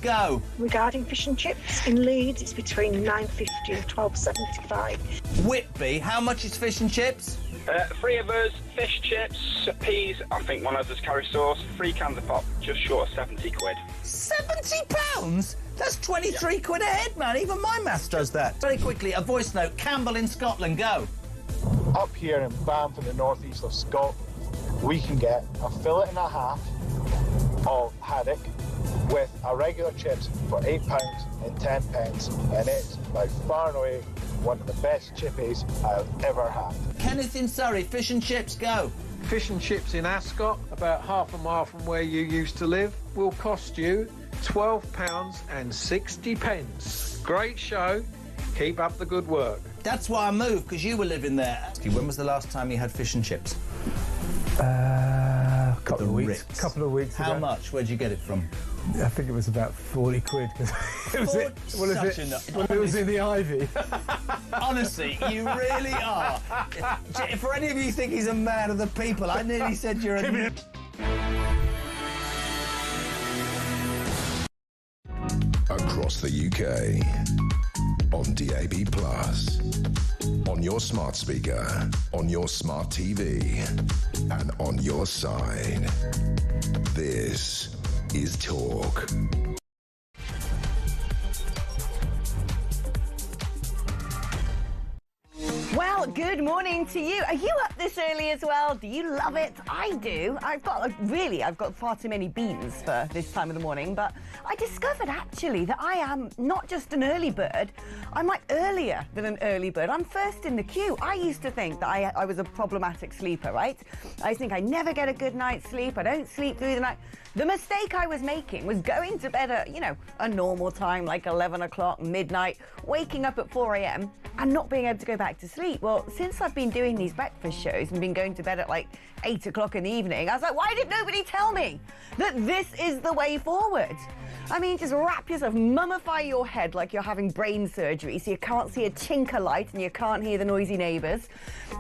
Go. Regarding fish and chips, in Leeds it's between £9.50 and £12.75. Whitby, how much is fish and chips? 3 of us, fish, chips, peas, I think one of us curry sauce, 3 cans of pop, just short of 70 quid. £70? That's 23 quid a head, man. Even my maths does that. Very quickly, a voice note. Campbell in Scotland, go. Up here in Banff in the northeast of Scotland, we can get a fillet and a half of haddock with a regular chips for £8 and 10 pence, and it's by far and away one of the best chippies I've ever had. Kenneth in Surrey, fish and chips, go. Fish and chips in Ascot, about half a mile from where you used to live, will cost you £12 and 60 pence. Great show. Keep up the good work. That's why I moved, because you were living there. When was the last time you had fish and chips? Couple of weeks ago. How much? Where'd you get it from? I think it was about 40 quid. It was in the Ivy. Honestly, you really are. For any of you who think he's a man of the people, I nearly said you're a... Across the UK, on DAB+, on your smart speaker, on your smart TV, and on your side. This is Talk. Well, good morning to you. Are you up this early as well? Do you love it? I do. I've got far too many beans for this time of the morning, but I discovered actually that I am not just an early bird, I'm like earlier than an early bird. I'm first in the queue. I used to think that I was a problematic sleeper, right? I think I never get a good night's sleep. I don't sleep through the night. The mistake I was making was going to bed at, a normal time, like 11 o'clock, midnight, waking up at 4 a.m. and not being able to go back to sleep. Well, since I've been doing these breakfast shows and been going to bed at like 8 o'clock in the evening, I was like, why did nobody tell me that this is the way forward? I mean, just wrap yourself, mummify your head like you're having brain surgery so you can't see a chink of light and you can't hear the noisy neighbours.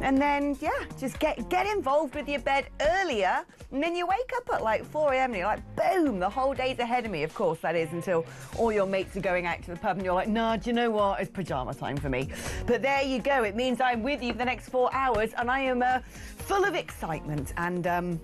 And then, yeah, just get involved with your bed earlier, and then you wake up at like 4 a.m. and you're like, boom, the whole day's ahead of me. Of course, that is until all your mates are going out to the pub and you're like, nah, do you know what? It's pyjama time for me. But there you go. It means I'm with you for the next 4 hours and I am full of excitement and...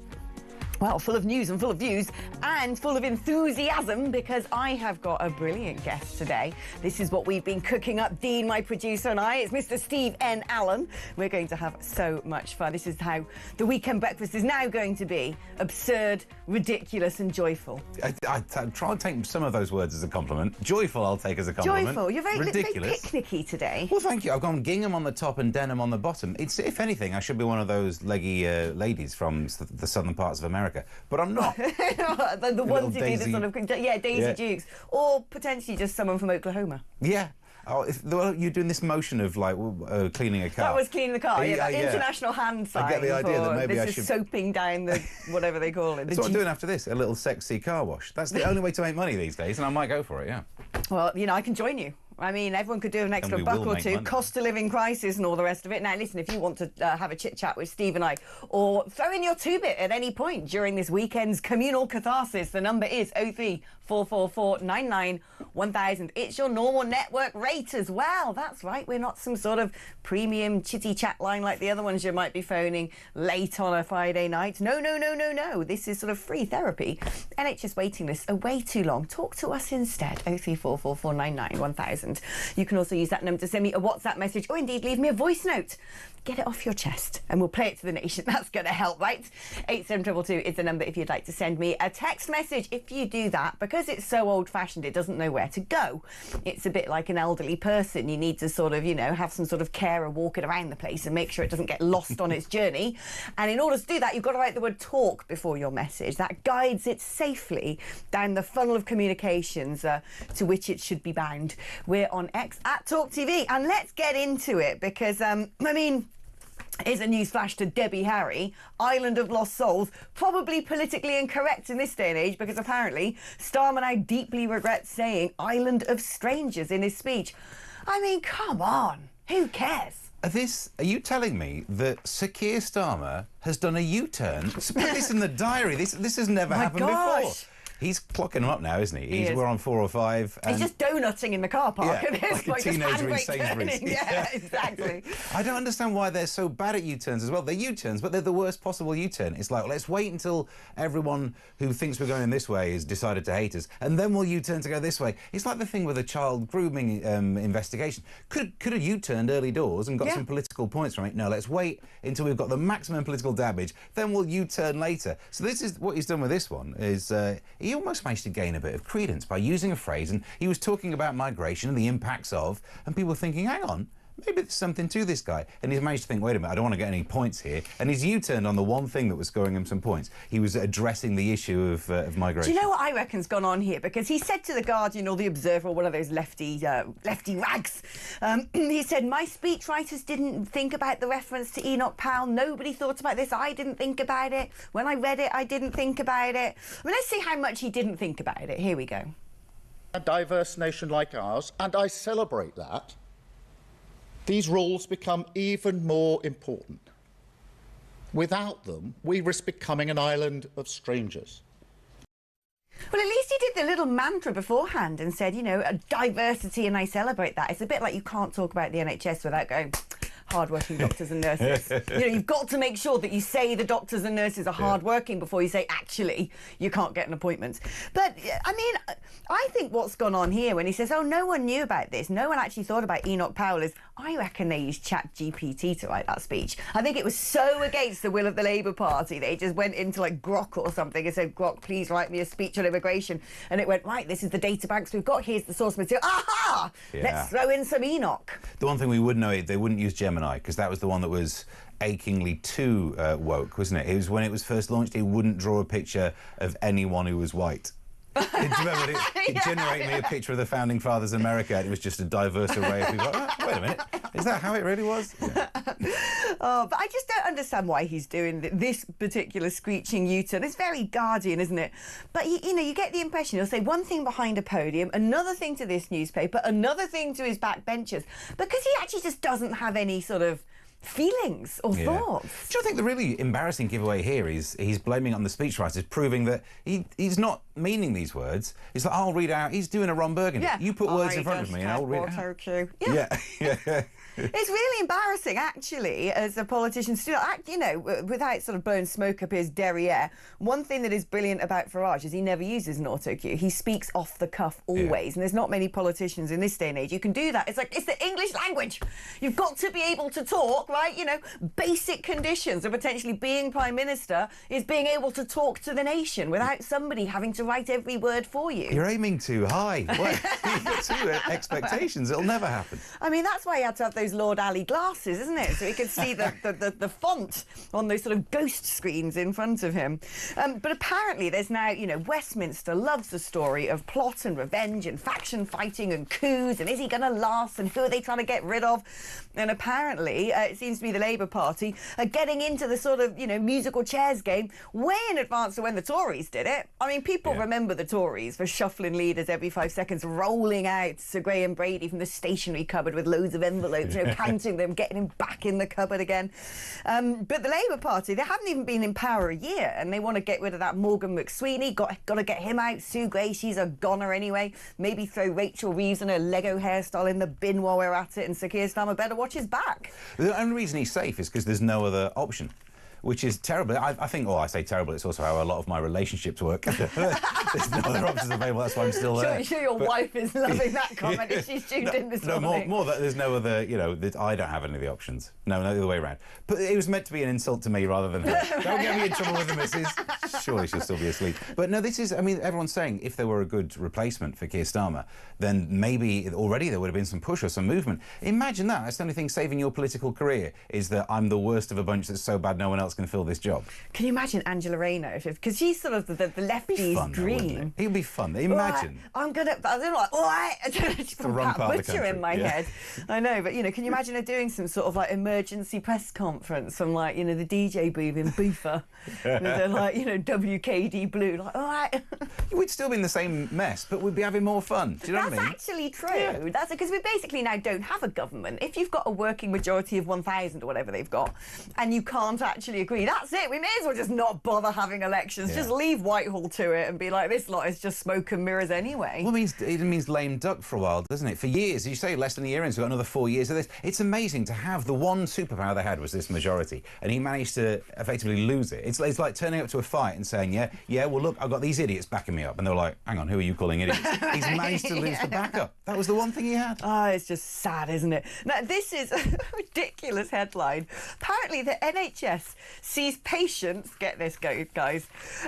well, full of news and full of views and full of enthusiasm because I have got a brilliant guest today. This is what we've been cooking up, Dean, my producer, and I. It's Mr. Steve N. Allen. We're going to have so much fun. This is how the weekend breakfast is now going to be. Absurd, ridiculous and joyful. I try and take some of those words as a compliment. Joyful I'll take as a compliment. Joyful. You're very ridiculous. Very picnicky today. Well, thank you. I've gone gingham on the top and denim on the bottom. It's, if anything, I should be one of those leggy ladies from the southern parts of America. But I'm not. the ones who do the sort of... Yeah, Daisy Dukes. Or potentially just someone from Oklahoma. Yeah. Oh, you're doing this motion of, like, cleaning a car. That was cleaning the car, yeah. International hand sign. I get the idea that maybe I should... This is soaping down the... whatever they call it. That's what I'm doing after this, a little sexy car wash. That's the only way to make money these days, and I might go for it, yeah. Well, I can join you. I mean, everyone could do an extra buck or two, money. Cost of living crisis and all the rest of it. Now, listen, if you want to have a chit-chat with Steve and I, or throw in your two-bit at any point during this weekend's communal catharsis, the number is 03444991000. It's your normal network rate as well. That's right, we're not some sort of premium chitty chat line like the other ones you might be phoning late on a Friday night. No. This is sort of free therapy. NHS waiting lists are way too long. Talk to us instead. 03444991000. You can also use that number to send me a WhatsApp message or indeed leave me a voice note. Get it off your chest and we'll play it to the nation. That's going to help, right? 87222 is the number if you'd like to send me a text message. If you do that, because it's so old-fashioned, it doesn't know where to go. It's a bit like an elderly person. You need to sort of, have some sort of carer walk it around the place and make sure it doesn't get lost on its journey. And in order to do that, you've got to write the word talk before your message. That guides it safely down the funnel of communications to which it should be bound. We're on X at talkTV, and let's get into it because, here's a news flash to Debbie Harry. Island of Lost Souls. Probably politically incorrect in this day and age because apparently Starmer now deeply regrets saying Island of Strangers in his speech. I mean, come on. Who cares? Are you telling me that Sir Keir Starmer has done a U-turn? Put this in the diary. This has never happened before. He's clocking them up now, isn't he? Is. We're on 4 or 5. He's just donutting in the car park. Yeah, And it's like a teenager in just handbrake Sainsbury's. turning. Yeah, exactly. I don't understand why they're so bad at U-turns as well. They're U-turns, but they're the worst possible U-turn. It's like, let's wait until everyone who thinks we're going this way has decided to hate us, and then we'll U-turn to go this way. It's like the thing with a child grooming investigation. Could have U-turned early doors and got some political points from it. No, let's wait until we've got the maximum political damage, then we'll U-turn later. So this is what he's done with this one, is he almost managed to gain a bit of credence by using a phrase, and he was talking about migration and the impacts of, and people were thinking, hang on, maybe there's something to this guy. And he's managed to think, wait a minute, I don't want to get any points here. And he's U-turned on the one thing that was scoring him some points. He was addressing the issue of migration. Do you know what I reckon's gone on here? Because he said to The Guardian or The Observer or one of those lefty rags, he said, my speechwriters didn't think about the reference to Enoch Powell. Nobody thought about this. I didn't think about it. When I read it, I didn't think about it. Well, let's see how much he didn't think about it. Here we go. A diverse nation like ours, and I celebrate that, these rules become even more important. Without them, we risk becoming an island of strangers. Well, at least he did the little mantra beforehand and said, you know, diversity, and I celebrate that. It's a bit like you can't talk about the NHS without going, hard-working doctors and nurses. You know, you've got to make sure that you say the doctors and nurses are hard-working before you say, actually, you can't get an appointment. But, I mean, I think what's gone on here when he says, oh, no one knew about this, no one actually thought about Enoch Powell, is I reckon they used ChatGPT to write that speech. I think it was so against the will of the Labour Party, they just went into, like, Grok or something and said, Grok, please write me a speech on immigration. And it went, right, this is the data banks we've got, here's the source material. Aha! Yeah. Let's throw in some Enoch. The one thing we would know, they wouldn't use Gemini, because that was the one that was achingly too woke, wasn't it? It was when it was first launched, it wouldn't draw a picture of anyone who was white. Do you remember it generated me a picture of the Founding Fathers of America, and it was just a diverse array of people. Oh, wait a minute, is that how it really was? Yeah. Oh, but I just don't understand why he's doing this particular screeching U-turn. It's very Guardian, isn't it? But, you know, you get the impression he'll say one thing behind a podium, another thing to this newspaper, another thing to his backbenchers, because he actually just doesn't have any sort of feelings or thoughts. Do you think the really embarrassing giveaway here is he's blaming it on the speechwriters, proving that he's not meaning these words. It's like, I'll read out, he's doing a Ron Burgundy. Yeah. You put words in front of me and I'll read it out. Yeah. It's really embarrassing, actually, as a politician still, you know, without sort of blowing smoke up his derriere. One thing that is brilliant about Farage is he never uses an auto-cue. He speaks off the cuff always, and there's not many politicians in this day and age who can do that. It's like, it's the English language. You've got to be able to talk, right? You know, basic conditions of potentially being Prime Minister is being able to talk to the nation without somebody having to write every word for you. You're aiming too high. Well, you've got too expectations. It'll never happen. I mean, that's why he had to have those Lord Alley glasses, isn't it? So he could see the font on those sort of ghost screens in front of him. But apparently there's now, you know, Westminster loves the story of plot and revenge and faction fighting and coups, and is he going to last, and who are they trying to get rid of? And apparently it seems to be the Labour Party are getting into the sort of, you know, musical chairs game way in advance of when the Tories did it. I mean, people remember the Tories for shuffling leaders every 5 seconds, rolling out Sir Graham Brady from the stationery cupboard with loads of envelopes, you know, counting them, getting him back in the cupboard again. But the Labour Party, they haven't even been in power a year, and they want to get rid of that Morgan McSweeney. Got to get him out. Sue Gray, she's a goner anyway. Maybe throw Rachel Reeves and her Lego hairstyle in the bin while we're at it, and Sir Keir Starmer better watch his back. The only reason he's safe is because there's no other option, which is terrible. I think, I say terrible, it's also how a lot of my relationships work. There's no other options available, that's why I'm still there. Sure your wife is loving that comment if she's tuned in this morning. More that there's no other, you know, that I don't have any of the options. No, the other way around. But it was meant to be an insult to me rather than her. Don't get me in trouble with the missus. Surely she'll still be asleep. But no, this is, I mean, everyone's saying if there were a good replacement for Keir Starmer, then maybe already there would have been some push or some movement. Imagine that. That's the only thing saving your political career, is that I'm the worst of a bunch that's so bad no one else can fill this job. Can you imagine Angela Rayner? Because she's sort of the lefties' dream. It'll be fun. Imagine. I'm gonna. I don't know. Like, all right. The wrong part of the country in my head. I know, but you know, can you imagine her doing some sort of like emergency press conference from like, you know, the DJ booth in Boofer with her, like, you know, WKD Blue, like, all right. We'd still be in the same mess, but we'd be having more fun. Do you know what I mean? That's actually true. Yeah. That's because we basically now don't have a government. If you've got a working majority of 1,000 or whatever they've got, and you can't actually actually agree. That's it. We may as well just not bother having elections. Just leave Whitehall to it and be like, this lot is just smoke and mirrors anyway. Well, it means lame duck for a while, doesn't it? For years, you say less than a year in, so we've got another 4 years of this. It's amazing to have the one superpower they had was this majority, and he managed to effectively lose it. It's like turning up to a fight and saying, yeah, well, look, I've got these idiots backing me up. And they're like, hang on, who are you calling idiots? He's managed to lose the backup. That was the one thing he had. Oh, it's just sad, isn't it? Now, this is a ridiculous headline. Apparently, the NHS sees patients, get this, guys,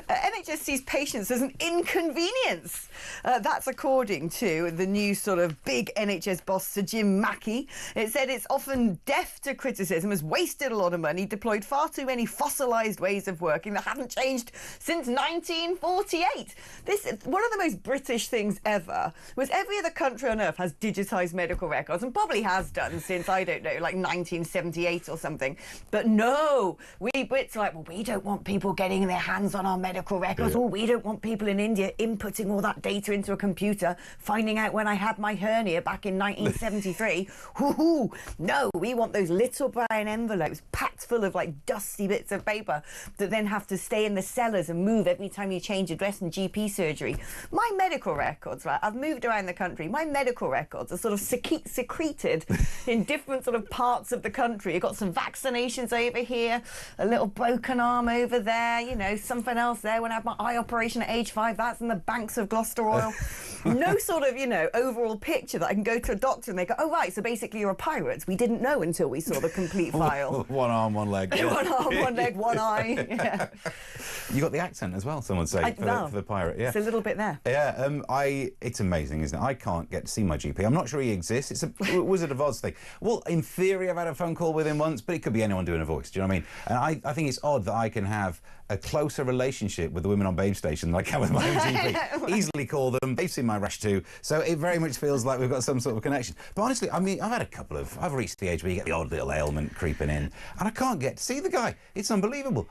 NHS sees patients as an inconvenience. That's according to the new sort of big NHS boss, Sir Jim Mackey. It said it's often deaf to criticism, has wasted a lot of money, deployed far too many fossilised ways of working that haven't changed since 1948. This is one of the most British things ever. Was every other country on earth has digitised medical records, and probably has done since, I don't know, like 1978 or something. But no, we Brits are like, well, we don't want people getting their hands on our medical records. Oh, we don't want people in India inputting all that data into a computer, finding out when I had my hernia back in 1973. Hoo-hoo. No, we want those little brown envelopes packed full of like dusty bits of paper that then have to stay in the cellars and move every time you change address and GP surgery. My medical records, right, I've moved around the country, my medical records are sort of secreted in different sort of parts of the country. You've got some vaccinations over here, a little broken arm over there, you know, something else there when I had my eye operation at age 5, that's in the banks of Gloucester Oil. No sort of, you know, overall picture that I can go to a doctor and they go, oh, right, so basically you're a pirate. We didn't know until we saw the complete file. One arm, one leg. One arm, one leg, one eye. Yeah. You got the accent as well, some would say, for the pirate. Yeah, it's a little bit there. Yeah, it's amazing, isn't it? I can't get to see my GP. I'm not sure he exists. It's a Wizard of Oz thing. Well, in theory, I've had a phone call with him once, but it could be anyone doing a voice. Do you know what I mean? And I think it's odd that I can have a closer relationship with the women on Babe Station than I can with my own GP. Easily call them. They've seen my rash too. So it very much feels like we've got some sort of connection. But honestly, I mean, I've reached the age where you get the odd little ailment creeping in, and I can't get to see the guy. It's unbelievable.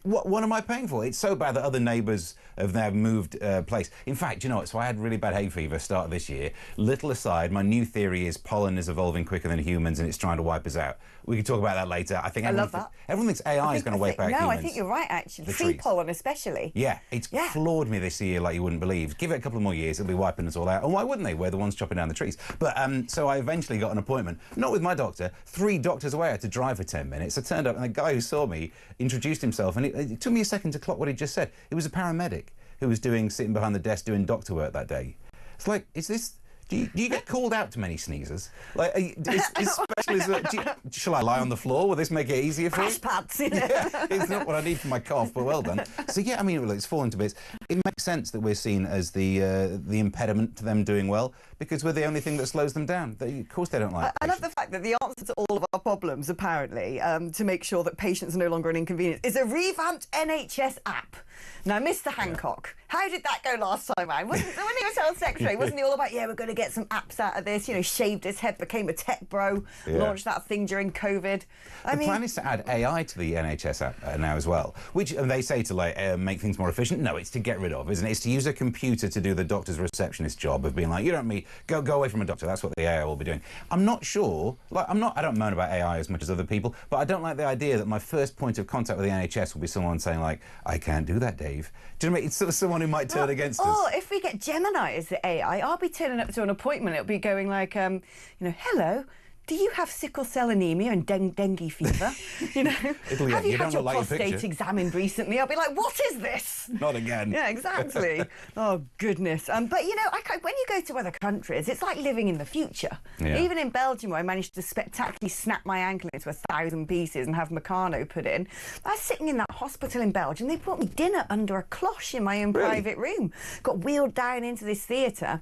What am I paying for? It's so bad that other neighbours have now moved place. In fact, you know what? So I had really bad hay fever start of this year. Little aside, my new theory is pollen is evolving quicker than humans and it's trying to wipe us out. We can talk about that later. I think everyone thinks AI is going to wipe out humans. No, I think you're right, actually. Free pollen especially. Yeah, it's floored me this year like you wouldn't believe. Give it a couple of more years, it'll be wiping us all out. And why wouldn't they? We're the ones chopping down the trees. But so I eventually got an appointment, not with my doctor, 3 doctors away. I had to drive for 10 minutes. I turned up and the guy who saw me introduced himself, and it took me a second to clock what he just said. It was a paramedic who was sitting behind the desk doing doctor work that day. It's like, is this... Do you get called out to many sneezes? Like, shall I lie on the floor? Will this make it easier for you? Crash pads, you know? Yeah, it's not what I need for my cough, but well done. So yeah, I mean, it's fallen to bits. It makes sense that we're seen as the impediment to them doing well because we're the only thing that slows them down. Of course, they don't like. I love the fact that the answer to all of our problems, apparently, to make sure that patients are no longer an inconvenience, is a revamped NHS app. Now, Mr. Hancock, how did that go last time around? When he was Health Secretary, wasn't he all about, we're going to get some apps out of this, shaved his head, became a tech bro, launched that thing during COVID. The plan is to add AI to the NHS app now as well, which they say to make things more efficient. No, it's to get rid of, isn't it? It's to use a computer to do the doctor's receptionist job of being like, you don't me, go away from a doctor. That's what the AI will be doing. I'm not sure, I don't moan about AI as much as other people, but I don't like the idea that my first point of contact with the NHS will be someone saying like, I can't do that, Dave. Do you know what I mean? It's sort of someone who might turn against us. Or if we get Gemini as the AI, I'll be turning up to an appointment, it'll be going like, hello, do you have sickle cell anemia and dengue fever? Have you had your prostate examined recently? I'll be like, what is this? Not again. Yeah, exactly. Oh, goodness. But, when you go to other countries, it's like living in the future. Yeah. Even in Belgium, where I managed to spectacularly snap my ankle into 1,000 pieces and have Meccano put in, I was sitting in that hospital in Belgium. They brought me dinner under a cloche in my own private room. Got wheeled down into this theatre,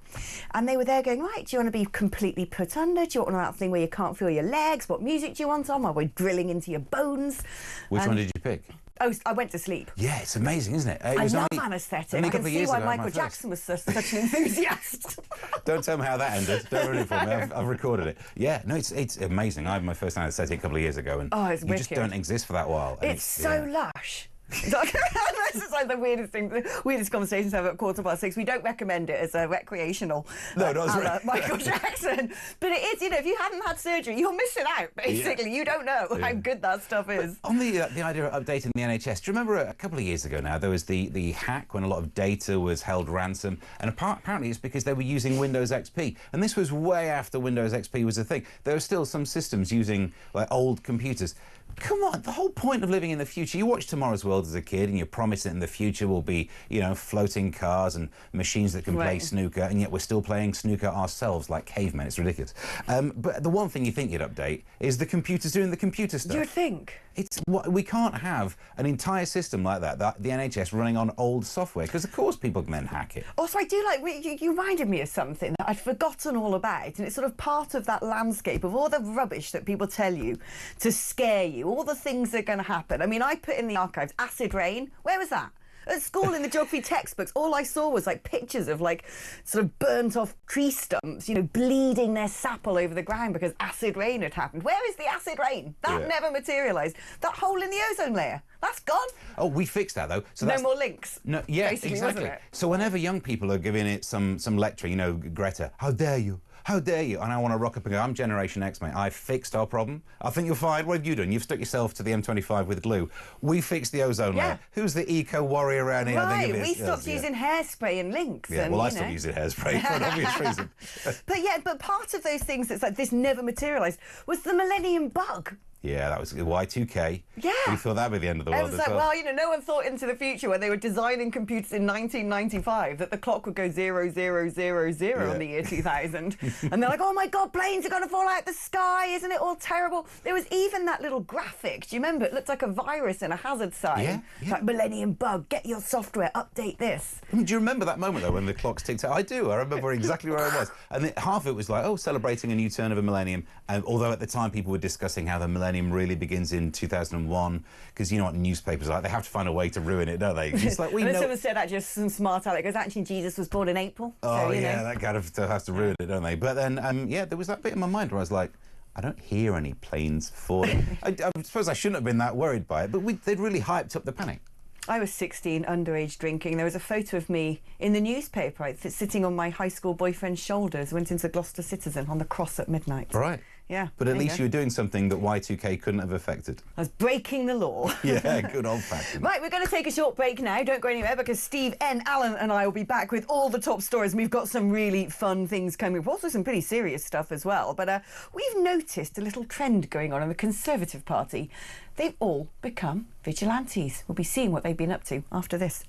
and they were there going, right, do you want to be completely put under? Do you want that thing where you can't feel your legs? What music do you want on while we're drilling into your bones? Which one did you pick? Oh, I went to sleep. Yeah, it's amazing, isn't it? I love anaesthetic. I can see why Michael Jackson was such an enthusiast. Don't tell me how that ended. Don't ruin it for me. I've recorded it. Yeah, no, it's amazing. I had my first anaesthetic a couple of years ago, and it's you wicked. just don't exist for that while. It's so lush. This is like the weirdest thing, the weirdest conversations I have at 6:15. We don't recommend it as a recreational. No, not as Michael Jackson. But it is, if you hadn't had surgery, you're missing out, basically. Yeah. You don't know how good that stuff is. But on the idea of updating the NHS, do you remember a couple of years ago now, there was the hack when a lot of data was held ransom, and apparently it's because they were using Windows XP. And this was way after Windows XP was a thing. There were still some systems using like old computers. Come on, the whole point of living in the future, you watch Tomorrow's World as a kid and you promise that in the future will be, floating cars and machines that can play snooker, and yet we're still playing snooker ourselves like cavemen. It's ridiculous. But the one thing you think you'd update is the computers doing the computer stuff. You'd think. We can't have an entire system like that, the NHS running on old software, because of course people can then hack it. Also, I do like, you reminded me of something that I'd forgotten all about, and it's sort of part of that landscape of all the rubbish that people tell you to scare you, all the things that are going to happen. I mean, I put in the archives, acid rain. Where was that? At school, in the geography textbooks, all I saw was like pictures of like sort of burnt off tree stumps, bleeding their sap all over the ground because acid rain had happened. Where is the acid rain? That never materialised. That hole in the ozone layer, that's gone. Oh, we fixed that though. So no more links. No, yeah, exactly. So whenever young people are giving it some lecture, Greta, how dare you? How dare you? And I want to rock up and go, I'm Generation X, mate. I fixed our problem. I think you're fine. What have you done? You've stuck yourself to the M25 with glue. We fixed the ozone layer. Who's the eco-warrior around here? Right, we stopped using hairspray and links. Yeah, and, I stopped using hairspray for an obvious reason. But part of those things that's like this never materialised was the millennium bug. Yeah, that was Y2K. Yeah. We thought that would be the end of the world. It was like, no one thought into the future when they were designing computers in 1995 that the clock would go 0000 on the year 2000. And they're like, oh my God, planes are going to fall out the sky. Isn't it all terrible? There was even that little graphic. Do you remember? It looked like a virus and a hazard sign. Yeah. Like, millennium bug, get your software, update this. Do you remember that moment, though, when the clocks ticked out? I do. I remember exactly where I was. And half of it was like, celebrating a new turn of a millennium. Although at the time people were discussing how the millennium really begins in 2001, because you know what newspapers are like, they have to find a way to ruin it, don't they? It's like, and then someone said, actually, some smart aleck goes, actually Jesus was born in April. Oh, so, that kind of has to ruin it, don't they? But then, there was that bit in my mind where I was like, I don't hear any planes falling. I suppose I shouldn't have been that worried by it, but they'd really hyped up the panic. I was 16, underage drinking. There was a photo of me in the newspaper, sitting on my high school boyfriend's shoulders, went into the Gloucester Citizen on the cross at midnight. Right. Yeah. But at least you were doing something that Y2K couldn't have affected. I was breaking the law. Yeah, good old-fashioned. Right, we're going to take a short break now. Don't go anywhere, because Steve N. Allen and I will be back with all the top stories. We've got some really fun things coming. Also some pretty serious stuff as well. But we've noticed a little trend going on in the Conservative Party. They've all become vigilantes. We'll be seeing what they've been up to after this.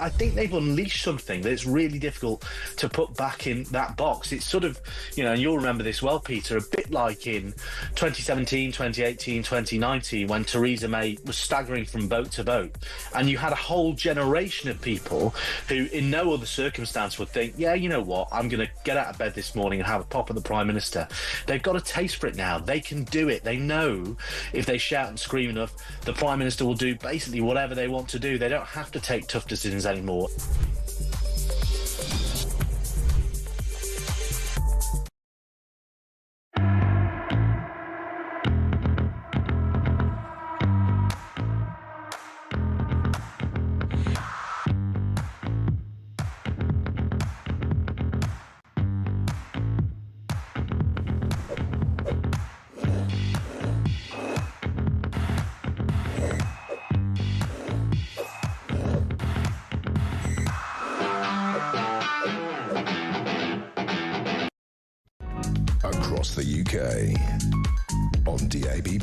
I think they've unleashed something that's really difficult to put back in that box. It's sort of, you know, and you'll remember this well, Peter, a bit like in 2017, 2018, 2019, when Theresa May was staggering from boat to boat, and you had a whole generation of people who, in no other circumstance, would think, yeah, you know what, I'm going to get out of bed this morning and have a pop at the Prime Minister. They've got a taste for it now. They can do it. They know if they shout and scream enough, the Prime Minister will do basically whatever they want to do. They don't have to take tough decisions anymore. Across the UK, on DAB+,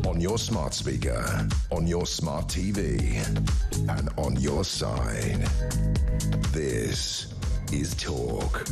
on your smart speaker, on your smart TV, and on your side. This is Talk.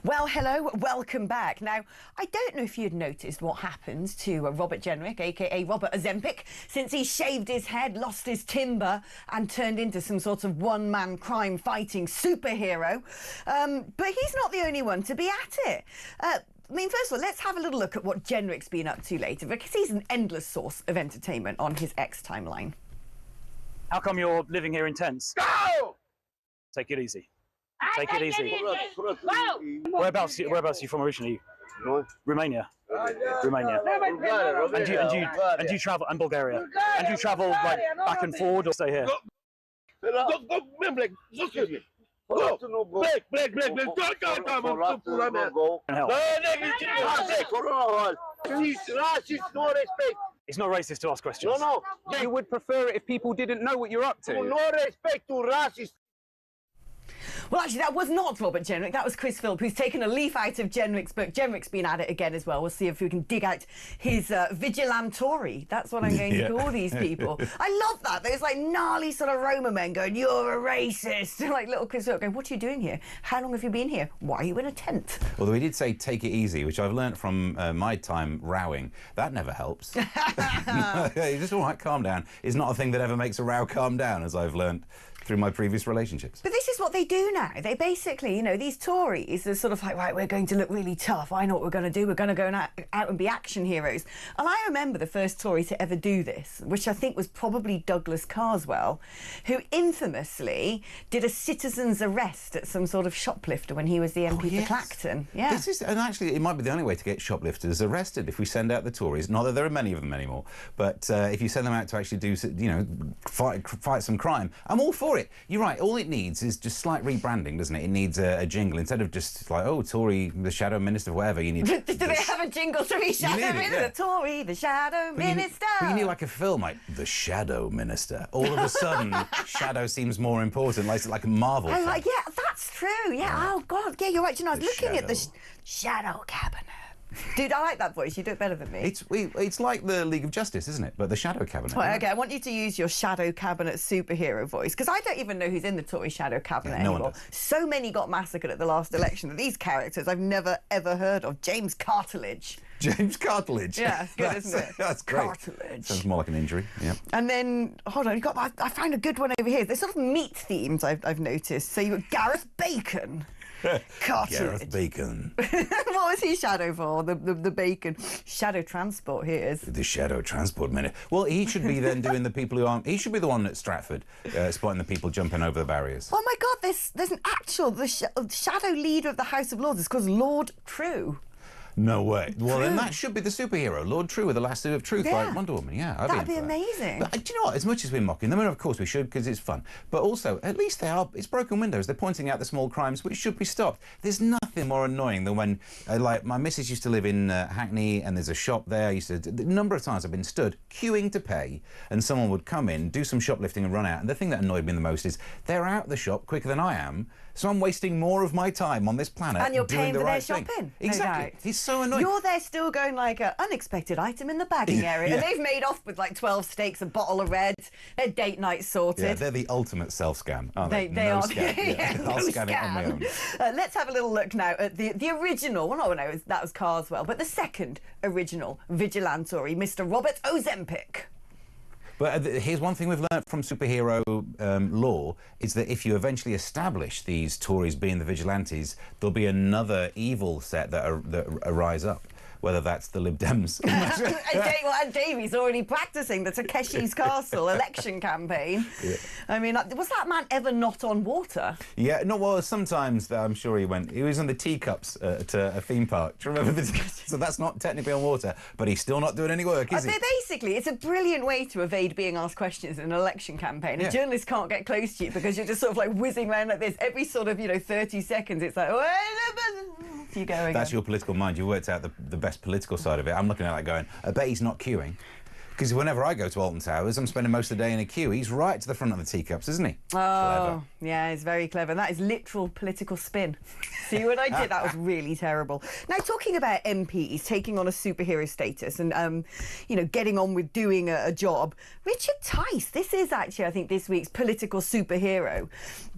Well, hello, welcome back. Now, I don't know if you'd noticed what happened to Robert Jenrick, a.k.a. Robert Ozempic, since he shaved his head, lost his timber, and turned into some sort of one-man crime-fighting superhero. But he's not the only one to be at it. I mean, first of all, let's have a little look at what Jenrick's been up to later, because he's an endless source of entertainment on his X timeline. How come you're living here in tents? Go! Take it easy. Take it easy. Whereabouts are you from originally? Romania. Romania. And you travel, and Bulgaria. And you travel like back and forward or stay here? It's not racist to ask questions. No. You would prefer it if people didn't know what you're up to. No respect to racists. Well, actually, that was not Robert Jenrick. That was Chris Phillips, who's taken a leaf out of Jenrick's book. Jenrick's been at it again as well. We'll see if we can dig out his vigilante. That's what I'm going to call these people. I love that. There's like gnarly sort of Roma men going, "You're a racist." Like little Chris Phillips going, "What are you doing here? How long have you been here? Why are you in a tent?" Although he did say, "Take it easy," which I've learnt from my time rowing. That never helps. You're just all right, calm down. It's not a thing that ever makes a row calm down, as I've learnt through my previous relationships. But this is what they do now. They basically, you know, these Tories are sort of like, right, we're going to look really tough. I know what we're going to do. We're going to go out and be action heroes. And I remember the first Tory to ever do this, which I think was probably Douglas Carswell, who infamously did a citizen's arrest at some sort of shoplifter when he was the MP for Clacton. Yeah. This is, and actually, it might be the only way to get shoplifters arrested if we send out the Tories. Not that there are many of them anymore, but if you send them out to actually do, you know, fight some crime, I'm all for it. You're right. All it needs is just slight rebranding, doesn't it? It needs a jingle instead of just like, oh, Tory, the Shadow Minister, whatever. You need. Do they have a jingle? Tory Shadow Minister, Tory, the Shadow Minister. But you need like a film like The Shadow Minister. All of a sudden, Shadow seems more important, like a Marvel. I like, yeah, that's true. Yeah. Oh God, yeah, you're right. You know, I was looking at the Shadow Cabinet. Dude, I like that voice. You do it better than me. It's like the League of Justice, isn't it? But the Shadow Cabinet. Well, okay, I want you to use your Shadow Cabinet superhero voice, because I don't even know who's in the Tory Shadow Cabinet anymore. No one does. So many got massacred at the last election that these characters I've never, ever heard of. James Cartledge. James Cartledge. Yeah, good, isn't it? That's great. Cartledge. Sounds more like an injury, yeah. And then, hold on, I found a good one over here. There's sort of meat themes I've noticed. So you've got Gareth Bacon. Cartledge. Gareth Bacon. What was he shadow for? The bacon. Shadow transport, he is. The Shadow Transport Minister. Well, he should be then doing the people who aren't... He should be the one at Stratford, spotting the people jumping over the barriers. Oh, my God, there's an actual... The shadow leader of the House of Lords is called Lord True. No way. Well, then that should be the superhero, Lord True with the lasso of truth, like Wonder Woman. Yeah, that'd be amazing. But, do you know what? As much as we're mocking them, and of course we should because it's fun, but also at least they are. It's broken windows. They're pointing out the small crimes which should be stopped. There's nothing nothing more annoying than when, like, my missus used to live in Hackney, and there's a shop there. The number of times I've been stood queuing to pay, and someone would come in, do some shoplifting and run out. And the thing that annoyed me the most is they're out the shop quicker than I am, so I'm wasting more of my time on this planet and you're doing paying the for right their thing. shopping. Exactly. No doubt. He's so annoying. You're there still going like unexpected item in the bagging area. And they've made off with like 12 steaks, a bottle of red, their date night sorted. Yeah, they're the ultimate self-scam, aren't they? They are. Scam. Yeah. I'll scan it on my own. Let's have a little look now at the original. Well, no, that was Carswell, but the second original vigilante, Mr. Robert Ozempic. But here's one thing we've learned from superhero law, is that if you eventually establish these Tories being the vigilantes, there'll be another evil set that arise up. Whether that's the Lib Dems. And Davey's already practising the Takeshi's Castle election campaign. Yeah. I mean, was that man ever not on water? Yeah, no, well, sometimes I'm sure he went. He was on the teacups at a theme park. Do you remember this? So that's not technically on water, but he's still not doing any work, is he? Basically, it's a brilliant way to evade being asked questions in an election campaign. Yeah. A journalist can't get close to you because you're just sort of like whizzing around like this. Every sort of, 30 seconds, it's like, you go again. That's your political mind. You worked out the best political side of it. I'm looking at that going, I bet he's not queuing. Because whenever I go to Alton Towers, I'm spending most of the day in a queue. He's right to the front of the teacups, isn't he? Oh, clever. Yeah, it's very clever. That is literal political spin. See what I did? That was really terrible. Now, talking about MPs taking on a superhero status and, getting on with doing a job, Richard Tice, this is actually, I think, this week's political superhero,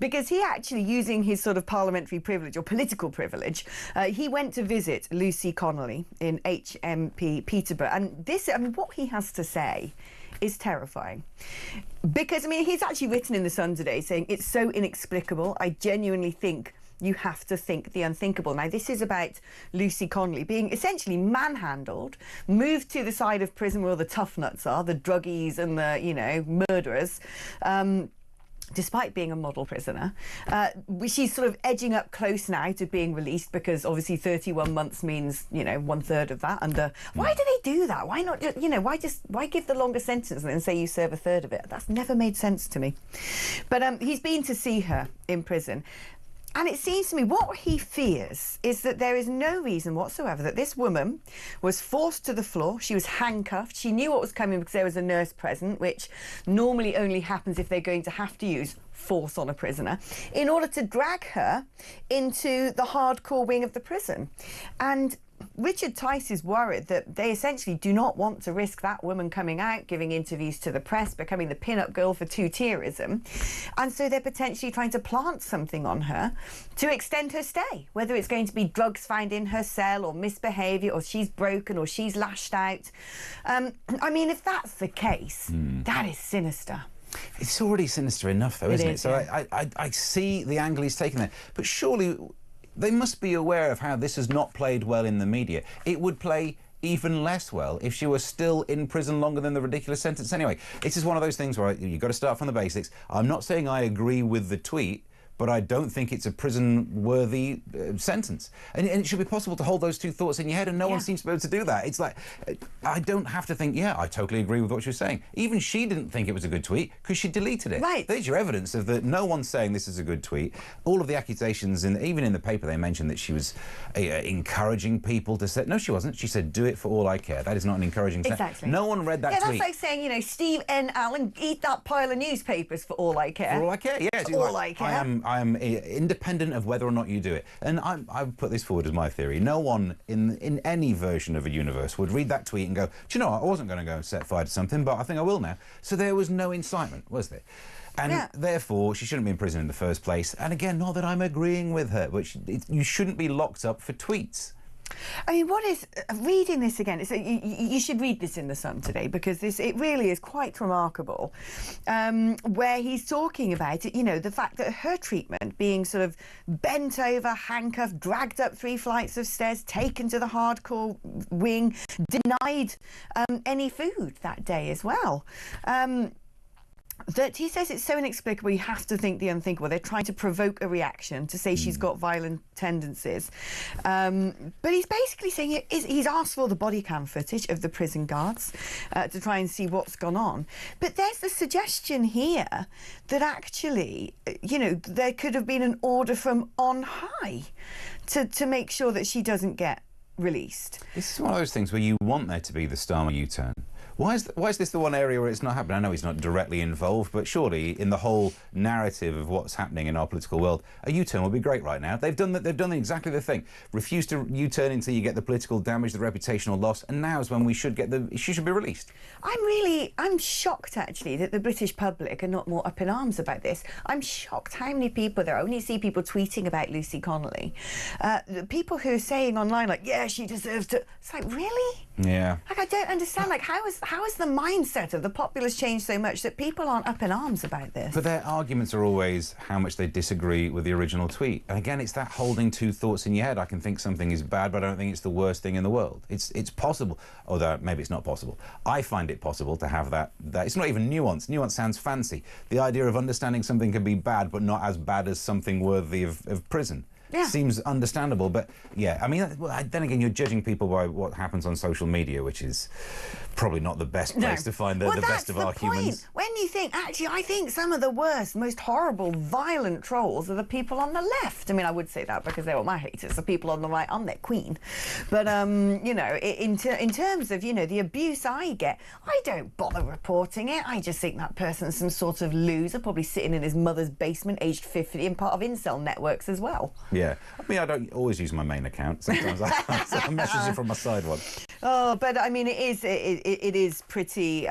because he actually, using his sort of parliamentary privilege or political privilege, he went to visit Lucy Connelly in HMP Peterborough. And this, what he has to say is terrifying, because he's actually written in the Sun today saying it's so inexplicable. I genuinely think you have to think the unthinkable. Now, this is about Lucy Connelly being essentially manhandled, moved to the side of prison where all the tough nuts are, the druggies and the murderers. Despite being a model prisoner, she's sort of edging up close now to being released, because obviously 31 months means, 1/3 of that. And why do they do that? Why not, why give the longer sentence and then say you serve 1/3 of it? That's never made sense to me. But he's been to see her in prison. And it seems to me what he fears is that there is no reason whatsoever that this woman was forced to the floor. She was handcuffed. She knew what was coming because there was a nurse present, which normally only happens if they're going to have to use force on a prisoner, in order to drag her into the hardcore wing of the prison. And Richard Tice is worried that they essentially do not want to risk that woman coming out, giving interviews to the press, becoming the pin-up girl for Terrorism. And so they're potentially trying to plant something on her to extend her stay, whether it's going to be drugs found in her cell or misbehaviour or she's broken or she's lashed out. If that's the case, that is sinister. It's already sinister enough, though, isn't it? So yeah. I see the angle he's taking there. But surely they must be aware of how this has not played well in the media. It would play even less well if she was still in prison longer than the ridiculous sentence anyway. It's just one of those things where you've got to start from the basics. I'm not saying I agree with the tweet, but I don't think it's a prison-worthy sentence. And it should be possible to hold those two thoughts in your head, and no one seems to be able to do that. It's like, I don't have to think, I totally agree with what you're saying. Even she didn't think it was a good tweet because she deleted it. Right. There's your evidence of that no one's saying this is a good tweet. All of the accusations, and even in the paper they mentioned that she was encouraging people to say... No, she wasn't. She said, do it for all I care. That is not an encouraging sentence. Exactly. No one read that tweet. Yeah, that's like saying, Steve N. Allen, eat that pile of newspapers for all I care. For all I care, yeah. For all I care. I am independent of whether or not you do it. And I've put this forward as my theory. No one in any version of a universe would read that tweet and go, do you know what, I wasn't going to go and set fire to something, but I think I will now. So there was no incitement, was there? And therefore, she shouldn't be in prison in the first place. And again, not that I'm agreeing with her, but you shouldn't be locked up for tweets. What is reading this again? You should read this in the Sun today, because it really is quite remarkable. Where he's talking about it, the fact that her treatment, being sort of bent over, handcuffed, dragged up 3 flights of stairs, taken to the hardcore wing, denied any food that day as well. that he says it's so inexplicable you have to think the unthinkable. They're trying to provoke a reaction to say she's got violent tendencies. But he's basically saying he's asked for the body cam footage of the prison guards to try and see what's gone on. But there's the suggestion here that actually, you know, there could have been an order from on high to make sure that she doesn't get released. This is one of those things where you want there to be the Starmer U-turn. Why is this the one area where it's not happening? I know he's not directly involved, but surely in the whole narrative of what's happening in our political world, a U-turn would be great right now. They've done exactly the thing. Refuse to U-turn until you get the political damage, the reputational loss, and now is when she should be released. I'm shocked actually that the British public are not more up in arms about this. I'm shocked how many people there are. I only see people tweeting about Lucy Connelly. The people who are saying online, like, yeah, she deserves to. It's like, really? Yeah. Like, I don't understand. Like, how has the mindset of the populace changed so much that people aren't up in arms about this? But their arguments are always how much they disagree with the original tweet. And again, it's that holding two thoughts in your head. I can think something is bad, but I don't think it's the worst thing in the world. It's possible, although maybe it's not possible. I find it possible to have that it's not even nuance. Nuance sounds fancy. The idea of understanding something can be bad, but not as bad as something worthy of prison. Yeah. Seems understandable, but yeah, I mean, then again, you're judging people by what happens on social media, which is probably not the best place to find the best of our humans. When you think, actually, I think some of the worst, most horrible, violent trolls are the people on the left. I mean, I would say that because they're all my haters. The people on the right, I'm their queen. But, you know, in terms of, you know, the abuse I get, I don't bother reporting it. I just think that person's some sort of loser, probably sitting in his mother's basement, aged 50, and part of incel networks as well. Yeah, I mean, I don't always use my main account. Sometimes I message it from my side one. Oh, but I mean, it is pretty.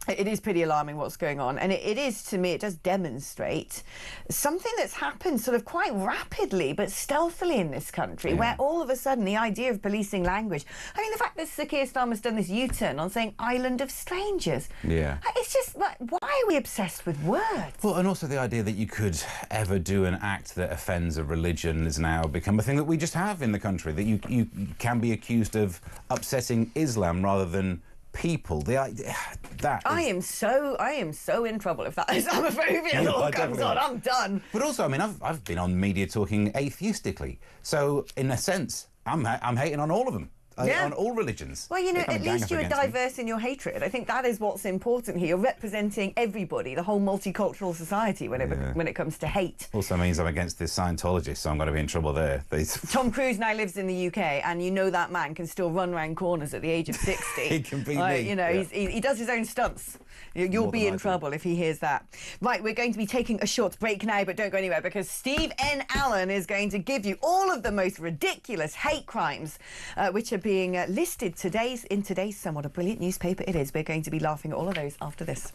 It is pretty alarming what's going on, and it is, to me, it does demonstrate something that's happened sort of quite rapidly but stealthily in this country, where all of a sudden the idea of policing language, I mean, the fact that Sir Keir Starmer's done this U-turn on saying island of strangers, it's just like, why are we obsessed with words? Well, and also the idea that you could ever do an act that offends a religion has now become a thing that we just have in the country, that you can be accused of upsetting Islam rather than people. I am so in trouble if that Islamophobia law comes on. I'm done. But also, I mean, I've been on media talking atheistically, so in a sense, I'm hating on all of them. On all religions. Well, you know, at least you are diverse in your hatred. I think that is what's important here. You're representing everybody, the whole multicultural society when it comes to hate. Also means I'm against the Scientologists, so I'm going to be in trouble there. Tom Cruise now lives in the UK, and you know that man can still run round corners at the age of 60. He can be me. You know, he does his own stunts. You'll be in trouble if he hears that. Right, we're going to be taking a short break now, but don't go anywhere, because Steve N. Allen is going to give you all of the most ridiculous hate crimes which are being listed in today's Sun. What a brilliant newspaper it is. We're going to be laughing at all of those after this.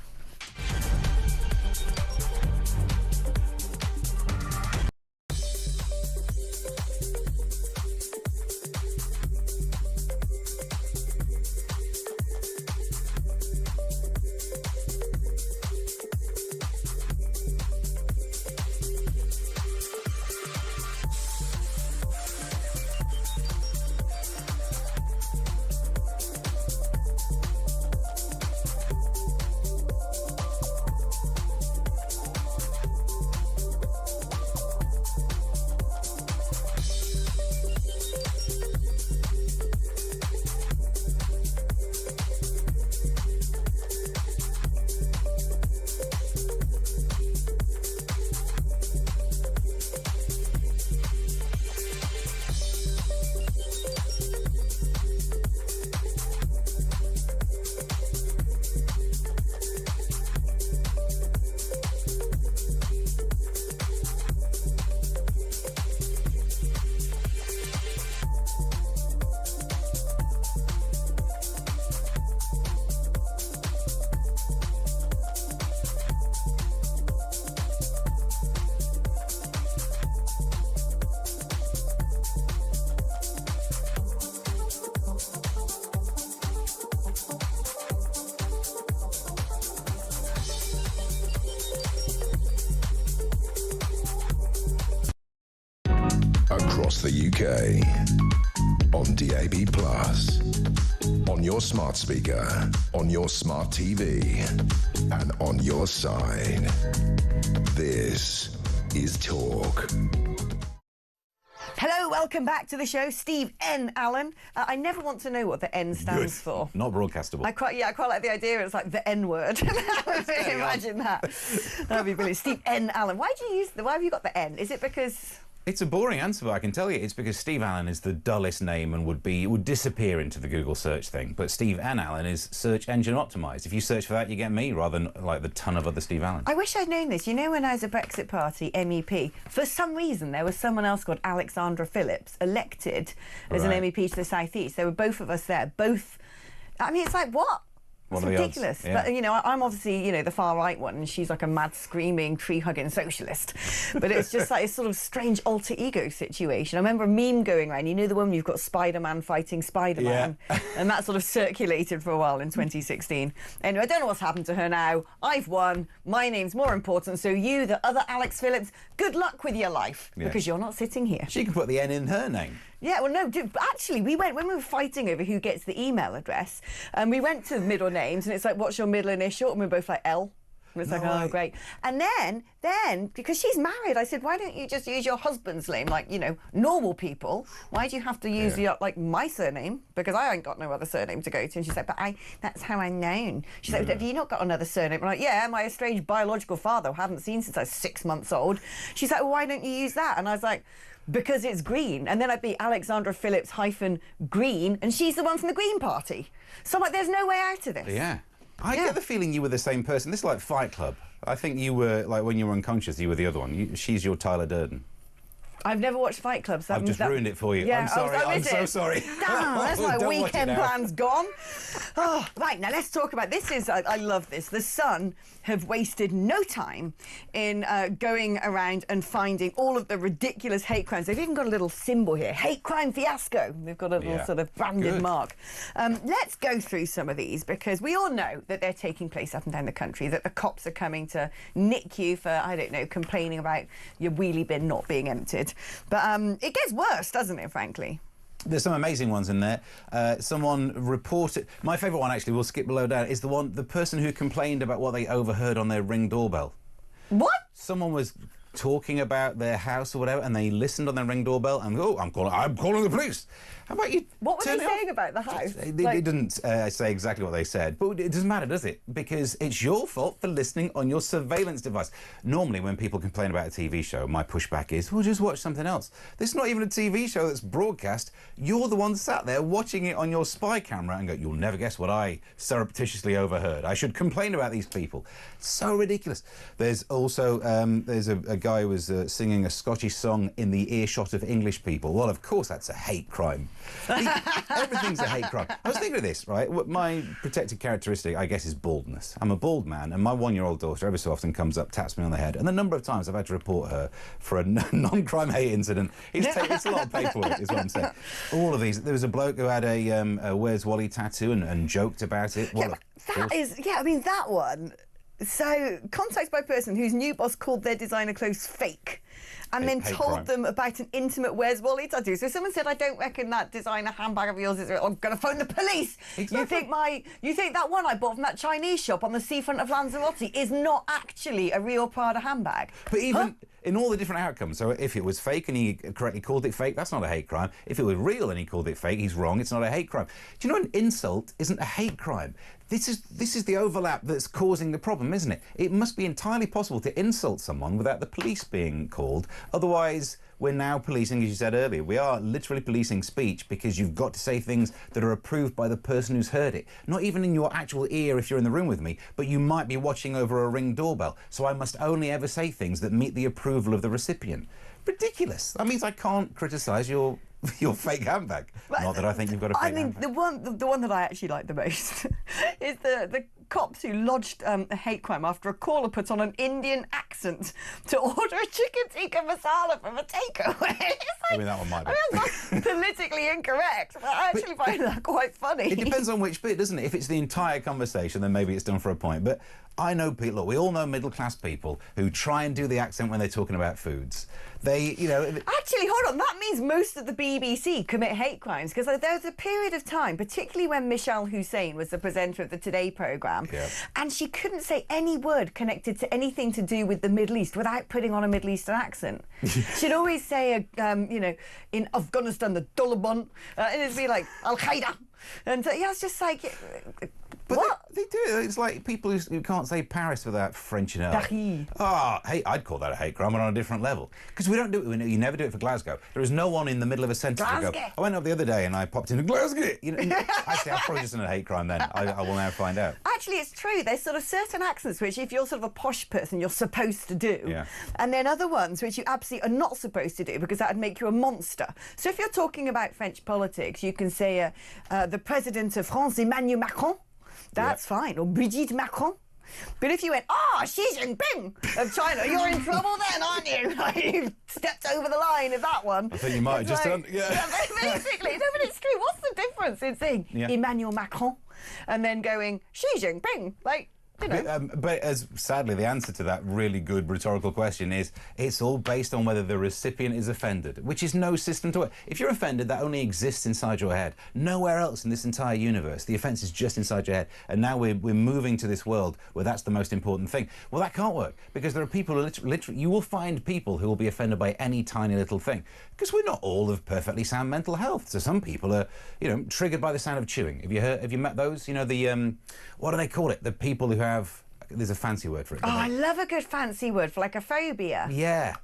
Across the UK, on DAB+, on On your smart speaker, on your smart TV, and on your side. This is Talk. Hello, welcome back to the show. Steve N. Allen. I never want to know what the N stands for. Not broadcastable. I quite like the idea. It's like the N word. Imagine that. That'd be brilliant. Steve N. Allen. Why have you got the N? Is it because... It's a boring answer, but I can tell you it's because Steve Allen is the dullest name and would disappear into the Google search thing. But Steve N. Allen is search engine optimised. If you search for that, you get me rather than like the ton of other Steve Allen. I wish I'd known this. You know, when I was a Brexit Party MEP, for some reason there was someone else called Alexandra Phillips elected as an MEP to the South East. There were both of us there. Both. I mean, it's like, what? It's ridiculous. Yeah. But, you know, I'm obviously, you know, the far right one, and she's like a mad, screaming, tree-hugging socialist. But it's just like a sort of strange alter ego situation. I remember a meme going around, you know, the one you've got Spider-Man fighting Spider-Man, and that sort of circulated for a while in 2016. Anyway, I don't know what's happened to her now. I've won. My name's more important. So you, the other Alex Phillips, good luck with your life, because you're not sitting here. She can put the N in her name. Yeah, well, no, actually, when we were fighting over who gets the email address, and we went to middle names, and it's like, what's your middle initial? And we were both like, L. And it's like, oh, great. And then, because she's married, I said, why don't you just use your husband's name, like, you know, normal people? Why do you have to use like my surname? Because I ain't got no other surname to go to. And she's like, but that's how I'm known. She's like, have you not got another surname? I'm like, yeah, my estranged biological father, I haven't seen since I was 6 months old. She's like, well, why don't you use that? And I was like, because it's Green. And then I'd be Alexandra Phillips -Green, and she's the one from the Green Party. So I'm like, there's no way out of this. Yeah. I get the feeling you were the same person. This is like Fight Club. I think you were, like, when you were unconscious, you were the other one. She's your Tyler Durden. I've never watched Fight Club. So I've just ruined it for you. Yeah, I'm sorry. I'm so sorry. Damn, that's my weekend plan's gone. Oh, right, now let's talk about this. I love this. The Sun have wasted no time in going around and finding all of the ridiculous hate crimes. They've even got a little symbol here, hate crime fiasco. They've got a little sort of branded mark. Let's go through some of these, because we all know that they're taking place up and down the country, that the cops are coming to nick you for, I don't know, complaining about your wheelie bin not being emptied. But it gets worse, doesn't it, frankly? There's some amazing ones in there. Someone reported... My favourite one, actually, we'll skip below down, is the person who complained about what they overheard on their Ring doorbell. What? Someone was talking about their house or whatever, and they listened on their Ring doorbell and go, I'm calling the police. How about you? What were they saying about the house? They didn't say exactly what they said, but it doesn't matter, does it? Because it's your fault for listening on your surveillance device. Normally, when people complain about a TV show, my pushback is, well, just watch something else. This is not even a TV show that's broadcast. You're the one sat there watching it on your spy camera and go, you'll never guess what I surreptitiously overheard. I should complain about these people. So ridiculous. There's also, there's a guy who was singing a Scottish song in the earshot of English people. Well, of course, that's a hate crime. Everything's a hate crime. I was thinking of this, right? My protected characteristic, I guess, is baldness. I'm a bald man, and my 1-year-old daughter every so often comes up, taps me on the head, and the number of times I've had to report her for a non-crime hate incident, it's a lot of paperwork, is what I'm saying. All of these. There was a bloke who had a Where's Wally tattoo and joked about it. Well, I mean, that one. So, contacted by a person whose new boss called their designer clothes fake, and then told them about an intimate Where's Wally tattoo. So someone said, I don't reckon that designer handbag of yours is... I'm going to phone the police. Exactly. You think that one I bought from that Chinese shop on the seafront of Lanzarote is not actually a real Prada handbag? But even in all the different outcomes, so if it was fake and he correctly called it fake, that's not a hate crime. If it was real and he called it fake, he's wrong, it's not a hate crime. Do you know an insult isn't a hate crime? This is the overlap that's causing the problem, isn't it? It must be entirely possible to insult someone without the police being called. Otherwise, we're now policing, as you said earlier, we are literally policing speech because you've got to say things that are approved by the person who's heard it. Not even in your actual ear if you're in the room with me, but you might be watching over a Ring doorbell. So I must only ever say things that meet the approval of the recipient. Ridiculous. That means I can't criticise your fake handbag. Not that I think you've got a fake handbag. The one that I actually like the most is the cops who lodged a hate crime after a caller put on an Indian accent to order a chicken tikka masala from a takeaway. I mean, that one might be. That's politically incorrect, but I actually find that quite funny. It depends on which bit, doesn't it? If it's the entire conversation, then maybe it's done for a point. But I know people, look, we all know middle-class people who try and do the accent when they're talking about foods. They, you know... Actually, hold on, that means most of the BBC commit hate crimes, because there was a period of time, particularly when Michelle Hussein was the presenter of the Today programme, and she couldn't say any word connected to anything to do with the Middle East without putting on a Middle Eastern accent. She'd always say, you know, in Afghanistan, the Taliban, and it'd be like, Al-Qaeda. And yeah, it's just like... But what? They do. It's like people who can't say Paris without Frenching it up. Hey, I'd call that a hate crime, but on a different level. Because we don't do it. You never do it for Glasgow. There is no one in the middle of a sentence to go, I went up the other day and I popped into Glasgow. You know, actually, I've probably just done a hate crime then. I will now find out. Actually, it's true. There's sort of certain accents which, if you're sort of a posh person, you're supposed to do. Yeah. And then other ones which you absolutely are not supposed to do because that would make you a monster. So if you're talking about French politics, you can say the President of France, Emmanuel Macron. That's fine. Or Brigitte Macron. But if you went, Xi Jinping of China, you're in trouble then, aren't you? You've stepped over the line of that one. I think you might have just done... Yeah, basically. No, but it's true. What's the difference in saying Emmanuel Macron and then going Xi Jinping? Like, you know. But as sadly, the answer to that really good rhetorical question is it's all based on whether the recipient is offended, which is no system to it. If you're offended, that only exists inside your head. Nowhere else in this entire universe. The offence is just inside your head. And now we're moving to this world where that's the most important thing. Well, that can't work because there are people who literally you will find people who will be offended by any tiny little thing because we're not all of perfectly sound mental health. So some people are, you know, triggered by the sound of chewing. Have you met those? You know, the what do they call it? The people who have, there's a fancy word for it. I love a good fancy word for like a phobia. Yeah.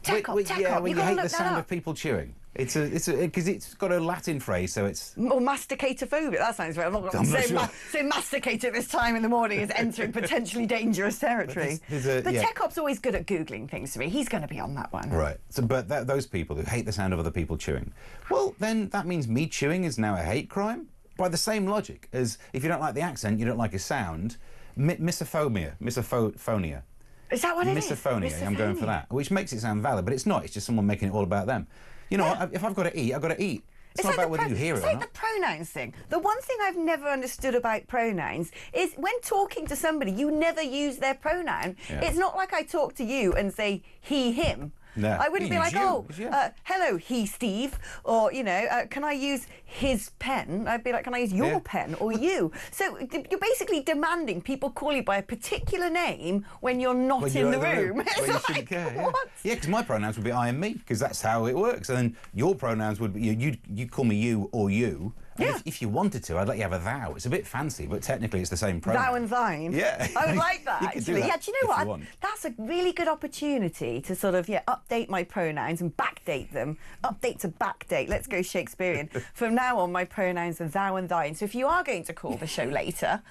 Tech-up, when you hate the sound of people chewing. It's because it's got a Latin phrase, so it's... Or masticatophobia, that sounds right. I'm not going to say masticate at this time in the morning is entering potentially dangerous territory. But Tech-Op's always good at Googling things to me. He's going to be on that one. Right. So, but those people who hate the sound of other people chewing, well, then that means me chewing is now a hate crime? By the same logic as if you don't like the accent, you don't like a sound, misophonia. Is that what it is? Misophonia, I'm going for that. Which makes it sound valid, but it's not. It's just someone making it all about them. You know, if I've got to eat, I've got to eat. It's not about whether you hear it or not. It's like the pronouns thing. The one thing I've never understood about pronouns is when talking to somebody, you never use their pronoun. Yeah. It's not like I talk to you and say he, him. No. I wouldn't be like, hello, he, Steve, or, you know, can I use his pen? I'd be like, can I use your pen or you? So you're basically demanding people call you by a particular name when you're not in the room. Well, you shouldn't care. Yeah, because my pronouns would be I and me, because that's how it works. And then your pronouns would be, you call me you or you. Yeah. If you wanted to, I'd let you have a thou. It's a bit fancy, but technically it's the same pronoun. Thou and thine. Yeah. I would like that, you actually. Do that yeah, do you know what? That's a really good opportunity to sort of, update my pronouns and backdate them. Update to backdate. Let's go Shakespearean. From now on, my pronouns are thou and thine. So if you are going to call the show later,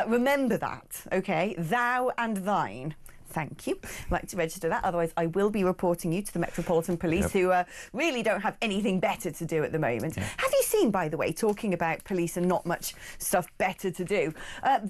remember that, OK? Thou and thine. Thank you. I'd like to register that. Otherwise, I will be reporting you to the Metropolitan Police, who really don't have anything better to do at the moment. Have you seen, by the way, talking about police and not much stuff better to do,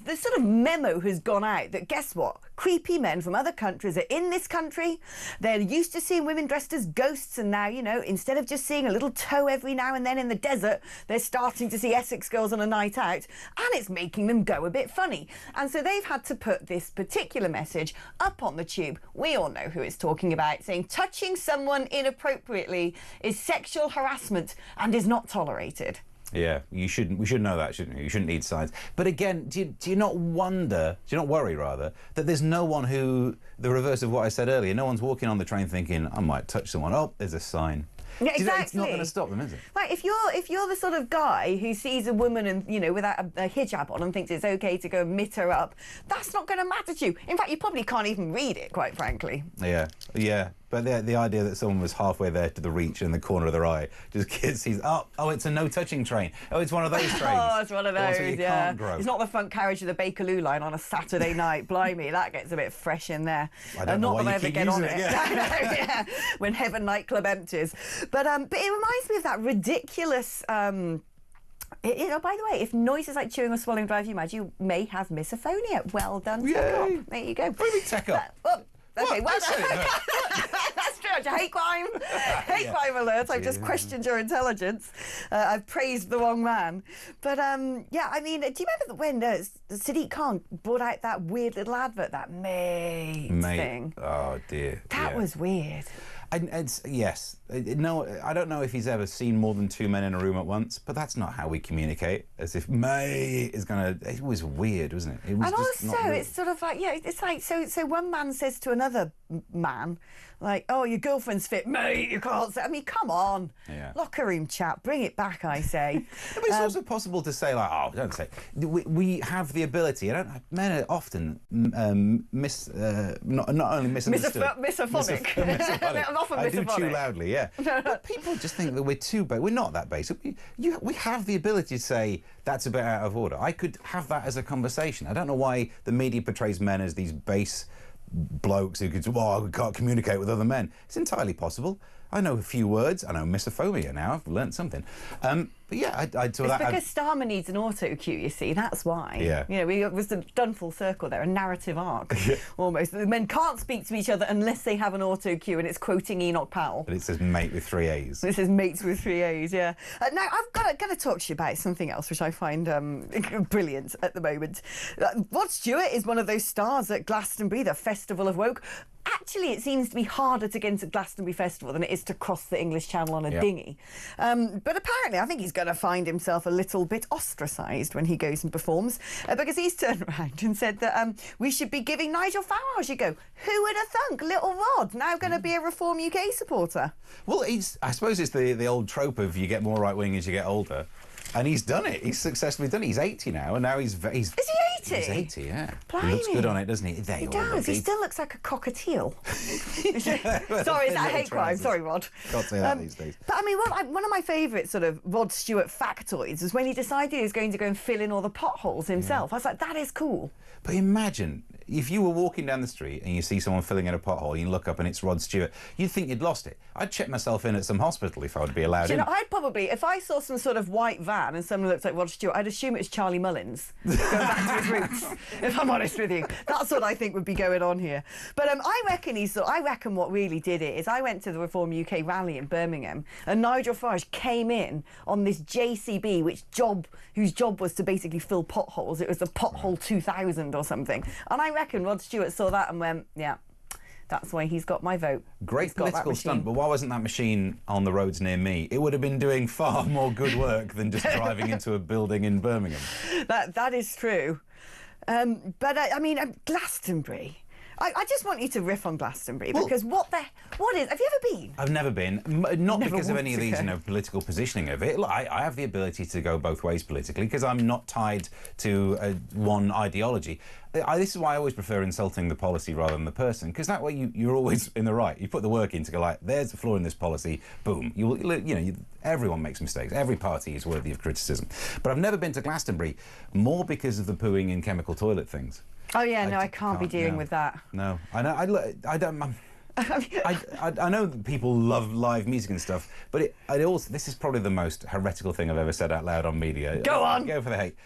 the sort of memo has gone out that, guess what? Creepy men from other countries are in this country. They're used to seeing women dressed as ghosts, and now, you know, instead of just seeing a little toe every now and then in the desert, they're starting to see Essex girls on a night out, and it's making them go a bit funny. And so they've had to put this particular message up on the tube. We all know who it's talking about, saying touching someone inappropriately is sexual harassment and is not tolerated. Yeah, we should know that, shouldn't we? You shouldn't need signs. But again, do you not worry rather, that there's no one who, the reverse of what I said earlier, no one's walking on the train thinking, I might touch someone. Oh, there's a sign. Yeah, exactly. It's not going to stop them, is it? Right, if you're the sort of guy who sees a woman and, you know, without a hijab on and thinks it's okay to go and mitt her up, that's not going to matter to you. In fact, you probably can't even read it, quite frankly. Yeah. But the idea that someone was halfway there to the reach in the corner of their eye, just sees, oh, it's a no-touching train. Oh, it's one of those trains. Oh, it's one of those, It's not the front carriage of the Bakerloo line on a Saturday night. Blimey, that gets a bit fresh in there. I don't know why you keep using it. Yeah. When Heaven nightclub empties. But it reminds me of that ridiculous Oh, by the way, if noises like chewing or swallowing drive you mad, you may have misophonia. Well done, Tech Up. There you go. What do you mean, Tech Up? Okay, well done. That's true. Hate crime. Hate crime alert. I've just questioned your intelligence. I've praised the wrong man. But, yeah, I mean, do you remember when Sadiq Khan brought out that weird little advert, that mate thing? Oh, dear. That was weird. Yes. No, I don't know if he's ever seen more than two men in a room at once, but that's not how we communicate. As if mate is going to... It was weird, wasn't it? It was and just also, not real. it's sort of like, yeah, it's like, so one man says to another man, like, oh, your girlfriend's fit, mate, you can't say... I mean, come on. Yeah. Locker room chat, bring it back, I say. But it's also possible to say, like, oh, don't say... We have the ability, men are often not only misunderstood... Misophonic. I'm often I do misophonic. chew loudly, yeah. But people just think that we're too basic. We're not that basic. We have the ability to say, that's a bit out of order. I could have that as a conversation. I don't know why the media portrays men as these base blokes who could say, well, we can't communicate with other men. It's entirely possible. I know a few words. I know misophobia now. I've learnt something. But yeah, It's because Starmer needs an auto cue, you see. That's why. Yeah. You know, it was done full circle there, a narrative arc, almost. The men can't speak to each other unless they have an auto cue, and it's quoting Enoch Powell. But it says mate with 3 A's. This is mates with 3 A's, yeah. Now, I've got to talk to you about something else, which I find brilliant at the moment. Rod Stewart is one of those stars at Glastonbury, the Festival of Woke. Actually, it seems to be harder to get into Glastonbury Festival than it is to cross the English Channel on a dinghy. But apparently, I think he's going to find himself a little bit ostracised when he goes and performs, because he's turned around and said that we should be giving Nigel Farage a go. Who would have thunk? Little Rod, now going to be a Reform UK supporter. Well, I suppose it's the old trope of you get more right-wing as you get older. And he's done it. He's successly done it. He's 80 now, and now he's... Is he 80? He's 80, yeah. Blimey. He looks good on it, doesn't he? He does. He still looks like a cockatiel. Sorry, is that hate crime? Sorry, Rod. Can't say that these days. But I mean, one of my favourite sort of Rod Stewart factoids was when he decided he was going to go and fill in all the potholes himself. I was like, that is cool. But imagine if you were walking down the street and you see someone filling in a pothole, and you look up and it's Rod Stewart, you'd think you'd lost it. I'd check myself in at some hospital if I would be allowed in. You know, I'd probably, if I saw some sort of white van and someone looked like Rod Stewart, I'd assume it was Charlie Mullins, going back to his roots, if I'm honest with you. That's what I think would be going on here. But I reckon what really did it is I went to the Reform UK rally in Birmingham, and Nigel Farage came in on this JCB, whose job was to basically fill potholes. It was the Pothole 2000 or something. And I reckon Rod Stewart saw that and went, yeah, that's why he's got my vote. Great political stunt, but why wasn't that machine on the roads near me? It would have been doing far more good work than just driving into a building in Birmingham. That is true. But I mean, Glastonbury. I just want you to riff on Glastonbury, because what is... Have you ever been? I've never been. Not because of any of these, political positioning of it. Look, I have the ability to go both ways politically because I'm not tied to one ideology. This is why I always prefer insulting the policy rather than the person, because that way you're always in the right. You put the work in to go like, there's the flaw in this policy, boom. Everyone makes mistakes. Every party is worthy of criticism. But I've never been to Glastonbury, more because of the pooing in chemical toilet things. Oh yeah, no, I can't be dealing with that. No, I know. I don't. I know that people love live music and stuff, but this is probably the most heretical thing I've ever said out loud on media. Go on. Go for the hate.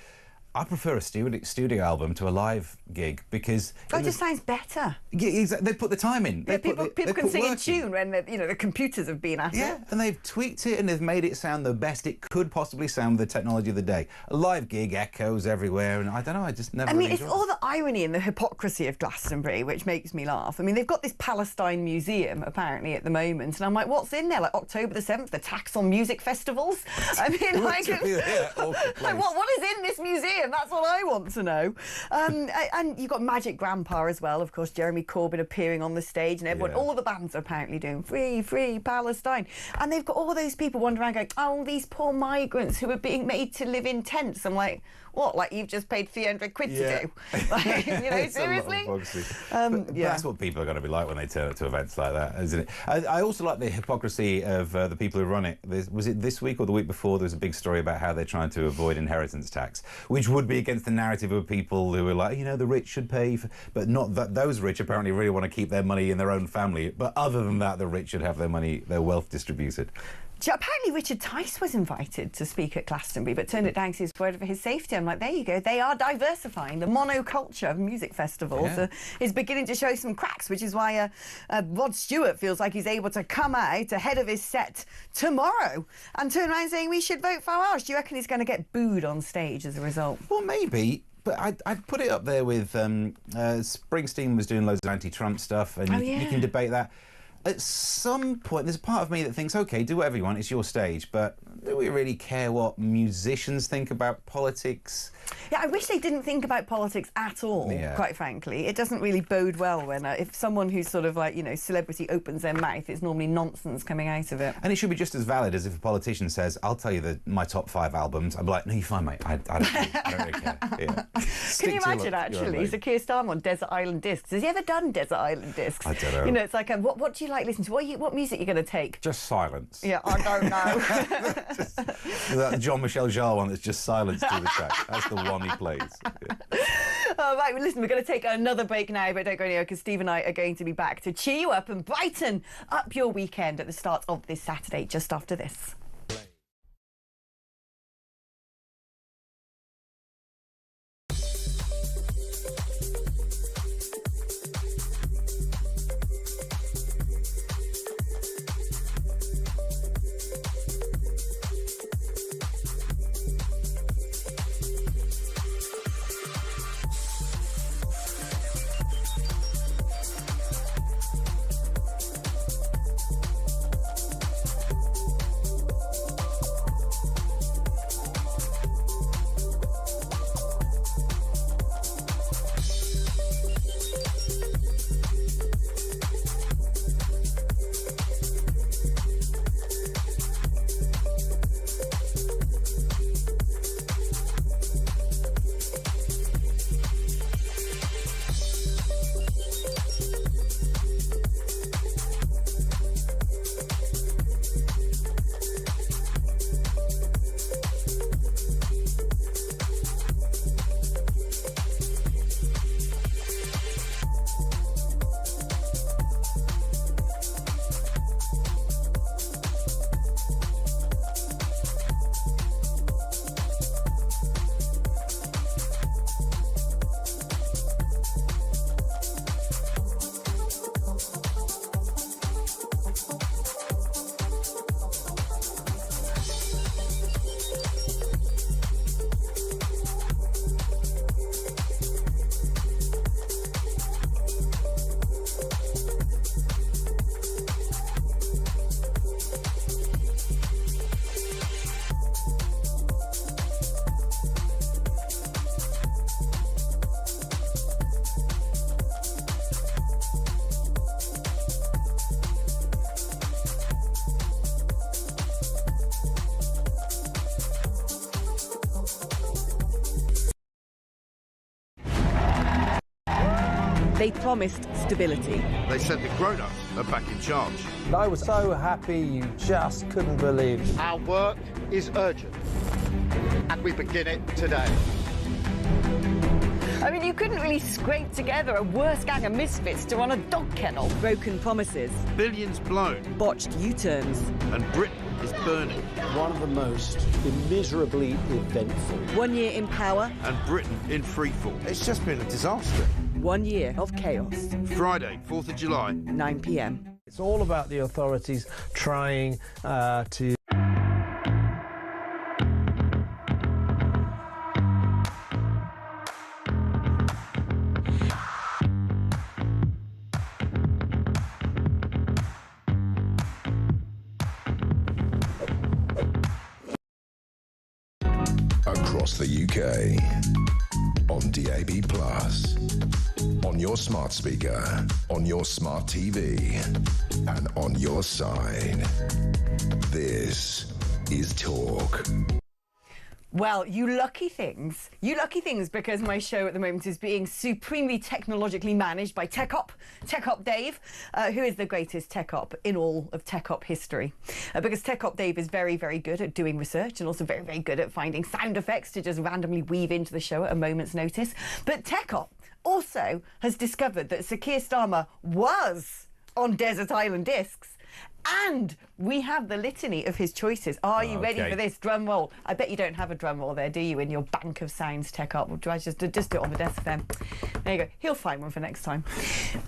I prefer a studio album to a live gig because... That just sounds better. Yeah, exactly. They put the time in. Yeah, people can sing in tune when the computers have been at it. Yeah, and they've tweaked it and they've made it sound the best it could possibly sound with the technology of the day. A live gig echoes everywhere, and I don't know, I just never really it's all the irony and the hypocrisy of Glastonbury which makes me laugh. I mean, they've got this Palestine museum, apparently, at the moment, and I'm like, what's in there? Like, October the 7th, the tax on music festivals? I mean, what is in this museum? That's what I want to know. And you've got Magic Grandpa as well, of course, Jeremy Corbyn appearing on the stage, and everyone, all the bands are apparently doing free Palestine. And they've got all those people wandering around going, oh, these poor migrants who are being made to live in tents. I'm like, what, like you've just paid 300 quid to do? Like, seriously? That's what people are going to be like when they turn up to events like that, isn't it? I also like the hypocrisy of the people who run it. Was it this week or the week before? There was a big story about how they're trying to avoid inheritance tax, which would be against the narrative of people who are like, the rich should pay, but not that those rich apparently really want to keep their money in their own family. But other than that, the rich should have their wealth distributed. Apparently Richard Tice was invited to speak at Glastonbury, but turned it down because he was worried for his safety. I'm like, there you go. They are diversifying. The monoculture of music festivals is beginning to show some cracks, which is why Rod Stewart feels like he's able to come out ahead of his set tomorrow and turn around saying we should vote for ours. Do you reckon he's going to get booed on stage as a result? Well, maybe. But I'd put it up there with Springsteen was doing loads of anti-Trump stuff, and you can debate that. At some point, there's a part of me that thinks, OK, do whatever you want, it's your stage, but do we really care what musicians think about politics? Yeah, I wish they didn't think about politics at all, quite frankly. It doesn't really bode well when if someone who's sort of like, you know, celebrity opens their mouth, it's normally nonsense coming out of it. And it should be just as valid as if a politician says, I'll tell you my top 5 albums. I'm like, no, you're fine, mate. I don't really care. Can you imagine, actually, Sir Keir Starmer on Desert Island Discs? Has he ever done Desert Island Discs? I don't know. You know, it's like, what do you like listening to? What music are you going to take? Just silence. Yeah, I don't know. That Jean-Michel Jarre one that's just silence to the track. That's the one he plays. Right, well, listen, we're going to take another break now, but don't go anywhere because Steve and I are going to be back to cheer you up and brighten up your weekend at the start of this Saturday, just after this. They promised stability. They said the grown-ups are back in charge. I was so happy you just couldn't believe it. Our work is urgent, and we begin it today. I mean, you couldn't really scrape together a worse gang of misfits to run a dog kennel. Broken promises. Billions blown. Botched U-turns. And Britain is burning. One of the most immeasurably eventful. 1 year in power. And Britain in freefall. It's just been a disaster. 1 year of chaos. Friday, 4th of July. 9 p.m. It's all about the authorities trying to... Across the UK, on DAB+, on your smart speaker, on your smart TV, and on your side. This is Talk. Well, you lucky things, because my show at the moment is being supremely technologically managed by Tech Op Dave, who is the greatest Tech Op in all of Tech Op history. Because Tech Op Dave is very, very good at doing research and also very, very good at finding sound effects to just randomly weave into the show at a moment's notice. But Tech Op also has discovered that Sir Keir Starmer was on Desert Island Discs. And we have the litany of his choices. Are you ready for this? Drum roll. I bet you don't have a drum roll there, do you, in your bank of sounds tech up? Or do I just do it on the desk then? There you go. He'll find one for next time.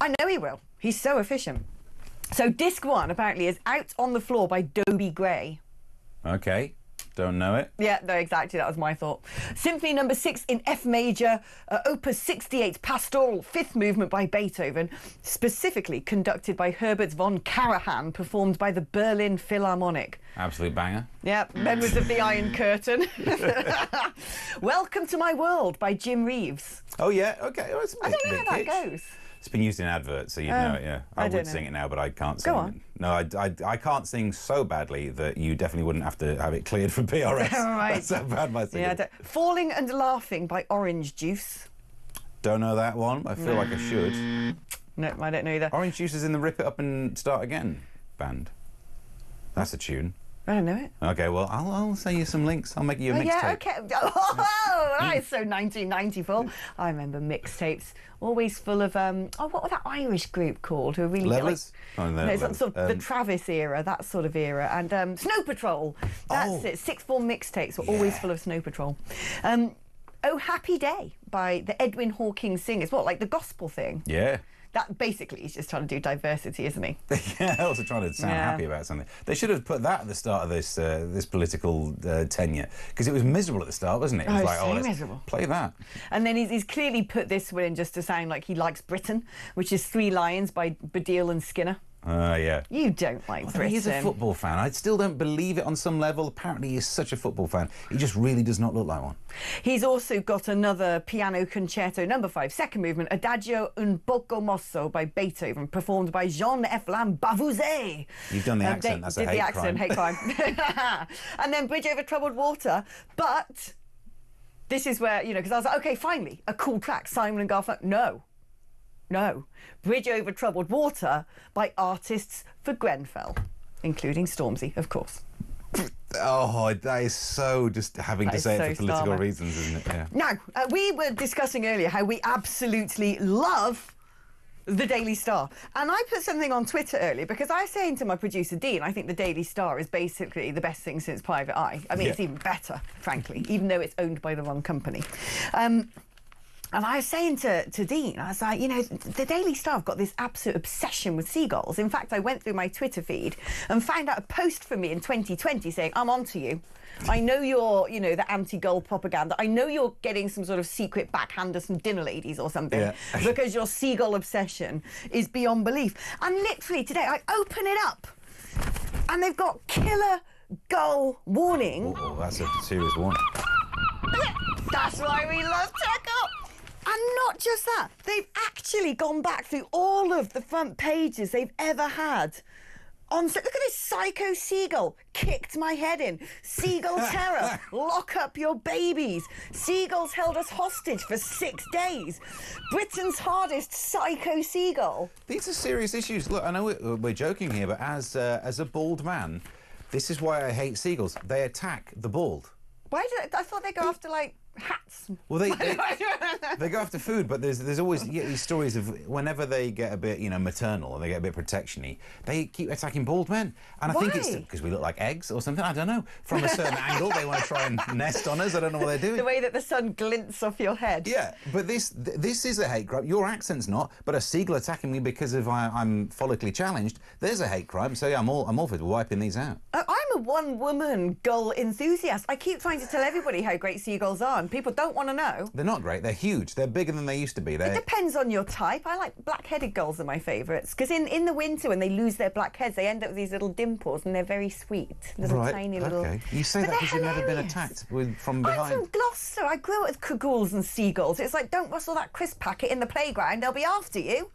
I know he will. He's so efficient. So disc 1 apparently is Out on the Floor by Dobie Gray. Okay. Don't know it. Yeah, no, exactly. That was my thought. Symphony number 6 in F major, Opus 68, Pastoral, 5th movement by Beethoven, specifically conducted by Herbert von Karajan, performed by the Berlin Philharmonic. Absolute banger. Yeah, members of the Iron Curtain. Welcome to My World by Jim Reeves. Oh, yeah, okay. Well, I don't know how that goes. It's been used in adverts, so you'd know it, yeah. I would sing it now, but I can't sing it. No, I can't sing so badly that you definitely wouldn't have to have it cleared for PRS. Right. That's how bad my singing. Yeah, Falling and Laughing by Orange Juice. Don't know that one. I feel like I should. No, I don't know either. Orange Juice is in the Rip It Up and Start Again band. That's a tune. I don't know it. Okay, well, I'll send you some links. I'll make you a mixtape. Yeah, okay. Oh, that is so 1994. I remember mixtapes, always full of what was that Irish group called? Who are really Levellers? It's sort of the Travis era, that sort of era, and Snow Patrol. That's it. Sixth form mixtapes were always full of Snow Patrol. Oh Happy Day by the Edwin Hawking Singers. What, like the gospel thing? Yeah. That basically he's just trying to do diversity, isn't he? Yeah, also trying to sound happy about something. They should have put that at the start of this this political tenure, because it was miserable at the start, wasn't it? It was like, so let's miserable. Play that. And then he's clearly put this one in just to sound like he likes Britain, which is 3 Lions by Baddiel and Skinner. Yeah. You don't like Britain. He's a football fan. I still don't believe it on some level. Apparently he's such a football fan. He just really does not look like one. He's also got another piano concerto, number 5, 2nd movement, Adagio un poco mosso by Beethoven, performed by Jean-F. Bavouzet. You've done the accent. That's a hate crime. Hate crime. And then Bridge Over Troubled Water. But this is where, you know, because I was like, OK, finally, a cool track, Simon and Garfunkel. No. Bridge Over Troubled Water by Artists for Grenfell, including Stormzy, of course. Oh, that is so just having to say it for political Starmer. reasons, isn't it? Yeah. Now, we were discussing earlier how we absolutely love the Daily Star. And I put something on Twitter earlier because I was saying to my producer, Dean, I think the Daily Star is basically the best thing since Private Eye. I mean, it's even better, frankly, even though it's owned by the wrong company. And I was saying to Dean, I was like, you know, the Daily Star have got this absolute obsession with seagulls. In fact, I went through my Twitter feed and found out a post from me in 2020 saying, I'm onto you. I know you're, you know, the anti-gull propaganda. I know you're getting some sort of secret backhander, some dinner ladies or something, because your seagull obsession is beyond belief. And literally today, I open it up and they've got killer gull warning. Oh, that's a serious warning. That's why we love Tech Up. And not just that, they've actually gone back through all of the front pages they've ever had. Look at this psycho seagull, kicked my head in. Seagull terror, lock up your babies. Seagulls held us hostage for 6 days. Britain's hardest psycho seagull. These are serious issues. Look, I know we're joking here, but as a bald man, this is why I hate seagulls. They attack the bald. Why I thought they go after, like, hats. Well, they go after food, but there's always these stories of whenever they get a bit, you know, maternal and they get a bit protection-y, they keep attacking bald men. And I think it's because we look like eggs or something. I don't know. From a certain angle, they want to try and nest on us. I don't know what they're doing. The way that the sun glints off your head. Yeah, but this is a hate crime. Your accent's not, but a seagull attacking me because of I'm follically challenged. There's a hate crime. So yeah, I'm all for wiping these out. I'm a one-woman gull enthusiast. I keep trying to tell everybody how great seagulls are. People don't want to know. They're not great. They're huge. They're bigger than they used to be. It depends on your type. I like black-headed gulls are my favourites because in the winter when they lose their black heads, they end up with these little dimples and they're very sweet. Little tiny little. Okay. You say that because you've never been attacked from behind. I'm from Gloucester. I grew up with cagoules and seagulls. It's like, don't rustle that crisp packet in the playground. They'll be after you.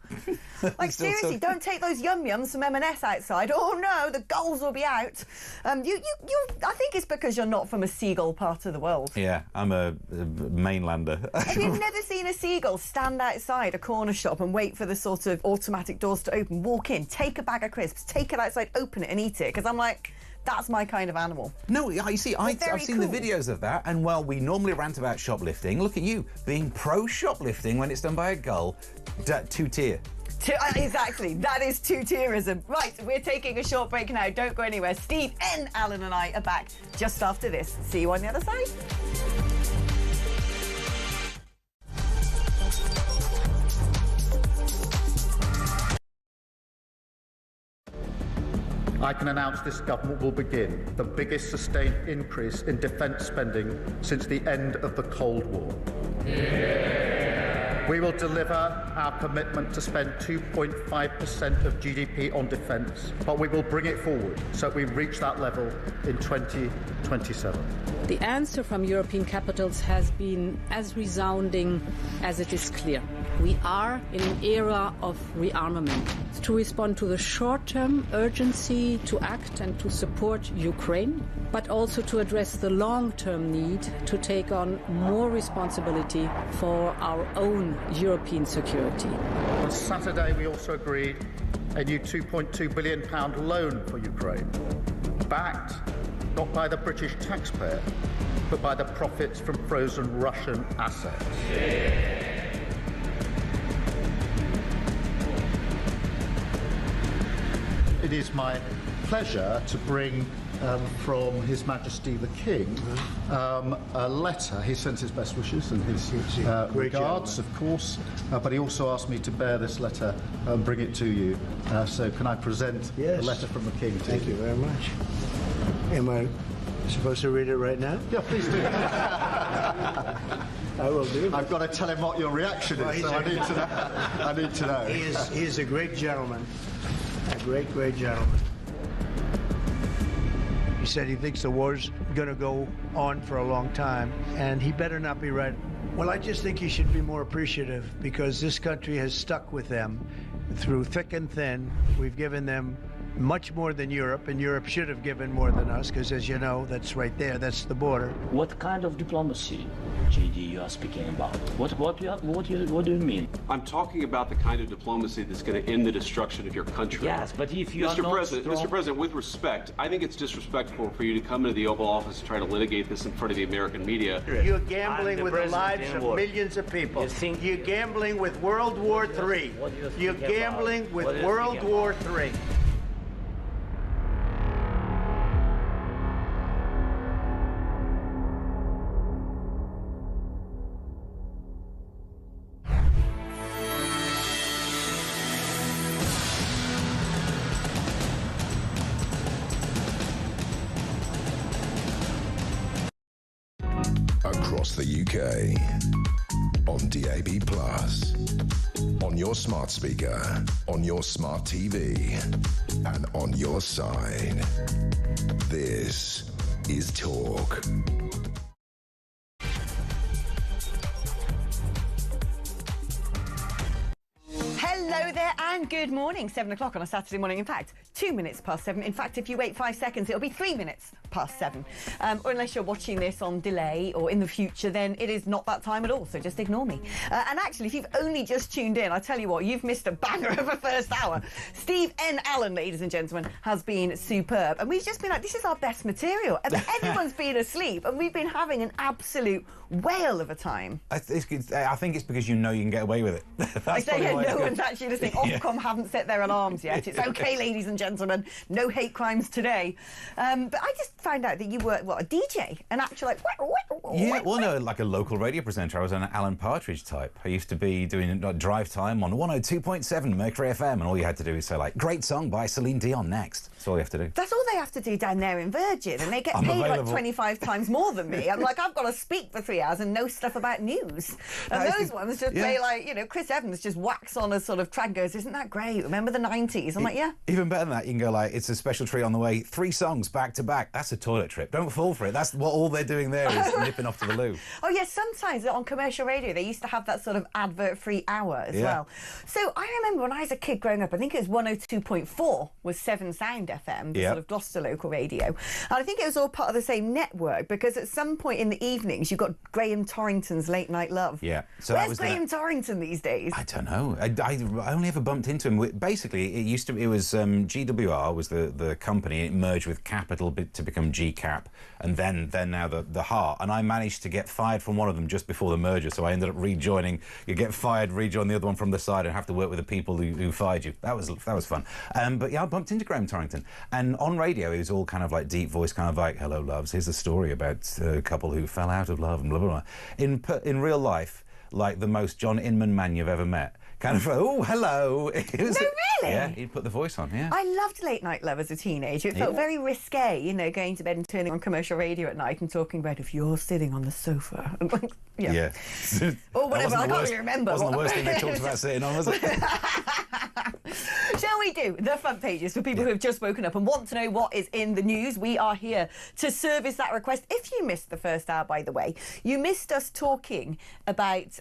Like seriously, don't take those yum-yums from M&S outside. Oh no, the gulls will be out. I think it's because you're not from a seagull part of the world. Yeah, I'm a mainlander. Have you never seen a seagull stand outside a corner shop and wait for the sort of automatic doors to open, walk in, take a bag of crisps, take it outside, open it and eat it? Because I'm like, that's my kind of animal. No, you see, I've seen the videos of that, and while we normally rant about shoplifting, look at you, being pro-shoplifting when it's done by a gull, 2 tier. Exactly, that is two-tierism. Right, we're taking a short break now. Don't go anywhere. Steve N, Alan and I are back just after this. See you on the other side. I can announce this government will begin the biggest sustained increase in defence spending since the end of the Cold War. We will deliver our commitment to spend 2.5% of GDP on defence, but we will bring it forward so we reach that level in 2027. The answer from European capitals has been as resounding as it is clear. We are in an era of rearmament to respond to the short-term urgency to act and to support Ukraine, but also to address the long-term need to take on more responsibility for our own European security. On Saturday, we also agreed a new £2.2 billion loan for Ukraine, backed not by the British taxpayer, but by the profits from frozen Russian assets. It is my pleasure to bring from His Majesty the King a letter. He sends his best wishes and his regards, of course, but he also asked me to bear this letter and bring it to you. So can I present the letter from the King to you? Thank you very much. Am I supposed to read it right now? Yeah, please do. I will do. I've got to tell him what your reaction is, so I need to know. I need to know. He is a great gentleman. A great, great gentleman. He said he thinks the war's going to go on for a long time, and he better not be right. Well, I just think he should be more appreciative, because this country has stuck with them through thick and thin. We've given them much more than Europe, and Europe should have given more than us, because as you know, that's right there, that's the border. What kind of diplomacy, JD, you are speaking about? What do you mean? I'm talking about the kind of diplomacy that's going to end the destruction of your country. Yes, but if you are not Mr. President, with respect, I think it's disrespectful for you to come into the Oval Office and try to litigate this in front of the American media. You're gambling with the lives of millions of people. You're gambling with World War III. You're gambling with World War III. Across the UK, on DAB+, on your smart speaker, on your smart TV, and on your side. This is Talk. Hello there and good morning. 7 o'clock on a Saturday morning. In fact, 2 minutes past 7. In fact, if you wait 5 seconds, it'll be 3 minutes past 7. Or unless you're watching this on delay or in the future, then it is not that time at all, so just ignore me. And actually, if you've only just tuned in, I tell you what, you've missed a banger of a first hour. Steve N. Allen, ladies and gentlemen, has been superb. And we've just been like, this is our best material. And everyone's been asleep, and we've been having an absolute whale of a time. I think it's because you know you can get away with it. I say, yeah, no one's actually listening. Ofcom haven't set their alarms yet. It's okay, ladies and gentlemen, no hate crimes today. But I just found out that you were, a DJ? An actual, Yeah, well, no, like a local radio presenter. I was an Alan Partridge type. I used to be doing drive time on 102.7 Mercury FM, and all you had to do is say, like, great song by Celine Dion next. That's all you have to do. That's all they have to do down there in Virgin, and they get paid like 25 times more than me. I'm like, I've got to speak for 3 hours and know stuff about news. And those ones just play like, Chris Evans just whacks on a sort of track, goes, isn't that great? Remember the 90s? I'm like, yeah. Even better than that, you can go like, it's a special treat on the way, 3 songs back to back. That's a toilet trip. Don't fall for it. That's what all they're doing there is nipping off to the loo. Oh, yes, sometimes on commercial radio, they used to have that sort of advert-free hour as well. So I remember when I was a kid growing up, I think it was 102.4 was 7 Sound FM, the sort of Gloucester just a local radio. And I think it was all part of the same network, because at some point in the evenings, you've got Graham Torrington's Late Night Love. Yeah. So where's Graham Torrington these days? I don't know. I only ever bumped into him. Basically, it was GWR was the company. It merged with Capital to become GCAP, and then now the Heart. And I managed to get fired from one of them just before the merger, so I ended up rejoining. You get fired, rejoin the other one from the side, and have to work with the people who fired you. That was fun. But yeah, I bumped into Graham Torrington, and on radio it was all kind of like deep voice, kind of like, "Hello, loves. Here's a story about a couple who fell out of love and blah blah blah." In real life, like the most John Inman man you've ever met. Kind of, oh, hello. No, really? Yeah, he'd put the voice on, yeah. I loved Late Night Love as a teenager. It felt very risque, you know, going to bed and turning on commercial radio at night and talking about if you're sitting on the sofa. Yeah. Or whatever, I can't really remember. Wasn't the worst thing they talked about sitting on, was it? Shall we do the front pages for people who have just woken up and want to know what is in the news? We are here to service that request. If you missed the first hour, by the way, you missed us talking about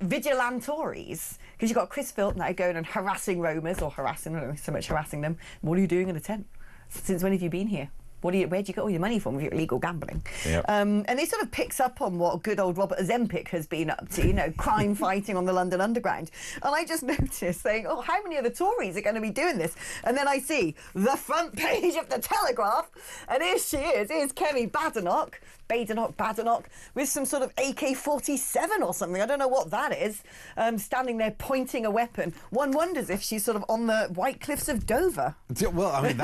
vigilantes, because you've got Chris Philp now going and harassing Romers, or harassing, I don't know, so much harassing them. What are you doing in a tent? Since when have you been here? Where'd you get all your money from with your illegal gambling? Yep. And it sort of picks up on what good old Robert Zempic has been up to, you know, crime fighting on the London Underground. And I just noticed saying, oh, how many of the Tories are going to be doing this? And then I see the front page of the Telegraph, and here she is. Here's Kemi Badenoch, with some sort of AK-47 or something. I don't know what that is, standing there pointing a weapon. One wonders if she's sort of on the White Cliffs of Dover. Well, I mean,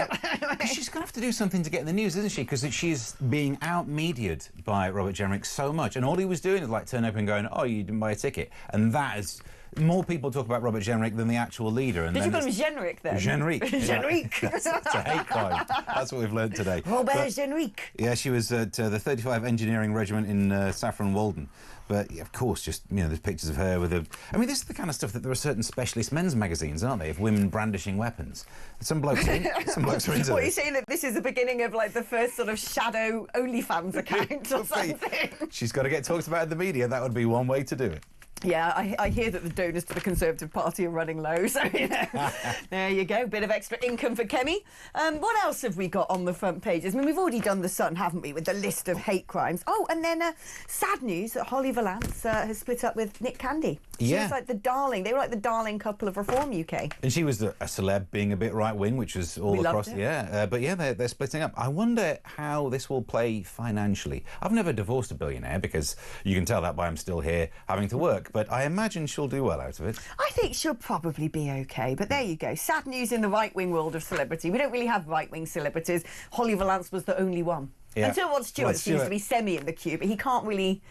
she's going to have to do something to get in the news, isn't she? Because she's being out-mediaed by Robert Jenrick so much. And all he was doing is, like, turn up and going, oh, you didn't buy a ticket. And that is... More people talk about Robert Jenrick than the actual leader. And Did you call him Jenrick then? Jenrick. Jenrick. That's a hate crime. That's what we've learned today. Robert Jenrick. Yeah, she was at the 35 Engineering Regiment in Saffron Walden. But, yeah, of course, just, you know, there's pictures of her with a... I mean, this is the kind of stuff that there are certain specialist men's magazines, aren't they, of women brandishing weapons. Some blokes are into What, are you this. saying that this is the beginning of, like, the first sort of shadow OnlyFans account or something? She's got to get talked about in the media. That would be one way to do it. Yeah, I hear that the donors to the Conservative Party are running low, so, you know, there you go, bit of extra income for Kemi. What else have we got on the front pages? I mean, we've already done The Sun, haven't we, with the list of hate crimes. Oh, and then sad news that Holly Valance has split up with Nick Candy. She was like the darling, they were like the darling couple of Reform UK. And she was a celeb being a bit right-wing, which was all across... Yeah, but yeah, they're splitting up. I wonder how this will play financially. I've never divorced a billionaire, because you can tell that by I'm still here having to work. But I imagine she'll do well out of it. I think she'll probably be OK. But there you go. Sad news in the right-wing world of celebrity. We don't really have right-wing celebrities. Holly Valance was the only one. Yeah. Until Rod Stewart seems to be semi in the queue, but he can't really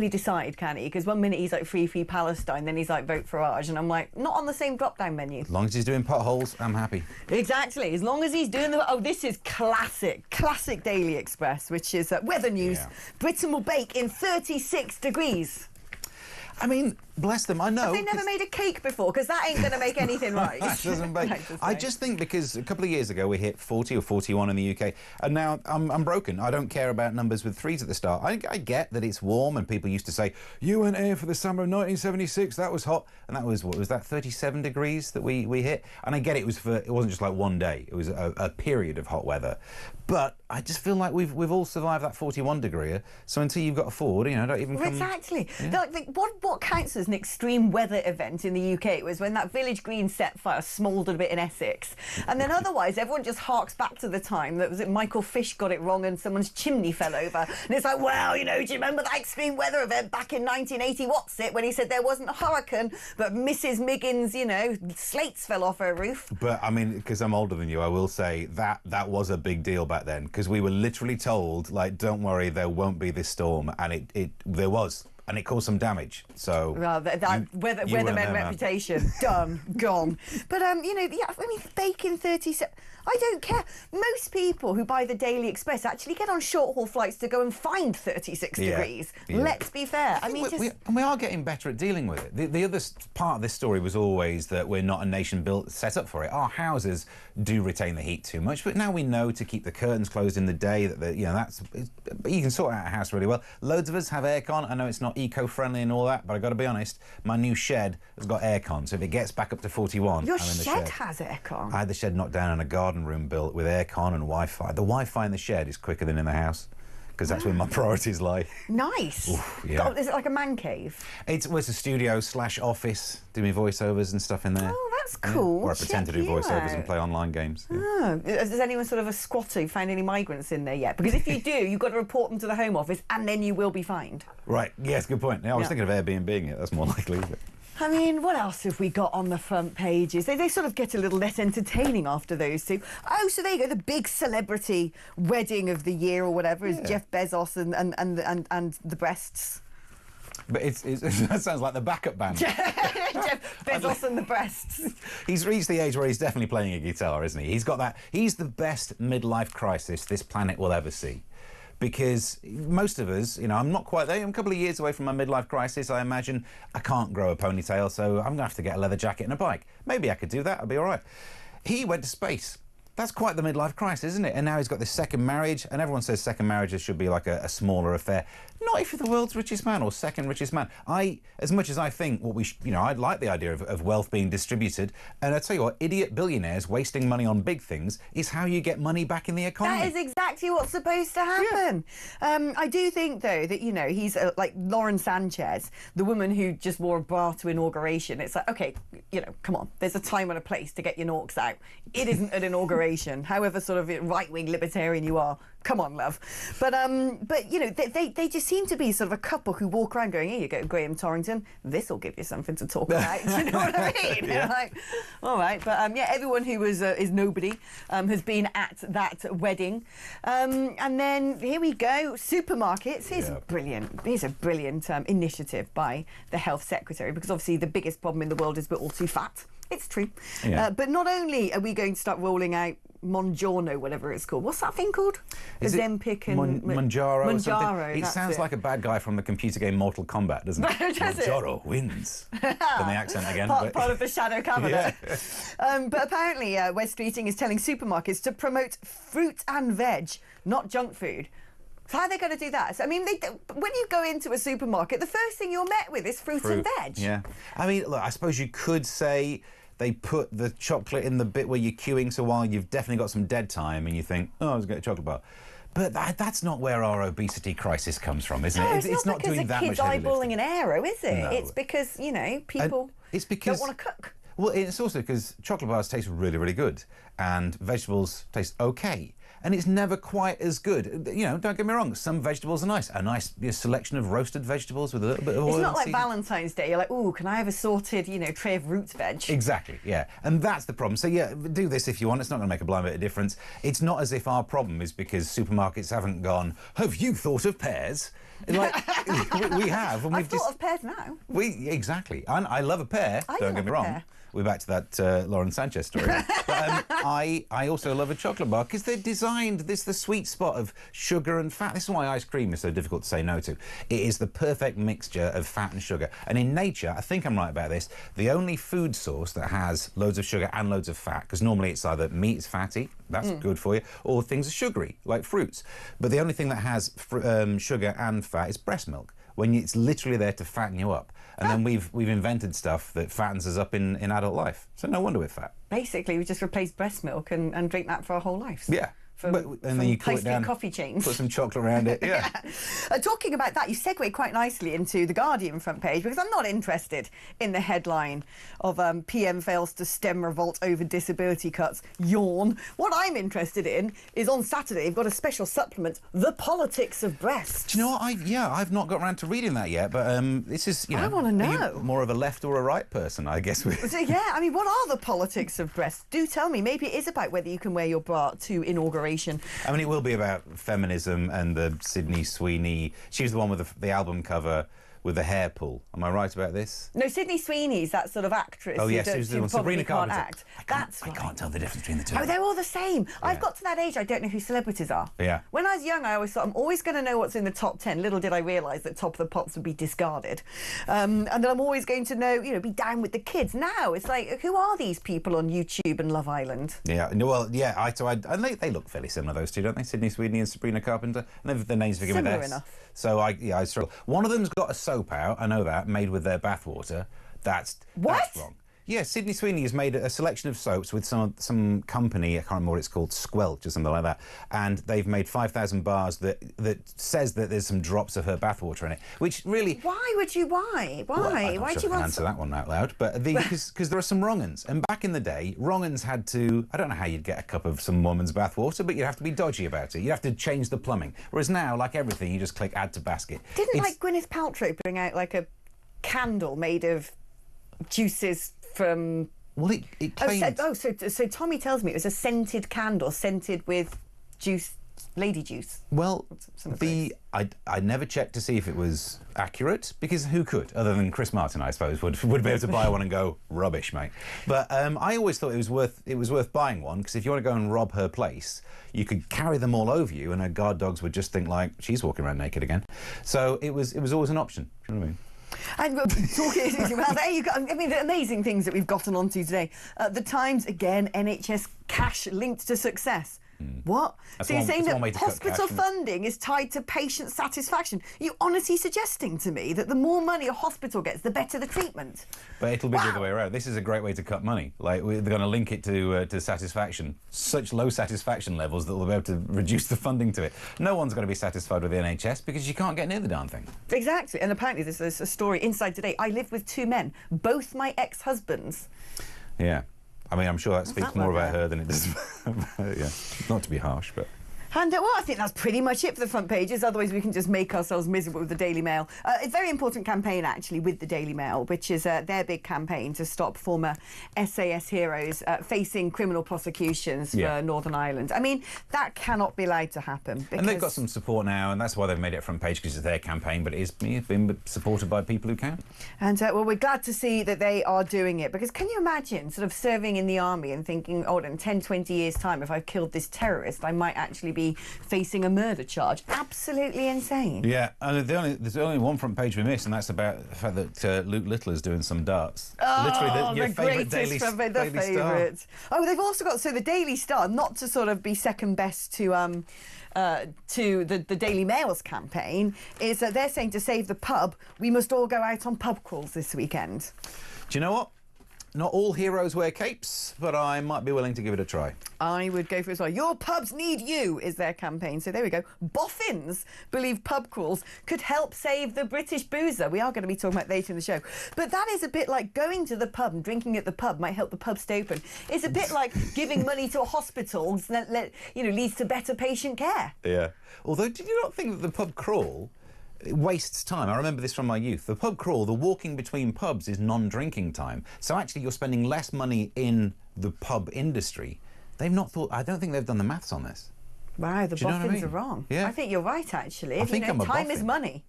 decide, can he? Because one minute he's like free Palestine, then he's like vote Farage, and I'm like, not on the same drop-down menu. As long as he's doing potholes, I'm happy. Exactly. As long as he's doing the... Oh, this is classic Daily Express, which is weather news. Yeah. Britain will bake in 36 degrees. I mean, bless them, I know. Have they never made a cake before? Because that ain't going to make anything right. That doesn't bake. I just think because a couple of years ago we hit 40 or 41 in the UK, and now I'm broken. I don't care about numbers with threes at the start. I get that it's warm, and people used to say, you weren't here for the summer of 1976, that was hot. And that was, what was that, 37 degrees that we hit? And I get it wasn't just like one day, it was a period of hot weather. But I just feel like we've all survived that 41 degree. So until you've got a 40, you know, don't even come... Exactly. Yeah. Like, what counts as an extreme weather event in the UK was when that Village Green set fire smouldered a bit in Essex. And then otherwise, everyone just harks back to the time that Michael Fish got it wrong and someone's chimney fell over. And it's like, well, you know, do you remember that extreme weather event back in 1980, what's it, when he said there wasn't a hurricane, but Mrs. Miggins, you know, slates fell off her roof. But, I mean, because I'm older than you, I will say that was a big deal back then, because we were literally told, like, don't worry, there won't be this storm, and there was. And it caused some damage, so... Well, that weatherman reputation, done, gone. But, you know, yeah, I mean, baking 37... I don't care. Most people who buy the Daily Express actually get on short-haul flights to go and find 36 degrees. Yeah. Let's be fair. I mean, we are getting better at dealing with it. The other part of this story was always that we're not a nation set up for it. Our houses do retain the heat too much, but now we know to keep the curtains closed in the day, that you know, you can sort out a house really well. Loads of us have aircon. I know it's not not eco-friendly and all that, but I've got to be honest, my new shed has got aircon, so if it gets back up to 41, Your I'm in the shed shed. has aircon? I had the shed knocked down and a garden room built with aircon and Wi-Fi. The Wi-Fi in the shed is quicker than in the house, because that's where my priorities lie. Nice. Oof, yeah. God, is it like a man cave? It's a studio/office, do me voiceovers and stuff in there. Oh, that's cool. Or I pretend to do Check you voiceovers out. and play online games. Yeah. Oh. Has anyone sort of a squatter found any migrants in there yet? Because if you do, you've got to report them to the Home Office and then you will be fined. Right, yes, good point. Yeah, I was thinking of Airbnb-ing it, that's more likely. But... I mean, what else have we got on the front pages? They sort of get a little less entertaining after those two. Oh, so there you go, the big celebrity wedding of the year or whatever is Jeff Bezos and the breasts. But that sounds like the backup band. Jeff Bezos and the breasts. He's reached the age where he's definitely playing a guitar, isn't he? He's got that. He's the best midlife crisis this planet will ever see. Because most of us, you know, I'm not quite there. I'm a couple of years away from my midlife crisis. I imagine I can't grow a ponytail, so I'm going to have to get a leather jacket and a bike. Maybe I could do that. I'd be all right. He went to space. That's quite the midlife crisis, isn't it? And now he's got this second marriage, and everyone says second marriages should be like a smaller affair. Not if you're the world's richest man or second richest man. As much as I think what I'd like the idea of wealth being distributed, and I tell you what, idiot billionaires wasting money on big things is how you get money back in the economy. That is exactly what's supposed to happen. Yeah. I do think, though, that, you know, he's like Lauren Sanchez, the woman who just wore a bra to inauguration. It's like, OK, you know, come on, there's a time and a place to get your norks out. It isn't an inauguration, however sort of right-wing libertarian you are. Come on, love. But you know, they just seem to be sort of a couple who walk around going, here you go, Graham Torrington, this'll give you something to talk about. Do you know what I mean? Yeah. Like, all right. But yeah, everyone who is nobody has been at that wedding. And then here we go, supermarkets. Here's a brilliant initiative by the Health Secretary, because obviously the biggest problem in the world is we're all too fat. It's true. Yeah. But not only are we going to start rolling out Mongiorno, whatever it's called. What's that thing called? Ozempic and... Manjaro or something? It that's sounds like a bad guy from the computer game Mortal Kombat, doesn't it? Does it? Manjaro wins. Done the accent again. Part of the shadow cabinet. Yeah. But apparently West Eating is telling supermarkets to promote fruit and veg, not junk food. So how are they going to do that? So, I mean, when you go into a supermarket, the first thing you're met with is fruit and veg. Yeah. I mean, look, I suppose you could say they put the chocolate in the bit where you're queuing, so while you've definitely got some dead time and you think, oh, I was going to get a chocolate bar. But that's not where our obesity crisis comes from, isn't it? No, it's not doing that much heavy lifting. eyeballing an arrow, is it? No. It's because, you know, people don't want to cook. Well, it's also because chocolate bars taste really, really good and vegetables taste okay. And it's never quite as good. You know, don't get me wrong, some vegetables are nice. A nice selection of roasted vegetables with a little bit of oil. It's not like Valentine's Day. You're like, ooh, can I have a sorted, you know, tray of roots veg? Exactly, yeah. And that's the problem. So, yeah, do this if you want. It's not going to make a blind bit of difference. It's not as if our problem is because supermarkets haven't gone, have you thought of pears? Like, we have. And I've thought of pears now. Exactly. And I love a pear, don't get me wrong. Pear. We're back to that Lauren Sanchez story. But I also love a chocolate bar because they're designed, this is the sweet spot of sugar and fat. This is why ice cream is so difficult to say no to. It is the perfect mixture of fat and sugar. And in nature, I think I'm right about this, the only food source that has loads of sugar and loads of fat, because normally it's either meat is fatty, that's good for you, or things are sugary, like fruits. But the only thing that has sugar and fat is breast milk, when it's literally there to fatten you up. And then we've invented stuff that fattens us up in adult life. So no wonder we're fat. Basically, we just replaced breast milk and drink that for our whole lives. Yeah. And then you cool it down, coffee chains. Put some chocolate around it, yeah. Talking about that, you segue quite nicely into the Guardian front page, because I'm not interested in the headline of PM fails to stem revolt over disability cuts. Yawn. What I'm interested in is on Saturday, they've got a special supplement, The Politics of Breasts. Do you know what? I've not got around to reading that yet, but this is, you know... I want to know. Are you more of a left or a right person, I guess. So, yeah, I mean, what are the politics of breasts? Do tell me. Maybe it is about whether you can wear your bra to inauguration. I mean, it will be about feminism and the Sydney Sweeney. She was the one with the album cover with the hair pull. Am I right about this? No, Sydney Sweeney's that sort of actress. Oh, yes, who's the one? Sabrina can't Carpenter. act. That's I can't tell the difference between the two. Oh, they're all the same. Yeah. I've got to that age, I don't know who celebrities are. Yeah. When I was young, I always thought, I'm always going to know what's in the top 10. Little did I realise that Top of the Pops would be discarded. And then I'm always going to know, you know, be down with the kids. Now, it's like, who are these people on YouTube and Love Island? Yeah, well, yeah, and they look fairly similar, those two, don't they? Sydney Sweeney and Sabrina Carpenter. And the names begin with S. Similar enough. So, I struggle. One of them's got a soap out, I know that, made with their bathwater. That's wrong. Yeah, Sydney Sweeney has made a selection of soaps with some company, I can't remember what it's called, Squelch or something like that, and they've made 5,000 bars that says that there's some drops of her bathwater in it, which really... Why would you? Why? Well, I'm Why not do sure you I can want... answer that one out loud, but because there are some wrong-uns, and back in the day, wrong-uns had to... I don't know how you'd get a cup of some woman's bathwater, but you'd have to be dodgy about it. You'd have to change the plumbing. Whereas now, like everything, you just click add to basket. Didn't like Gwyneth Paltrow bring out like a candle made of juices from... Well, it claimed... So Tommy tells me it was a scented candle, scented with juice, lady juice. Well, I never checked to see if it was accurate, because who could, other than Chris Martin, I suppose, would be able to buy one and go, rubbish, mate. But I always thought it was worth buying one, because if you want to go and rob her place, you could carry them all over you, and her guard dogs would just think, like, she's walking around naked again. So it was always an option. Do you know what I mean? And talking, well, there you go. I mean, the amazing things that we've gotten onto today. The Times, again, NHS cash linked to success. What? So you're saying that hospital funding is tied to patient satisfaction? Are you honestly suggesting to me that the more money a hospital gets, the better the treatment? But it'll be the other way around. This is a great way to cut money. Like, they're going to link it to satisfaction. Such low satisfaction levels that they'll be able to reduce the funding to it. No one's going to be satisfied with the NHS because you can't get near the darn thing. Exactly. And apparently there's a story inside today. I live with two men, both my ex-husbands. Yeah. I mean, I'm sure that speaks more about her than it does about, yeah, not to be harsh, but... And, well, I think that's pretty much it for the front pages. Otherwise, we can just make ourselves miserable with the Daily Mail. A very important campaign, actually, with the Daily Mail, which is their big campaign to stop former SAS heroes facing criminal prosecutions for Northern Ireland. I mean, that cannot be allowed to happen. And they've got some support now, and that's why they've made it front page, because it's their campaign, but it is being supported by people who can. And, well, we're glad to see that they are doing it, because can you imagine sort of serving in the army and thinking, oh, in 10, 20 years' time, if I've killed this terrorist, I might actually be facing a murder charge. Absolutely insane. Yeah, and there's only one front page we missed, and that's about the fact that Luke Little is doing some darts. Oh, literally your favourite Daily Star. Oh, they've also got, so the Daily Star, not to sort of be second best to the Daily Mail's campaign, is that they're saying to save the pub, we must all go out on pub crawls this weekend. Do you know what? Not all heroes wear capes, but I might be willing to give it a try. I would go for it as well. Your pubs need you is their campaign. So there we go. Boffins believe pub crawls could help save the British boozer. We are going to be talking about that later in the show. But that is a bit like going to the pub and drinking at the pub might help the pub stay open. It's a bit like giving money to a hospital that leads to better patient care. Yeah. Although, did you not think that the pub crawl... it wastes time? I remember this from my youth. The pub crawl, the walking between pubs, is non-drinking time. So actually you're spending less money in the pub industry. They've not thought... I don't think they've done the maths on this. Wow, the boffins are wrong. Yeah. I think you're right, actually. I think I'm a time boffin. is money.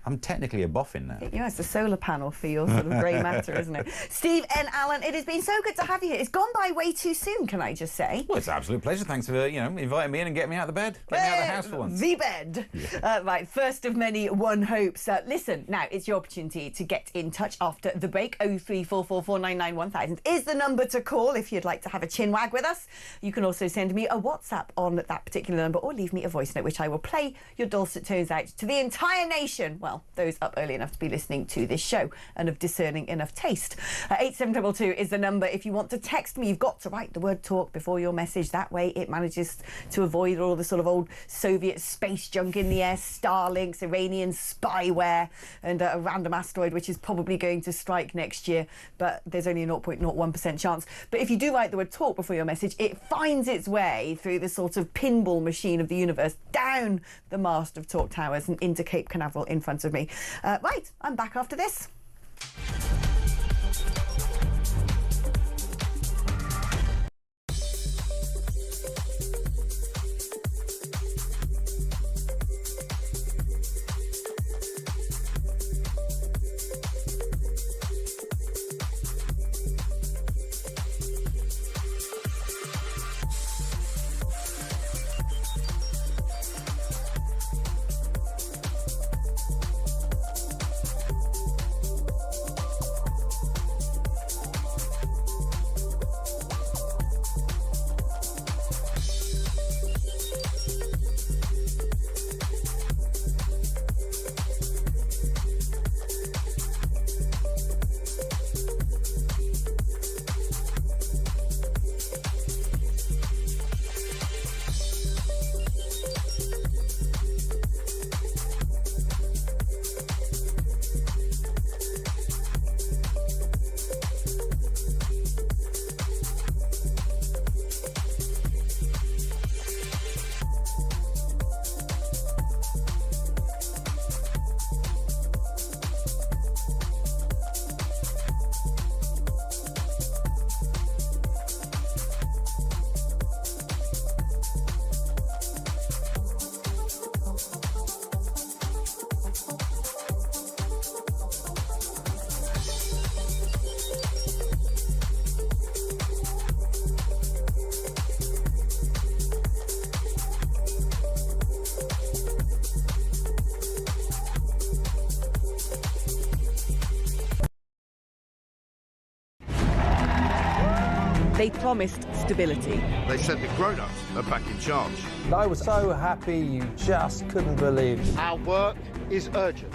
I'm technically a boffin now. Yeah, it's a solar panel for your sort of grey matter, isn't it? Steve N. Allen, it has been so good to have you here. It's gone by way too soon, can I just say? Well, it's an absolute pleasure. Thanks for, inviting me in and getting me out of the bed. Getting me out of the house for once. The bed. Yeah. Right, first of many one hopes. Listen, now, it's your opportunity to get in touch after the break. 03444991000 is the number to call if you'd like to have a chinwag with us. You can also send me a WhatsApp on that particular number or leave me a voice note, which I will play your dulcet tones out to the entire nation. Well, those up early enough to be listening to this show and of discerning enough taste. 8722 is the number. If you want to text me, you've got to write the word talk before your message. That way it manages to avoid all the sort of old Soviet space junk in the air, Starlinks, Iranian spyware, and a random asteroid which is probably going to strike next year, but there's only a 0.01% chance. But if you do write the word talk before your message, it finds its way through the sort of pinball machine of the universe, down the mast of Talk Towers and into Cape Canaveral in front of me. Right, I'm back after this. They promised stability. They said the grown-ups are back in charge. I was so happy you just couldn't believe it. Our work is urgent,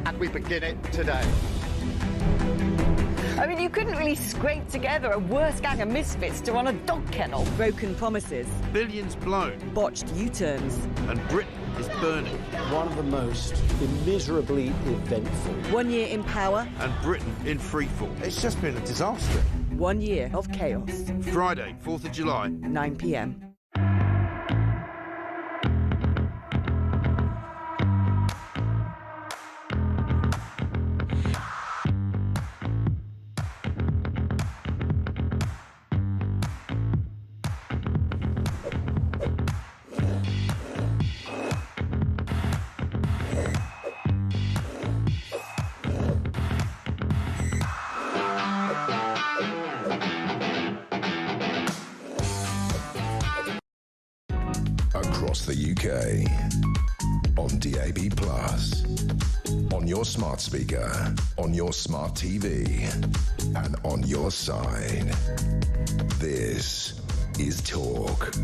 and we begin it today. I mean, you couldn't really scrape together a worse gang of misfits to run a dog kennel. Broken promises. Billions blown. Botched U-turns. And Britain is burning. One of the most immeasurably eventful. 1 year in power. And Britain in freefall. It's just been a disaster. 1 year of chaos. Friday, 4th of July. 9 p.m. Across the UK, on DAB+, on your smart speaker, on your smart TV, and on your side. This is Talk.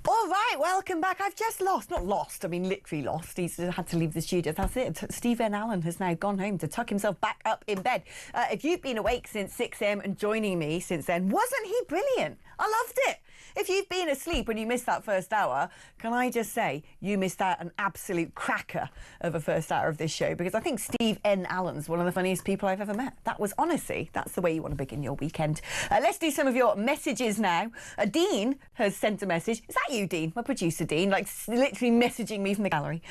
All right, welcome back. I've just not lost, I mean literally lost. He's had to leave the studio. That's it. Steve N. Allen has now gone home to tuck himself back up in bed. If you've been awake since 6 a.m. and joining me since then, wasn't he brilliant? I loved it. If you've been asleep and you missed that first hour, can I just say you missed out an absolute cracker of a first hour of this show, because I think Steve N. Allen's one of the funniest people I've ever met. That was honestly, that's the way you want to begin your weekend. Let's do some of your messages now. Dean has sent a message. Is that you, Dean? My producer, Dean, like literally messaging me from the gallery,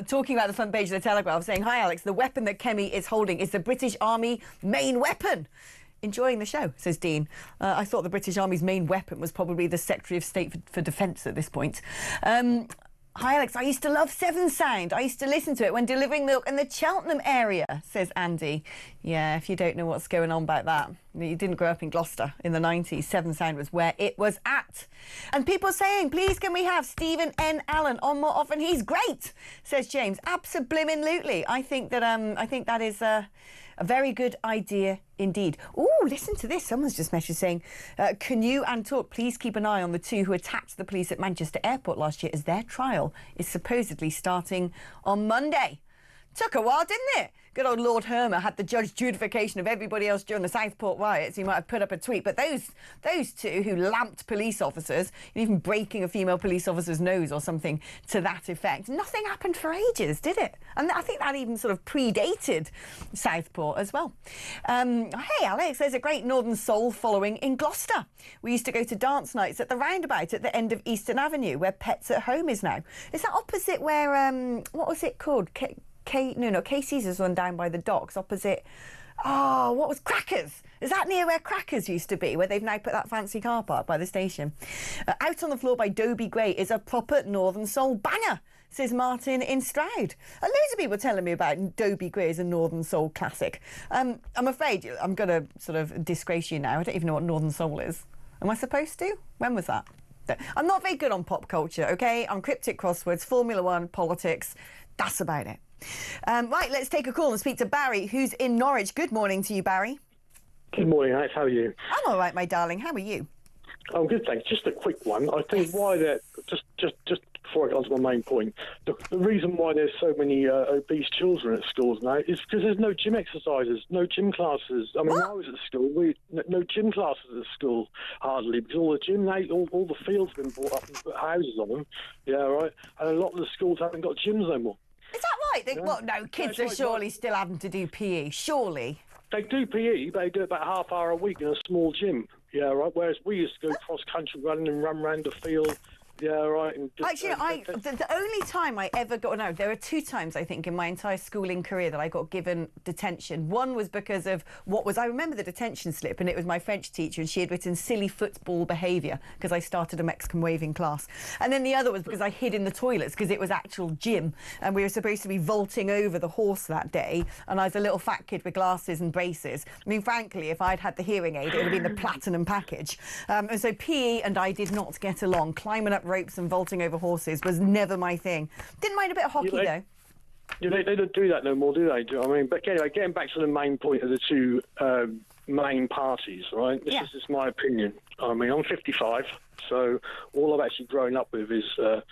talking about the front page of the Telegraph, saying, "Hi, Alex, the weapon that Kemi is holding is the British Army main weapon." Enjoying the show, says Dean. I thought the British Army's main weapon was probably the Secretary of State for Defence at this point. Hi, Alex. I used to love Seven Sound. I used to listen to it when delivering milk in the Cheltenham area, says Andy. Yeah, if you don't know what's going on about that. You didn't grow up in Gloucester in the 90s. Seven Sound was where it was at. And people saying, please can we have Stephen N. Allen on more often? He's great, says James. Absolutely. I think that is a very good idea indeed. Ooh, listen to this. Someone's just messaged saying, can you and Talk please keep an eye on the two who attacked the police at Manchester Airport last year, as their trial is supposedly starting on Monday. Took a while, didn't it? Good old Lord Hermer had the judge judification of everybody else during the Southport riots. He might have put up a tweet, but those two who lamped police officers, even breaking a female police officer's nose or something to that effect, nothing happened for ages, did it? And I think that even sort of predated Southport as well. Hey, Alex, there's a great Northern Soul following in Gloucester. We used to go to dance nights at the roundabout at the end of Eastern Avenue, where Pets at Home is now. Is that opposite where, what was it called? K Caesar's one down by the docks opposite. Oh, what was Crackers? Is that near where Crackers used to be, where they've now put that fancy car park by the station? Out on the Floor by Dobie Gray is a proper Northern Soul banger, says Martin in Stroud. Loads of people telling me about Dobie Gray as a Northern Soul classic. I'm afraid I'm going to sort of disgrace you now. I don't even know what Northern Soul is. Am I supposed to? When was that? I'm not very good on pop culture, OK? I'm cryptic crosswords, Formula 1, politics. That's about it. Right, let's take a call and speak to Barry, who's in Norwich. Good morning to you, Barry. Good morning, Alex. How are you? I'm all right, my darling. How are you? I'm good, thanks. Just a quick one. I think why that just before I get on to my main point, the reason why there's so many obese children at schools now is because there's no gym exercises, no gym classes. I mean, when I was at school, no gym classes at school hardly, because all the gym, all the fields have been bought up and put houses on them. Yeah, right. And a lot of the schools haven't got gyms no more. Is that right? Well, no, kids are surely still having to do PE, surely. They do PE, but they do it about half hour a week in a small gym. Yeah, right. Whereas we used to go cross-country running and run around the field. Yeah, right. And actually, the only time I ever got... No, there were two times, I think, in my entire schooling career that I got given detention. One was because of what was... I remember the detention slip, and it was my French teacher, and she had written silly football behaviour because I started a Mexican waving class. And then the other was because I hid in the toilets because it was actual gym, and we were supposed to be vaulting over the horse that day, and I was a little fat kid with glasses and braces. I mean, frankly, if I'd had the hearing aid, it would have been the platinum package. And so PE and I did not get along. Climbing up ropes and vaulting over horses was never my thing. Didn't mind a bit of hockey, though. They don't do that no more, do they? Do you know what I mean? But anyway, getting back to the main point of the two main parties, right? This is just my opinion. I mean, I'm 55, so all I've actually grown up with is the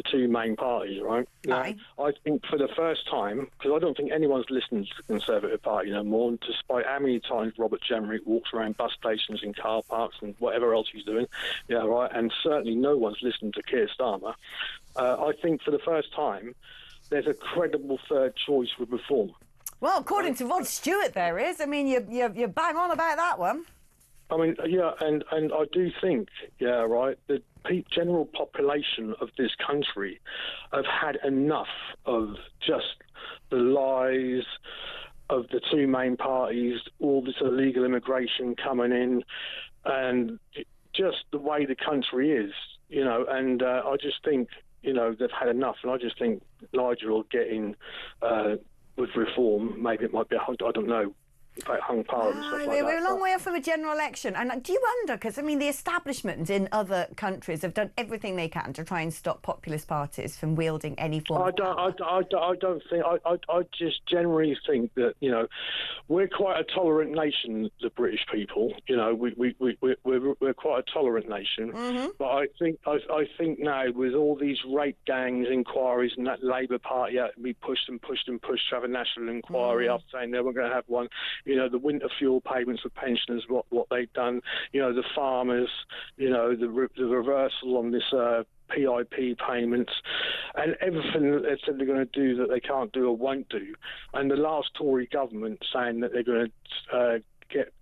two main parties, right? Now, I think for the first time, because I don't think anyone's listening to the Conservative Party no more, despite how many times Robert Jenrick walks around bus stations and car parks and whatever else he's doing, right? And certainly no one's listening to Keir Starmer. I think for the first time, there's a credible third choice with reform. Well, according to Rod Stewart, there is. I mean, you're bang on about that one. I mean, yeah, and I do think, right, the general population of this country have had enough of just the lies of the two main parties, all this illegal immigration coming in, and just the way the country is, and I just think, they've had enough, and I just think Nigel will get in with reform. Maybe it might be, I don't know, hung power and stuff like that. We're a long way off from a general election. And do you wonder, because, I mean, the establishment in other countries have done everything they can to try and stop populist parties from wielding any form of power. I don't think... I just generally think that, we're quite a tolerant nation, the British people. We're quite a tolerant nation. Mm-hmm. But I think now, with all these rape gangs, inquiries, and that Labour Party we pushed and pushed and pushed to have a national inquiry after saying they weren't going to have one. The winter fuel payments for pensioners, what they've done, the farmers, the reversal on this PIP payments, and everything that they said they're going to do that they can't do or won't do. And the last Tory government saying that they're going to get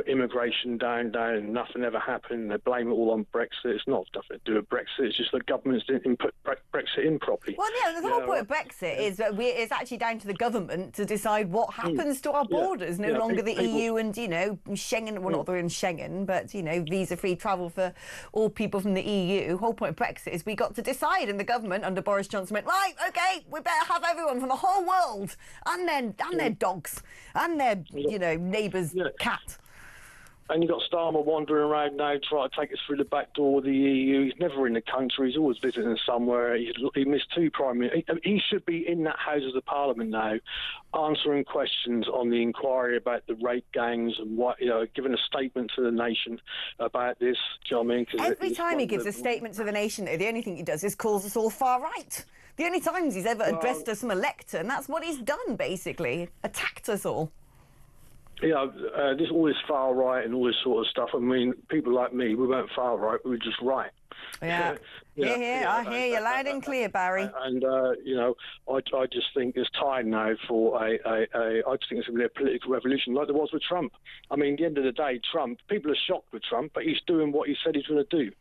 immigration down, and nothing ever happened. They blame it all on Brexit. It's not nothing to do with Brexit. It's just the governments didn't put Brexit in properly. Well, yeah, the whole point of Brexit is that it's actually down to the government to decide what happens to our borders. No longer the EU and, Schengen, well, not they're in Schengen, but, visa-free travel for all people from the EU. The whole point of Brexit is we got to decide, and the government under Boris Johnson went, right, OK, we better have everyone from the whole world and their dogs and their, neighbour's cat. And you've got Starmer wandering around now trying to take us through the back door of the EU. He's never in the country. He's always visiting somewhere. He missed two prime ministers. He should be in that Houses of Parliament now, answering questions on the inquiry about the rape gangs and giving a statement to the nation about this. Do you know what I mean? Every time he gives a statement to the nation, the only thing he does is calls us all far right. The only times he's ever addressed us from a lectern, that's what he's done, basically. Attacked us all. All this far right and all this sort of stuff. I mean, people like me, we weren't far right, we were just right. Yeah. I hear you loud and clear, Barry. And I just think it's time now for I just think it's going to be a political revolution like there was with Trump. I mean, at the end of the day, people are shocked with Trump, but he's doing what he said he's going to do.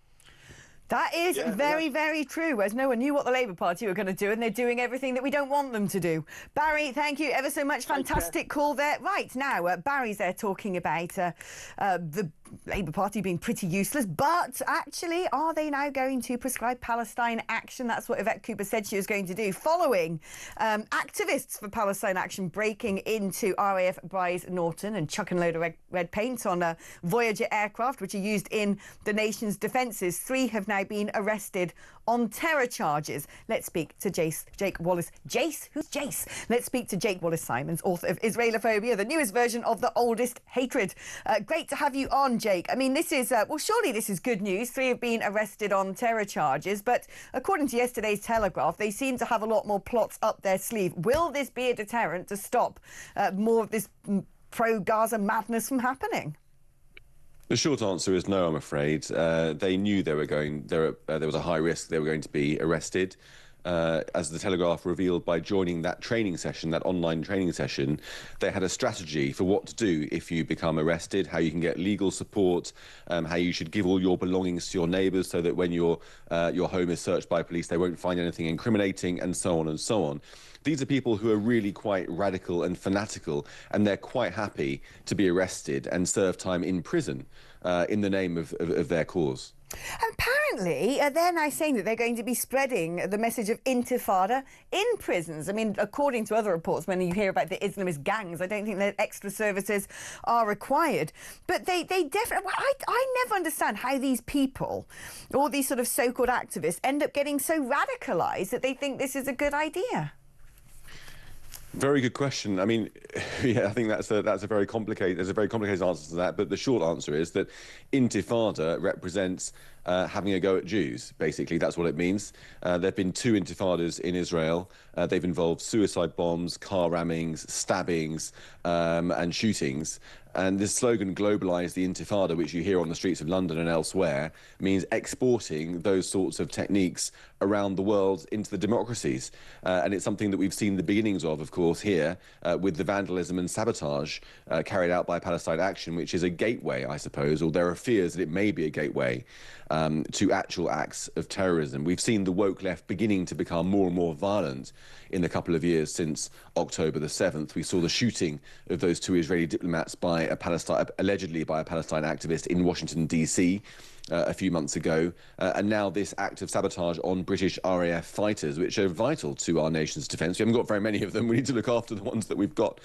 That is very, very true, whereas no one knew what the Labour Party were going to do, and they're doing everything that we don't want them to do. Barry, thank you ever so much. Fantastic call there. Right, now, Barry's there talking about the Labour Party being pretty useless, but actually, are they now going to prescribe Palestine Action? That's what Yvette Cooper said she was going to do, following activists for Palestine Action breaking into RAF Bryce Norton and chucking a load of red paint on a Voyager aircraft, which are used in the nation's defences. 3 have now been arrested on terror charges. Let's speak to Jake Wallace. Jace? Who's Jace? Let's speak to Jake Wallace-Simons, author of Israelophobia, the newest version of The Oldest Hatred. Great to have you on, Jake. I mean, this is, surely this is good news. 3 have been arrested on terror charges, but according to yesterday's Telegraph, they seem to have a lot more plots up their sleeve. Will this be a deterrent to stop more of this pro-Gaza madness from happening? The short answer is no, I'm afraid. They knew there was a high risk they were going to be arrested. As the Telegraph revealed by joining that training session, that online training session, they had a strategy for what to do if you become arrested, how you can get legal support, how you should give all your belongings to your neighbours so that when your home is searched by police, they won't find anything incriminating, and so on and so on. These are people who are really quite radical and fanatical, and they're quite happy to be arrested and serve time in prison in the name of their cause. Apparently, they're now saying that they're going to be spreading the message of intifada in prisons. I mean, according to other reports, when you hear about the Islamist gangs, I don't think that extra services are required. But they definitely... I never understand how these people, all these sort of so-called activists, end up getting so radicalised that they think this is a good idea. Very good question. I mean, yeah, I think that's a very complicated. There's a very complicated answer to that. But the short answer is that intifada represents having a go at Jews. Basically, that's what it means. There have been 2 intifadas in Israel. They've involved suicide bombs, car rammings, stabbings, and shootings. And this slogan, "Globalise the Intifada," which you hear on the streets of London and elsewhere, means exporting those sorts of techniques around the world into the democracies. And it's something that we've seen the beginnings of course, here, with the vandalism and sabotage carried out by Palestine Action, which is a gateway, I suppose, or there are fears that it may be a gateway to actual acts of terrorism. We've seen the woke left beginning to become more and more violent in the couple of years since October the 7th. We saw the shooting of those 2 Israeli diplomats allegedly by a Palestine activist in Washington, D.C. A few months ago, and now this act of sabotage on British RAF fighters, which are vital to our nation's defence. We haven't got very many of them. We need to look after the ones that we've got.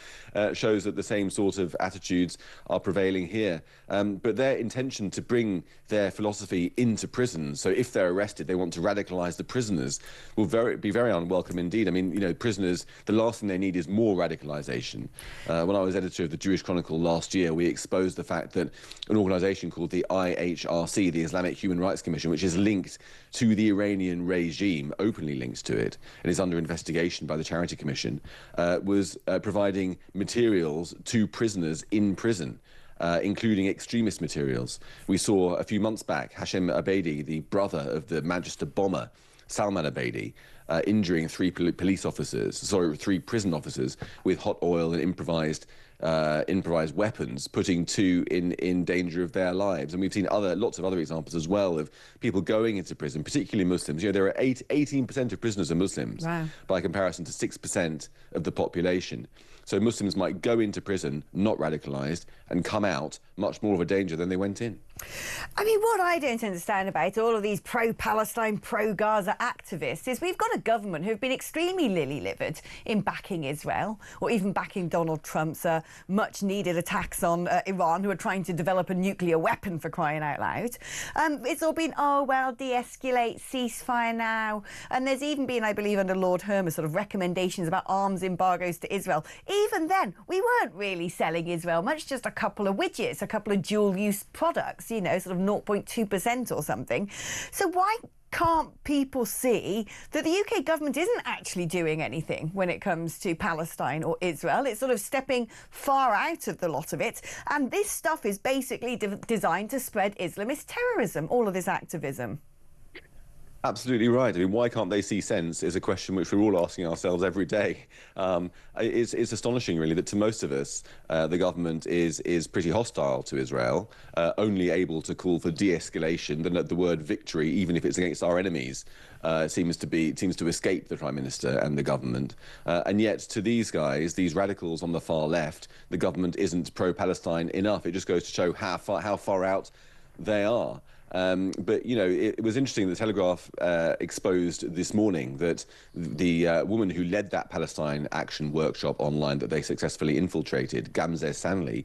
Shows that the same sort of attitudes are prevailing here. But their intention to bring their philosophy into prison, so if they're arrested, they want to radicalise the prisoners, will be very unwelcome indeed. I mean, you know, prisoners, the last thing they need is more radicalisation. When I was editor of the Jewish Chronicle last year, we exposed the fact that an organisation called the IHRC, the Islamic Human Rights Commission, which is linked to the Iranian regime, openly linked to it, and is under investigation by the Charity Commission, was providing materials to prisoners in prison, including extremist materials. We saw a few months back Hashem Abedi, the brother of the Manchester bomber, Salman Abedi, injuring 3 3 prison officers with hot oil and improvised weapons, putting 2 in danger of their lives. And we've seen lots of other examples as well of people going into prison, particularly Muslims. You know, there are 18% of prisoners are Muslims, wow, by comparison to 6% of the population. So Muslims might go into prison, not radicalised, and come out much more of a danger than they went in. I mean, what I don't understand about all of these pro-Palestine, pro-Gaza activists is we've got a government who've been extremely lily-livered in backing Israel, or even backing Donald Trump's much-needed attacks on Iran, who are trying to develop a nuclear weapon, for crying out loud. It's all been, oh, well, de-escalate, ceasefire now. And there's even been, I believe, under Lord Hermer, sort of recommendations about arms embargoes to Israel. Even then, we weren't really selling Israel much, just a couple of widgets, a couple of dual-use products, you know, sort of 0.2% or something. So why can't people see that the UK government isn't actually doing anything when it comes to Palestine or Israel? It's sort of stepping far out of the lot of it. And this stuff is basically designed to spread Islamist terrorism, all of this activism. Absolutely right. I mean, why can't they see sense is a question which we're all asking ourselves every day. It's astonishing, really, that to most of us, the government is pretty hostile to Israel, only able to call for de-escalation. The word victory, even if it's against our enemies, seems to escape the Prime Minister and the government. And yet, to these guys, these radicals on the far left, the government isn't pro-Palestine enough. It just goes to show how far out they are. But, you know, it was interesting, the Telegraph exposed this morning that the woman who led that Palestine Action workshop online that they successfully infiltrated, Gamzeh Sanli,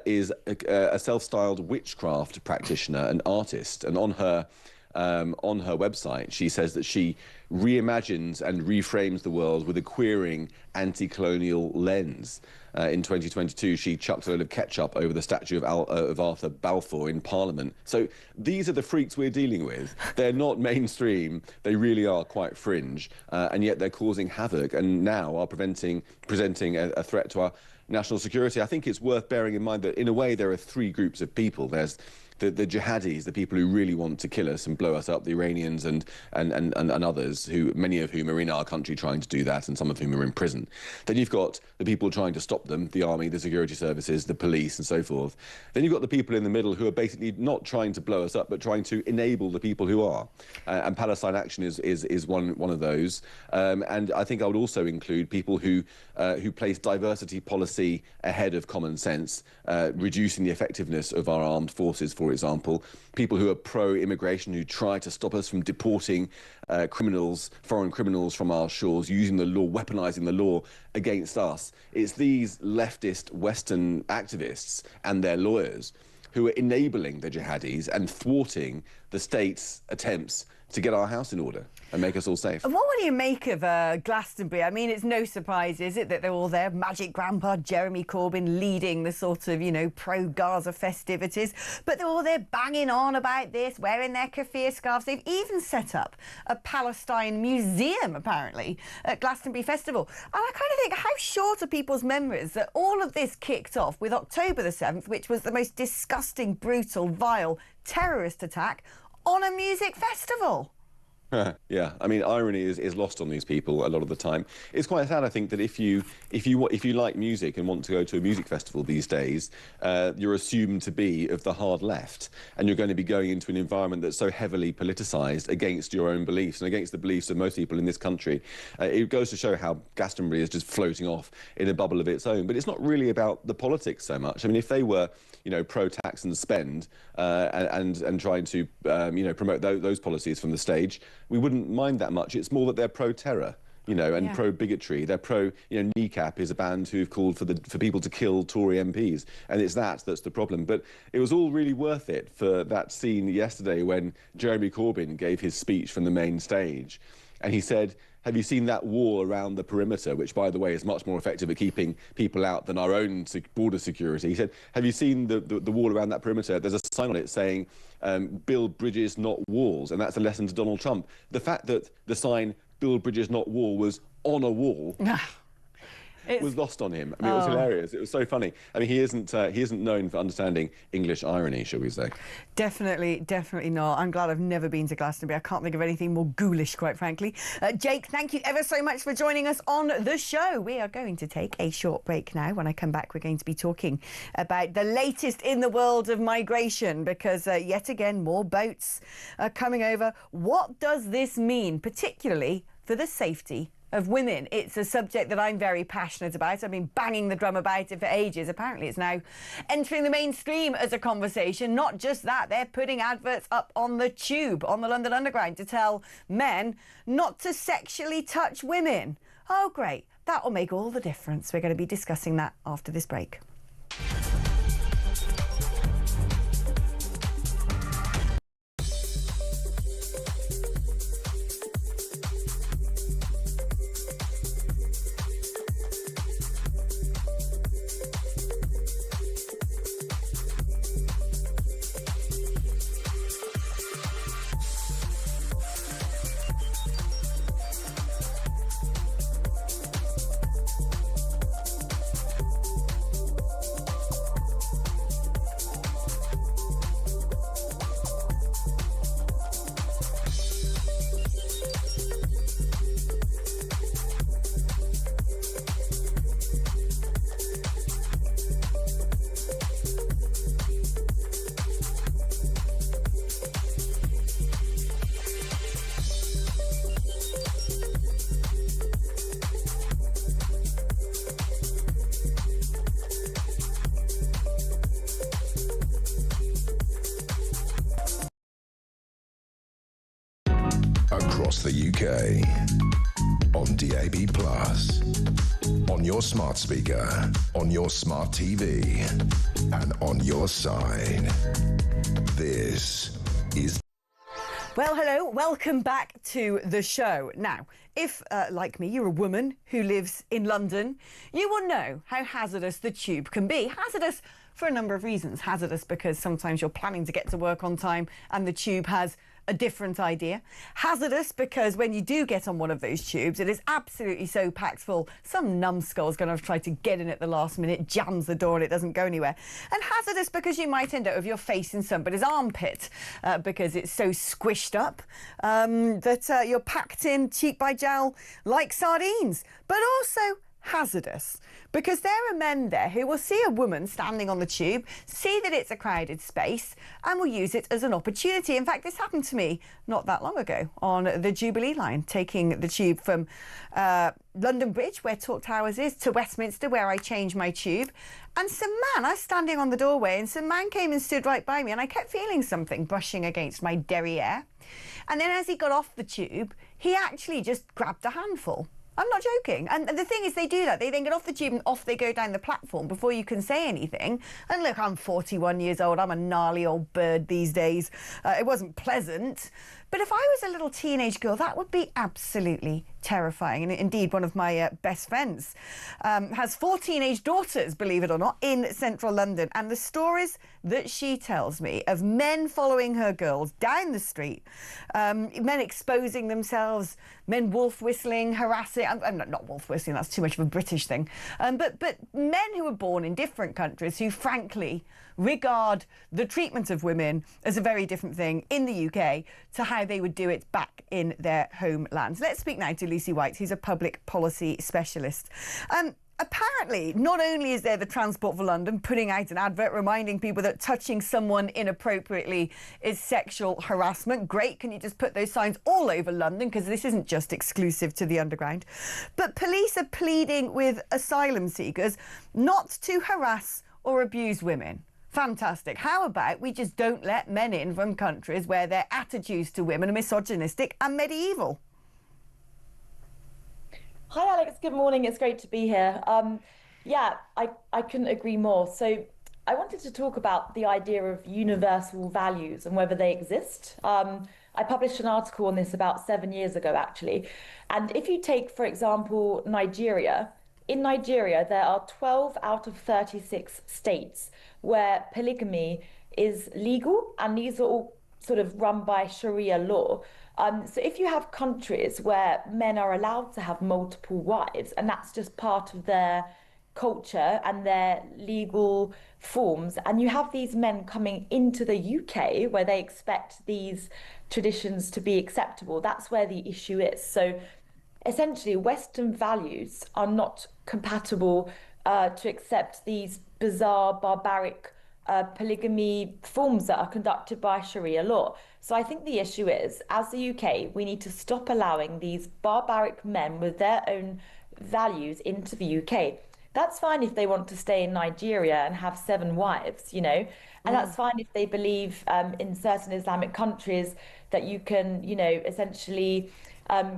is a self-styled witchcraft practitioner, an artist. And on her website, she says that she reimagines and reframes the world with a queering anti-colonial lens. In 2022, she chucked a load of ketchup over the statue of Arthur Balfour in Parliament. So these are the freaks we're dealing with. They're not mainstream. They really are quite fringe, and yet they're causing havoc and now are presenting a threat to our national security. I think it's worth bearing in mind that, in a way, there are 3 groups of people. There's the jihadis, the people who really want to kill us and blow us up, the Iranians and others, many of whom are in our country trying to do that, and some of whom are in prison. Then you've got the people trying to stop them, the army, the security services, the police, and so forth. Then you've got the people in the middle who are basically not trying to blow us up, but trying to enable the people who are. And Palestine Action is one of those. And I think I would also include people who place diversity policy ahead of common sense, reducing the effectiveness of our armed forces, for example, people who are pro-immigration, who try to stop us from deporting foreign criminals from our shores, using the law, weaponizing the law against us. It's these leftist Western activists and their lawyers who are enabling the jihadis and thwarting the state's attempts to get our house in order and make us all safe. And what do you make of Glastonbury? I mean, it's no surprise, is it, that they're all there? Magic Grandpa Jeremy Corbyn leading the sort of, you know, pro-Gaza festivities. But they're all there banging on about this, wearing their keffiyeh scarves. They've even set up a Palestine museum, apparently, at Glastonbury Festival. And I kind of think, how short are people's memories that all of this kicked off with October the 7th, which was the most disgusting, brutal, vile terrorist attack on a music festival? Yeah, I mean, irony is lost on these people a lot of the time. It's quite sad, I think, that if you like music and want to go to a music festival these days, you're assumed to be of the hard left, and you're going to be going into an environment that's so heavily politicised against your own beliefs and against the beliefs of most people in this country. It goes to show how Glastonbury is just floating off in a bubble of its own. But it's not really about the politics so much. I mean, if they were, you know, pro-tax and spend and trying to, you know, promote those policies from the stage, we wouldn't mind that much. It's more that they're pro-terror, you know, and pro-bigotry. They're pro, you know, Kneecap is a band who've called for people to kill Tory MPs, and it's that's the problem. But it was all really worth it for that scene yesterday when Jeremy Corbyn gave his speech from the main stage, and he said, have you seen that wall around the perimeter, which, by the way, is much more effective at keeping people out than our own border security? He said, have you seen the wall around that perimeter? There's a sign on it saying, build bridges, not walls. And that's a lesson to Donald Trump. The fact that the sign, build bridges, not wall, was on a wall was lost on him. I mean, it was hilarious. It was so funny. I mean, he isn't known for understanding English irony, shall we say? Definitely not. I'm glad I've never been to Glastonbury. I can't think of anything more ghoulish, quite frankly. Jake, thank you ever so much for joining us on the show. We are going to take a short break now. When I come back, we're going to be talking about the latest in the world of migration, because yet again, more boats are coming over. What does this mean, particularly for the safety of women? It's a subject that I'm very passionate about. I've been banging the drum about it for ages. Apparently it's now entering the mainstream as a conversation. Not just that, they're putting adverts up on the tube, on the London Underground, to tell men not to sexually touch women. Oh, great. That will make all the difference. We're going to be discussing that after this break. Across the UK, on DAB+, on your smart speaker, on your smart TV, and on your side. This is... Well, hello, welcome back to the show. Now, if, like me, you're a woman who lives in London, you will know how hazardous the tube can be. Hazardous for a number of reasons. Hazardous because sometimes you're planning to get to work on time and the tube has a different idea. Hazardous because when you do get on one of those tubes, it is absolutely so packed full, some numbskull's going to try to get in at the last minute, jams the door and it doesn't go anywhere. And hazardous because you might end up with your face in somebody's armpit because it's so squished up that you're packed in cheek by jowl like sardines. But also hazardous because there are men there who will see a woman standing on the tube, see that it's a crowded space and will use it as an opportunity. In fact, this happened to me not that long ago on the Jubilee line, taking the tube from London Bridge, where Talk Towers is, to Westminster, where I changed my tube. And some man, I was standing on the doorway and some man came and stood right by me and I kept feeling something brushing against my derriere. And then as he got off the tube, he actually just grabbed a handful I'm not joking. And the thing is, they do that. They then get off the tube and off they go down the platform before you can say anything. And look, I'm 41 years old. I'm a gnarly old bird these days. It wasn't pleasant. But if I was a little teenage girl, that would be absolutely terrifying. And indeed, one of my best friends has 4 teenage daughters, believe it or not, in central London. And the stories that she tells me of men following her girls down the street, men exposing themselves, men wolf whistling, harassing, not wolf whistling, that's too much of a British thing, but men who were born in different countries who, frankly, regard the treatment of women as a very different thing in the UK to how they would do it back in their homelands. Let's speak now to Lucy White, who's a public policy specialist. Apparently, not only is there the Transport for London putting out an advert reminding people that touching someone inappropriately is sexual harassment. Great, can you just put those signs all over London? Because this isn't just exclusive to the Underground. But police are pleading with asylum seekers not to harass or abuse women. Fantastic. How about we just don't let men in from countries where their attitudes to women are misogynistic and medieval? Hi, Alex. Good morning. It's great to be here. Yeah, I couldn't agree more. So I wanted to talk about the idea of universal values and whether they exist. I published an article on this about 7 years ago, actually. And if you take, for example, Nigeria, in Nigeria, there are 12 out of 36 states where polygamy is legal, and these are all sort of run by Sharia law. So if you have countries where men are allowed to have multiple wives, and that's just part of their culture and their legal forms, and you have these men coming into the UK where they expect these traditions to be acceptable, that's where the issue is. So essentially, Western values are not compatible to accept these bizarre, barbaric polygamy forms that are conducted by Sharia law. So I think the issue is, as the UK, we need to stop allowing these barbaric men with their own values into the UK. That's fine if they want to stay in Nigeria and have 7 wives, you know, and that's fine if they believe in certain Islamic countries that you can, you know, essentially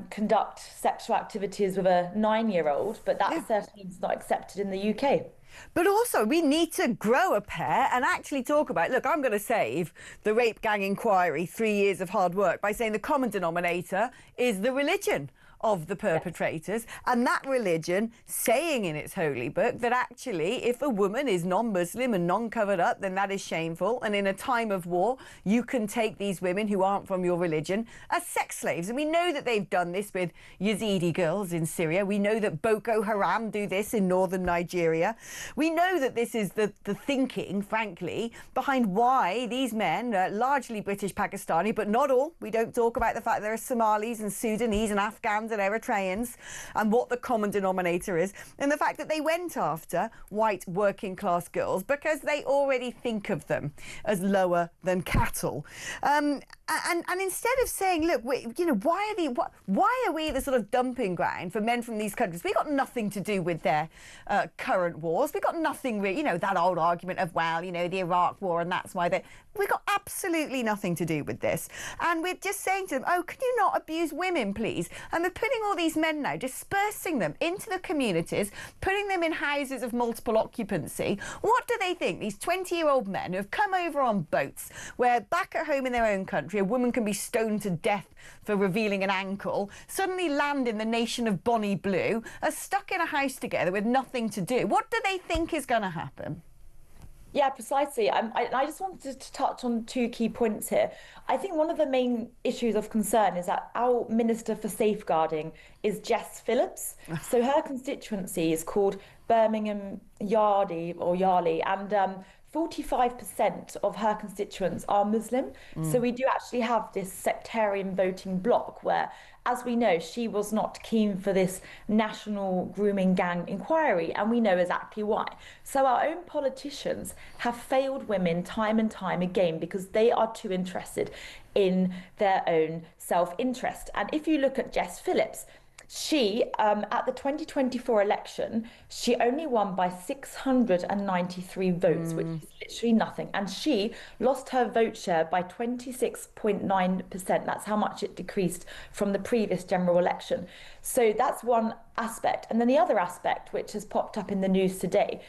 conduct sexual activities with a 9-year-old, but that certainly is not accepted in the UK. But also, we need to grow a pair and actually talk about, look, I'm going to save the rape gang inquiry 3 years of hard work by saying the common denominator is the religion of the perpetrators, and that religion saying in its holy book that actually if a woman is non-Muslim and non-covered up, then that is shameful, and in a time of war you can take these women who aren't from your religion as sex slaves. And we know that they've done this with Yazidi girls in Syria. We know that Boko Haram do this in northern Nigeria. We know that this is the thinking, frankly, behind why these men, largely British Pakistani, but not all, we don't talk about the fact there are Somalis and Sudanese and Afghans and Eritreans, and what the common denominator is, and the fact that they went after white working class girls because they already think of them as lower than cattle. And instead of saying, look, you know, why are we the sort of dumping ground for men from these countries? We got nothing to do with their current wars. We got nothing, you know, that old argument of, well, you know, the Iraq War, and that's why we got absolutely nothing to do with this. And we're just saying to them, oh, can you not abuse women, please? And they're putting all these men now, dispersing them into the communities, putting them in houses of multiple occupancy. What do they think? These 20-year-old men who have come over on boats, where back at home in their own country, a woman can be stoned to death for revealing an ankle, suddenly land in the nation of Bonnie Blue, are stuck in a house together with nothing to do. What do they think is going to happen? Yeah, precisely. I just wanted to touch on 2 key points here. I think one of the main issues of concern is that our Minister for Safeguarding is Jess Phillips. So her constituency is called Birmingham Yardley, and 45% of her constituents are Muslim. So we do actually have this sectarian voting bloc where, as we know, she was not keen for this national grooming gang inquiry, and we know exactly why. So our own politicians have failed women time and time again because they are too interested in their own self-interest. And if you look at Jess Phillips, She, at the 2024 election, she only won by 693 votes, which is literally nothing. And she lost her vote share by 26.9%. That's how much it decreased from the previous general election. So that's one aspect. And then the other aspect, which has popped up in the news today,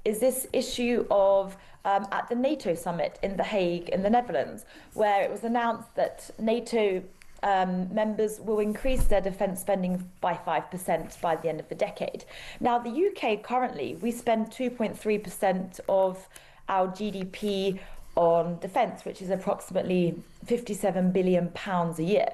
is this issue of at the NATO summit in The Hague in the Netherlands, where it was announced that NATO members will increase their defence spending by 5% by the end of the decade. Now, the UK currently, we spend 2.3% of our GDP on defence, which is approximately £57 billion a year.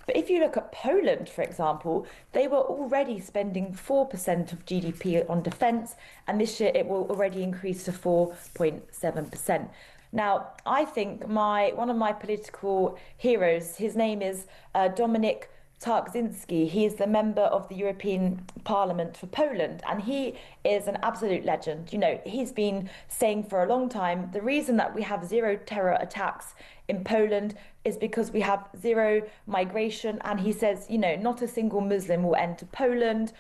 But if you look at Poland, for example, they were already spending 4% of GDP on defence, and this year it will already increase to 4.7%. Now, I think one of my political heroes, his name is Dominik Tarczyński. He is the member of the European Parliament for Poland, and he is an absolute legend. You know, he's been saying for a long time, the reason that we have zero terror attacks in Poland is because we have zero migration. And he says, you know, not a single Muslim will enter Poland.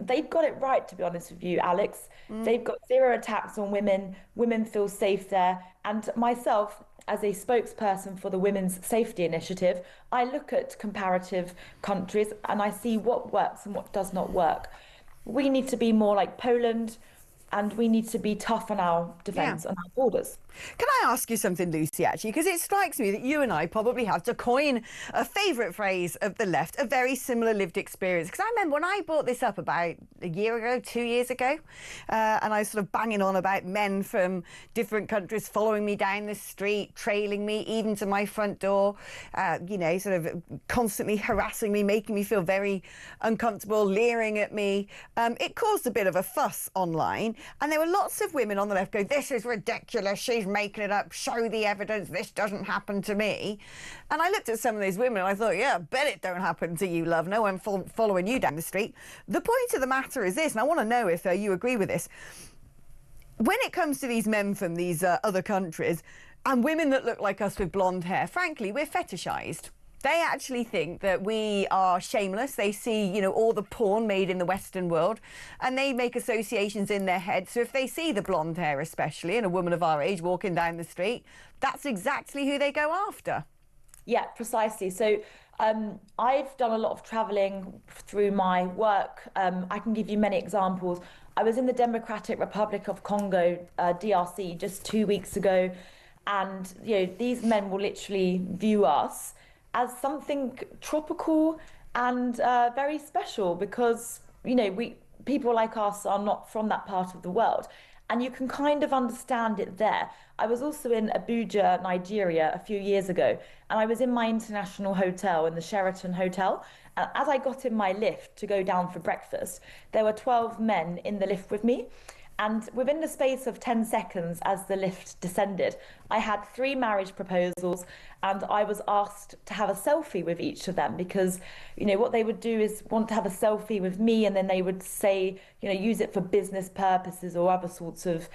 They've got it right, to be honest with you, Alex. They've got zero attacks on women. Women feel safe there. And myself, as a spokesperson for the Women's Safety Initiative, I look at comparative countries and I see what works and what does not work. We need to be more like Poland, and we need to be tough on our defence and our borders. Can I ask you something, Lucy, actually? Because it strikes me that you and I probably have, to coin a favourite phrase of the left, a very similar lived experience. Because I remember when I brought this up about a year ago, 2 years ago, and I was sort of banging on about men from different countries following me down the street, trailing me even to my front door, you know, sort of constantly harassing me, making me feel very uncomfortable, leering at me. It caused a bit of a fuss online. And there were lots of women on the left go, this is ridiculous, she's making it up, show the evidence, this doesn't happen to me. And I looked at some of these women and I thought, yeah, I bet it don't happen to you, love. No one following you down the street. The point of the matter is this, and I want to know if you agree with this. When it comes to these men from these other countries and women that look like us with blonde hair, frankly, we're fetishised. They actually think that we are shameless. They see, you know, all the porn made in the Western world, and they make associations in their head. So if they see the blonde hair, especially, and a woman of our age walking down the street, that's exactly who they go after. Yeah, precisely. So I've done a lot of travelling through my work. I can give you many examples. I was in the Democratic Republic of Congo, DRC, just 2 weeks ago, and you know, these men will literally view us as something tropical and very special, because, you know, people like us are not from that part of the world. And you can kind of understand it there. I was also in Abuja, Nigeria, a few years ago, and I was in my international hotel, in the Sheraton Hotel. And as I got in my lift to go down for breakfast, there were 12 men in the lift with me. And within the space of 10 seconds as the lift descended, I had 3 marriage proposals, and I was asked to have a selfie with each of them, because, you know, what they would do is want to have a selfie with me, and then they would say, you know, use it for business purposes or other sorts of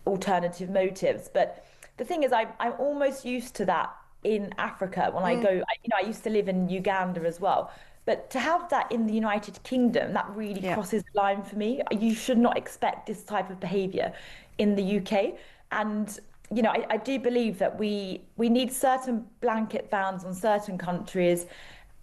alternative motives. But the thing is, I'm almost used to that in Africa when I go, you know, I used to live in Uganda as well. But to have that in the United Kingdom, that really crosses the line for me. You should not expect this type of behaviour in the UK. And, you know, I do believe that we need certain blanket bans on certain countries,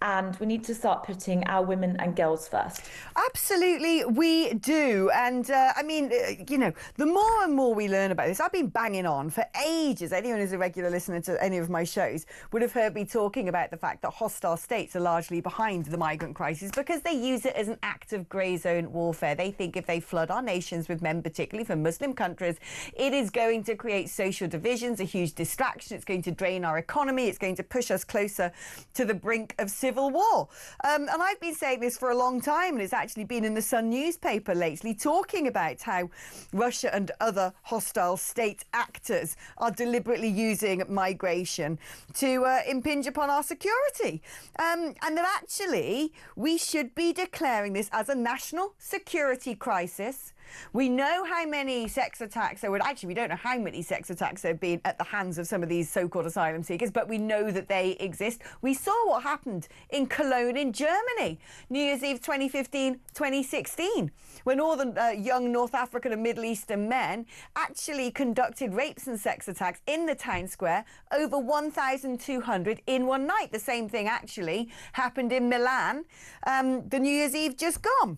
and we need to start putting our women and girls first. Absolutely, we do. And I mean, you know, the more and more we learn about this, I've been banging on for ages. Anyone who's a regular listener to any of my shows would have heard me talking about the fact that hostile states are largely behind the migrant crisis because they use it as an act of grey zone warfare. They think if they flood our nations with men, particularly from Muslim countries, it is going to create social divisions, a huge distraction. It's going to drain our economy. It's going to push us closer to the brink of civil war. And I've been saying this for a long time, and it's actually been in the Sun newspaper lately, talking about how Russia and other hostile state actors are deliberately using migration to impinge upon our security. And that actually we should be declaring this as a national security crisis We know how many sex attacks there were. Actually, we don't know how many sex attacks there have been at the hands of some of these so-called asylum seekers, but we know that they exist. We saw what happened in Cologne in Germany, New Year's Eve 2015, 2016, when all the young North African and Middle Eastern men actually conducted rapes and sex attacks in the town square, over 1,200 in one night. The same thing actually happened in Milan, the New Year's Eve just gone.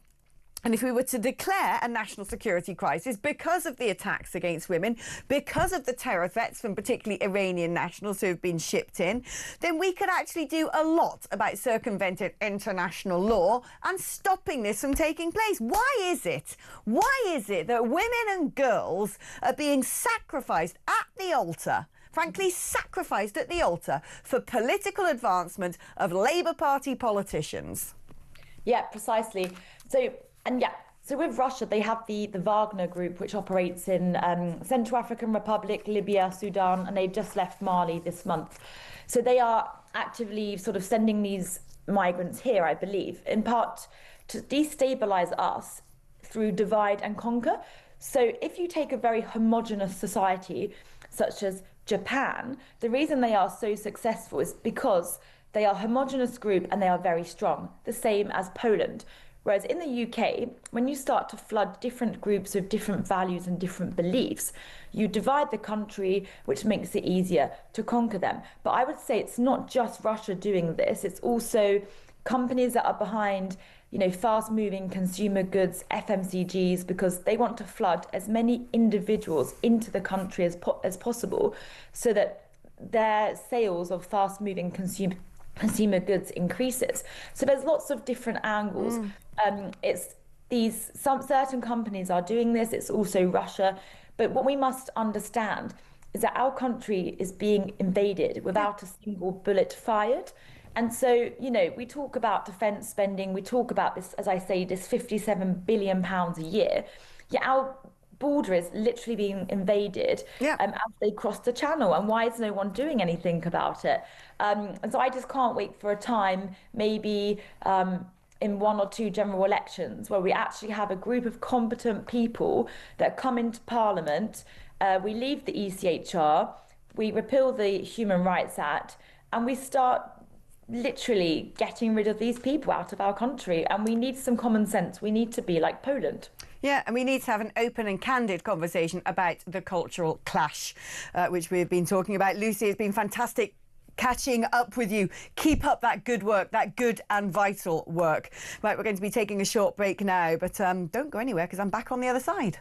And if we were to declare a national security crisis because of the attacks against women, because of the terror threats from particularly Iranian nationals who have been shipped in, then we could actually do a lot about circumventing international law and stopping this from taking place. Why is it that women and girls are being sacrificed at the altar, frankly sacrificed at the altar, for political advancement of Labour Party politicians? Yeah, precisely. So with Russia, they have the Wagner group, which operates in Central African Republic, Libya, Sudan, and they just left Mali this month. So they are actively sort of sending these migrants here, I believe, in part to destabilize us through divide and conquer. So if you take a very homogenous society, such as Japan, the reason they are so successful is because they are a homogenous group and they are very strong, the same as Poland. Whereas in the UK, when you start to flood different groups with different values and different beliefs, you divide the country, which makes it easier to conquer them. But I would say it's not just Russia doing this, it's also companies that are behind, fast-moving consumer goods, FMCGs, because they want to flood as many individuals into the country as possible so that their sales of fast-moving consumer goods increases. So there's lots of different angles. Some certain companies are doing this. It's also Russia. But what we must understand is that our country is being invaded without a single bullet fired. And so, we talk about defence spending. We talk about this, as I say, this £57 billion a year. Yet our border is literally being invaded as they cross the channel. And why is no one doing anything about it? And so I just can't wait for a time, maybe in 1 or 2 general elections, where we actually have a group of competent people that come into Parliament. We leave the ECHR, we repeal the Human Rights Act, and we start literally getting rid of these people out of our country. And we need some common sense. We need to be like Poland. Yeah, and we need to have an open and candid conversation about the cultural clash, which we've been talking about. Lucy, it's been fantastic catching up with you. Keep up that good work, that good and vital work. Right, we're going to be taking a short break now, but don't go anywhere because I'm back on the other side.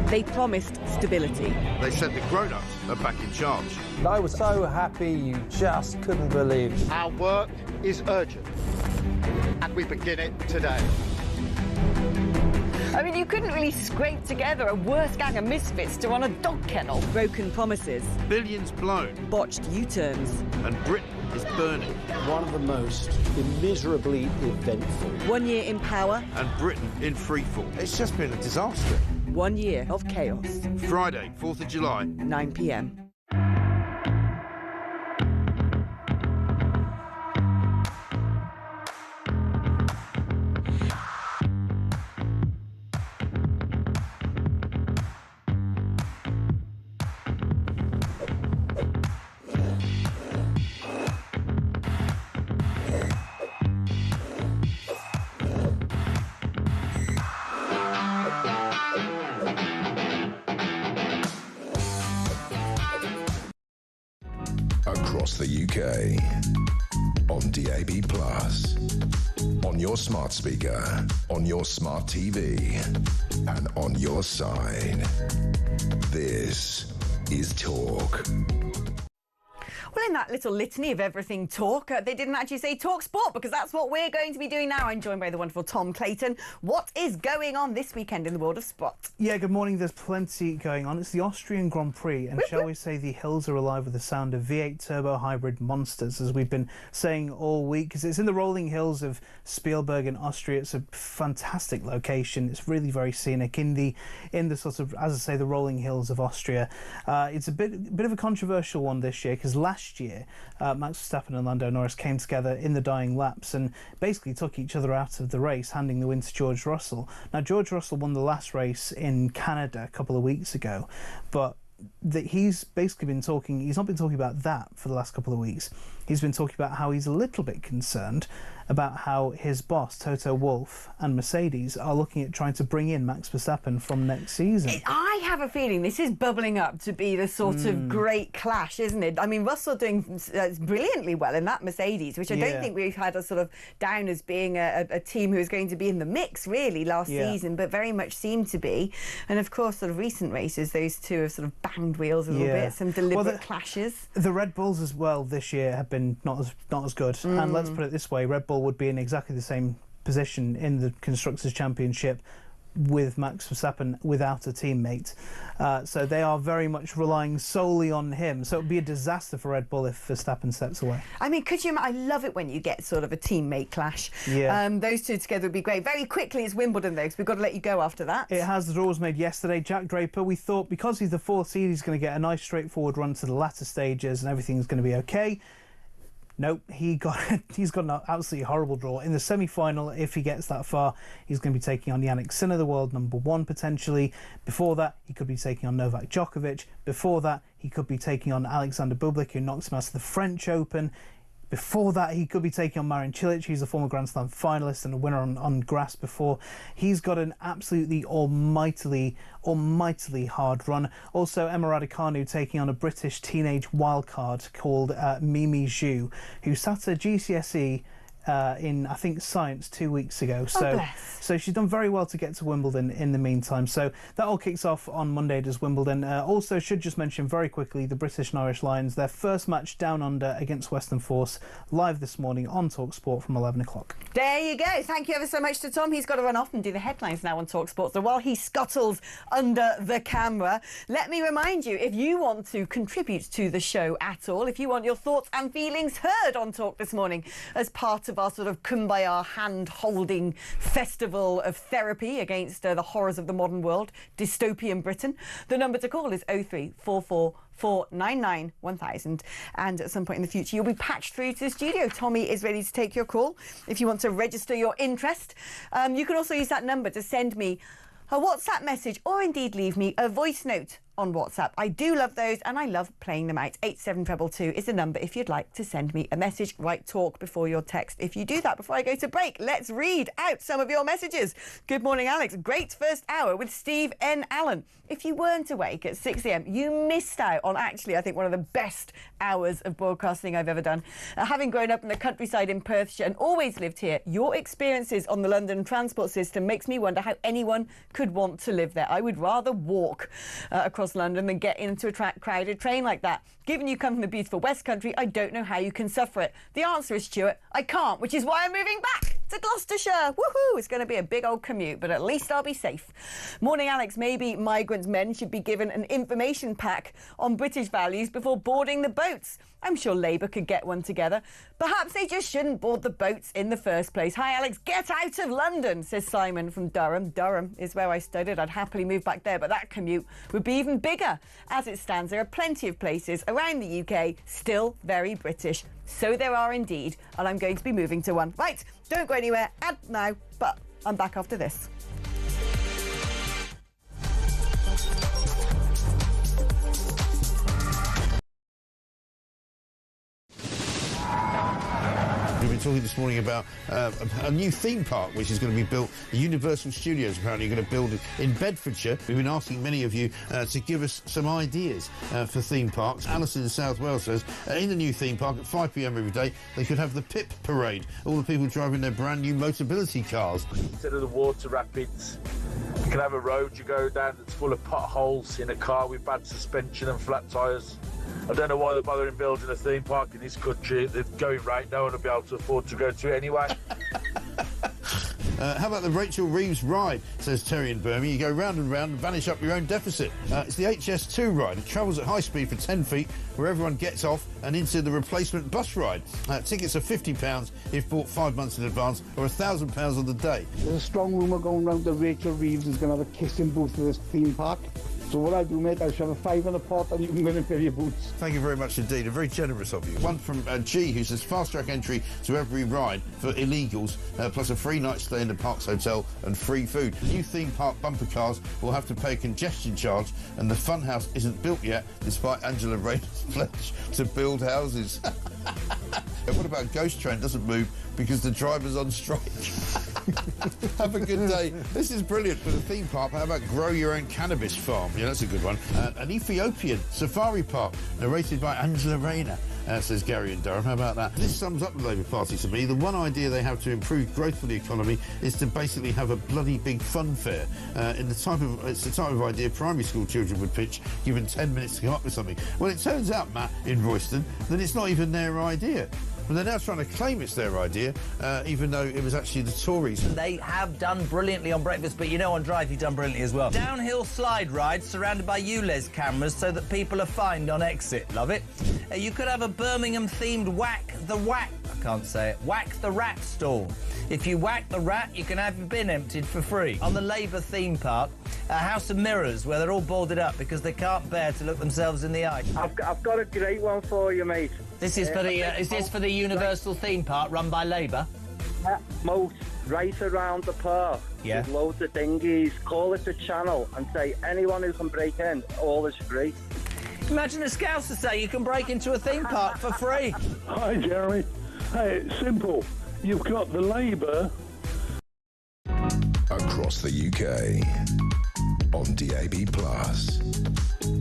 They promised stability. They said the grown-ups are back in charge. I was so happy you just couldn't believe. Our work is urgent. and we begin it today. I mean, you couldn't really scrape together a worse gang of misfits to run a dog kennel. Broken promises. Billions blown. Botched U-turns. And Britain is burning. One of the most immeasurably eventful. 1 year in power. And Britain in freefall. It's just been a disaster. 1 year of chaos. Friday, 4th of July. 9 p.m. Across the UK, on DAB+, on your smart speaker, on your smart TV, and on your side. This is Talk. Well, in that little litany of everything talk, they didn't actually say Talk Sport, because that's what we're going to be doing now. I'm joined by the wonderful Tom Clayton. What is going on this weekend in the world of sport? Yeah, good morning. There's plenty going on. It's the Austrian Grand Prix, and shall we say the hills are alive with the sound of V8 turbo hybrid monsters, as we've been saying all week, because it's in the rolling hills of Spielberg in Austria. It's a fantastic location. It's really very scenic in the sort of, as I say, the rolling hills of Austria. It's a bit of a controversial one this year, because last year Max Verstappen and Lando Norris came together in the dying laps and basically took each other out of the race, handing the win to George Russell. Now, George Russell won the last race in Canada a couple of weeks ago, but he's basically been talking, he's not been talking about that for the last couple of weeks. He's been talking about how he's a little bit concerned about how his boss, Toto Wolff, and Mercedes are looking at trying to bring in Max Verstappen from next season. I have a feeling this is bubbling up to be the sort of great clash, isn't it? I mean, Russell doing brilliantly well in that Mercedes, which I don't think we've had a sort of down as being a team who is going to be in the mix, really, last season, but very much seemed to be. And, of course, sort of recent races, those two have sort of banged wheels a little bit, some deliberate clashes. The Red Bulls as well this year have been not as good. And let's put it this way, Red Bull would be in exactly the same position in the Constructors' Championship with Max Verstappen without a teammate. So they are very much relying solely on him. So it would be a disaster for Red Bull if Verstappen steps away. I mean, could you? I love it when you get sort of a teammate clash. Yeah. Those two together would be great. Very quickly, it's Wimbledon, though, because we've got to let you go after that. It has. The draw was made yesterday. Jack Draper, we thought because he's the fourth seed, he's going to get a nice straightforward run to the latter stages and everything's going to be okay. Nope, he's got an absolutely horrible draw. In the semi-final, if he gets that far, he's going to be taking on Jannik Sinner, the world #1 potentially. Before that, he could be taking on Novak Djokovic. Before that, he could be taking on Alexander Bublik, who knocks him out of the French Open. Before that, he could be taking on Marin Cilic, who's a former Grand Slam finalist and a winner on grass before. He's got an absolutely almightily hard run. Also, Emma Raducanu taking on a British teenage wildcard called Mimi Zhu, who sat a GCSE in, I think, science 2 weeks ago. So she's done very well to get to Wimbledon in the meantime. So that all kicks off on Monday, does Wimbledon. Also, should just mention very quickly the British and Irish Lions, their first match down under against Western Force, live this morning on talkSPORT from 11 o'clock. There you go. Thank you ever so much to Tom. He's got to run off and do the headlines now on talkSPORT. So while he scuttles under the camera, let me remind you, if you want to contribute to the show at all, if you want your thoughts and feelings heard on Talk this morning as part of our sort of kumbaya hand-holding festival of therapy against the horrors of the modern world, dystopian Britain, the number to call is 0344 499 1000, and at some point in the future you'll be patched through to the studio. Tommy is ready to take your call if you want to register your interest. You can also use that number to send me a WhatsApp message or indeed leave me a voice note on WhatsApp. I do love those and I love playing them out. 87222 is the number if you'd like to send me a message. Write talk before your text. If you do that before I go to break, let's read out some of your messages. Good morning, Alex. Great first hour with Steve N. Allen. If you weren't awake at 6 a.m, you missed out on actually, I think, one of the best hours of broadcasting I've ever done. Having grown up in the countryside in Perthshire and always lived here, your experiences on the London transport system makes me wonder how anyone could want to live there. I would rather walk across London than get into a crowded train like that. Given you come from the beautiful West Country, I don't know how you can suffer it. The answer is, Stuart, I can't, which is why I'm moving back. to Gloucestershire. Woohoo! It's going to be a big old commute, but at least I'll be safe. Morning, Alex. Maybe migrant men should be given an information pack on British values before boarding the boats. I'm sure Labour could get one together. Perhaps they just shouldn't board the boats in the first place. Hi, Alex. Get out of London, says Simon from Durham. Durham is where I studied. I'd happily move back there, but that commute would be even bigger. As it stands, there are plenty of places around the UK still very British. So there are indeed, and I'm going to be moving to one. Right, don't go anywhere. Ad now, but I'm back after this. We've been talking this morning about a new theme park which is going to be built. The Universal Studios apparently are going to build in Bedfordshire. We've been asking many of you to give us some ideas for theme parks. Alison in South Wales says in the new theme park at 5 p.m. every day they could have the PIP parade. All the people driving their brand new Motability cars. Instead of the water rapids, you can have a road you go down that's full of potholes in a car with bad suspension and flat tyres. I don't know why they're bothering building a theme park in this country. They're going right, no one will be able to afford to go to it anyway. How about the Rachel Reeves ride, says Terry in Birmingham. You go round and round and vanish up your own deficit. It's the HS2 ride. It travels at high speed for 10 feet, where everyone gets off and into the replacement bus ride. Tickets are £50 if bought 5 months in advance, or £1,000 on the day. There's a strong rumour going around that Rachel Reeves is going to have a kissing booth for this theme park. So what I do, mate, I shove a £5 in a pot and you can go in and fill your boots. Thank you very much indeed, very generous of you. One from G, who says fast-track entry to every ride for illegals, plus a free night stay in the Parks Hotel and free food. New theme park bumper cars will have to pay a congestion charge, and the funhouse isn't built yet, despite Angela Rayner's pledge to build houses. What about Ghost Train doesn't move because the driver's on strike? Have a good day. This is brilliant for the theme park. How about grow your own cannabis farm? Yeah, that's a good one. An Ethiopian safari park narrated by Angela Rayner, says Gary in Durham. How about that? This sums up the Labour Party to me. The one idea they have to improve growth for the economy is to basically have a bloody big fun fair. It's the type of idea primary school children would pitch, given 10 minutes to come up with something. Well, it turns out, Matt, in Royston, that it's not even their idea. But they're now trying to claim it's their idea, even though it was actually the Tories. They have done brilliantly on breakfast, but you know on Drive you've done brilliantly as well. Downhill slide ride surrounded by ULEZ cameras so that people are fined on exit. Love it. You could have a Birmingham-themed Whack the Rat stall. If you whack the rat, you can have your bin emptied for free. On the Labour theme park, a house of mirrors where they're all boarded up because they can't bear to look themselves in the eye. I've got a great one for you, mate. This is for the is this for the Universal theme park run by Labour? Moat right around the park. Yeah. With loads of dinghies. Call it the channel and say anyone who can break in, all is free. Imagine a Scouser say you can break into a theme park for free. Hi, Jeremy. Hey, it's simple. You've got the Labour across the UK on DAB+,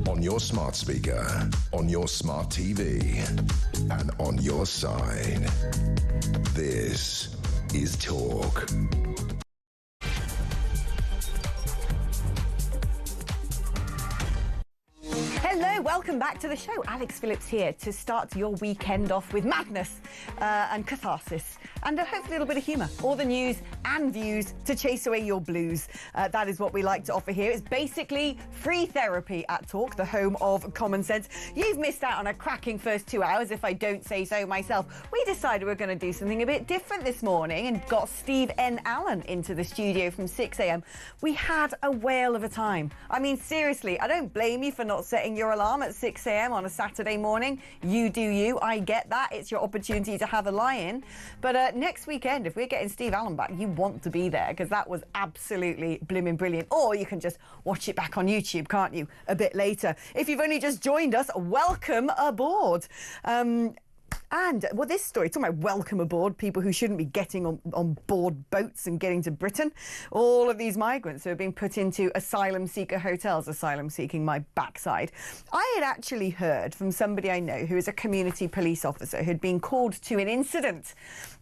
on your smart speaker, on your smart TV, and on your side. This is Talk. Hello, welcome back to the show. Alex Phillips here to start your weekend off with madness and catharsis and hopefully a little bit of humour. All the news and views to chase away your blues. That is what we like to offer here. It's basically free therapy at Talk, the home of common sense. You've missed out on a cracking first 2 hours, if I don't say so myself. We decided we're going to do something a bit different this morning and got Steve N. Allen into the studio from 6 a.m. We had a whale of a time. I mean, seriously, I don't blame you for not setting your alarm at 6 a.m. on a Saturday morning. You do you. I get that. It's your opportunity to have a lie-in. But next weekend, if we're getting Steve Allen back, you want to be there because that was absolutely blooming brilliant. Or you can just watch it back on YouTube, can't you, a bit later. If you've only just joined us, welcome aboard. And well, this story, talking about welcome aboard, people who shouldn't be getting on board boats and getting to Britain. All of these migrants who are being put into asylum seeker hotels, asylum seeking my backside. I had actually heard from somebody I know who is a community police officer who'd been called to an incident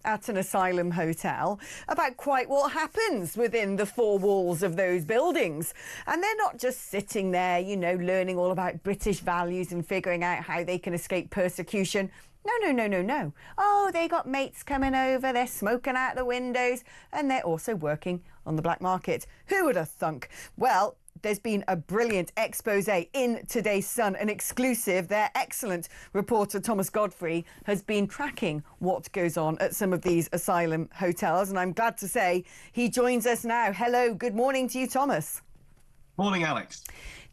at an asylum hotel about quite what happens within the four walls of those buildings. And they're not just sitting there, you know, learning all about British values and figuring out how they can escape persecution. No. Oh, they got mates coming over, they're smoking out the windows, and they're also working on the black market. Who would have thunk? Well, there's been a brilliant expose in today's Sun, an exclusive. Their excellent reporter, Thomas Godfrey, has been tracking what goes on at some of these asylum hotels, and I'm glad to say he joins us now. Hello, good morning to you, Thomas. Morning, Alex.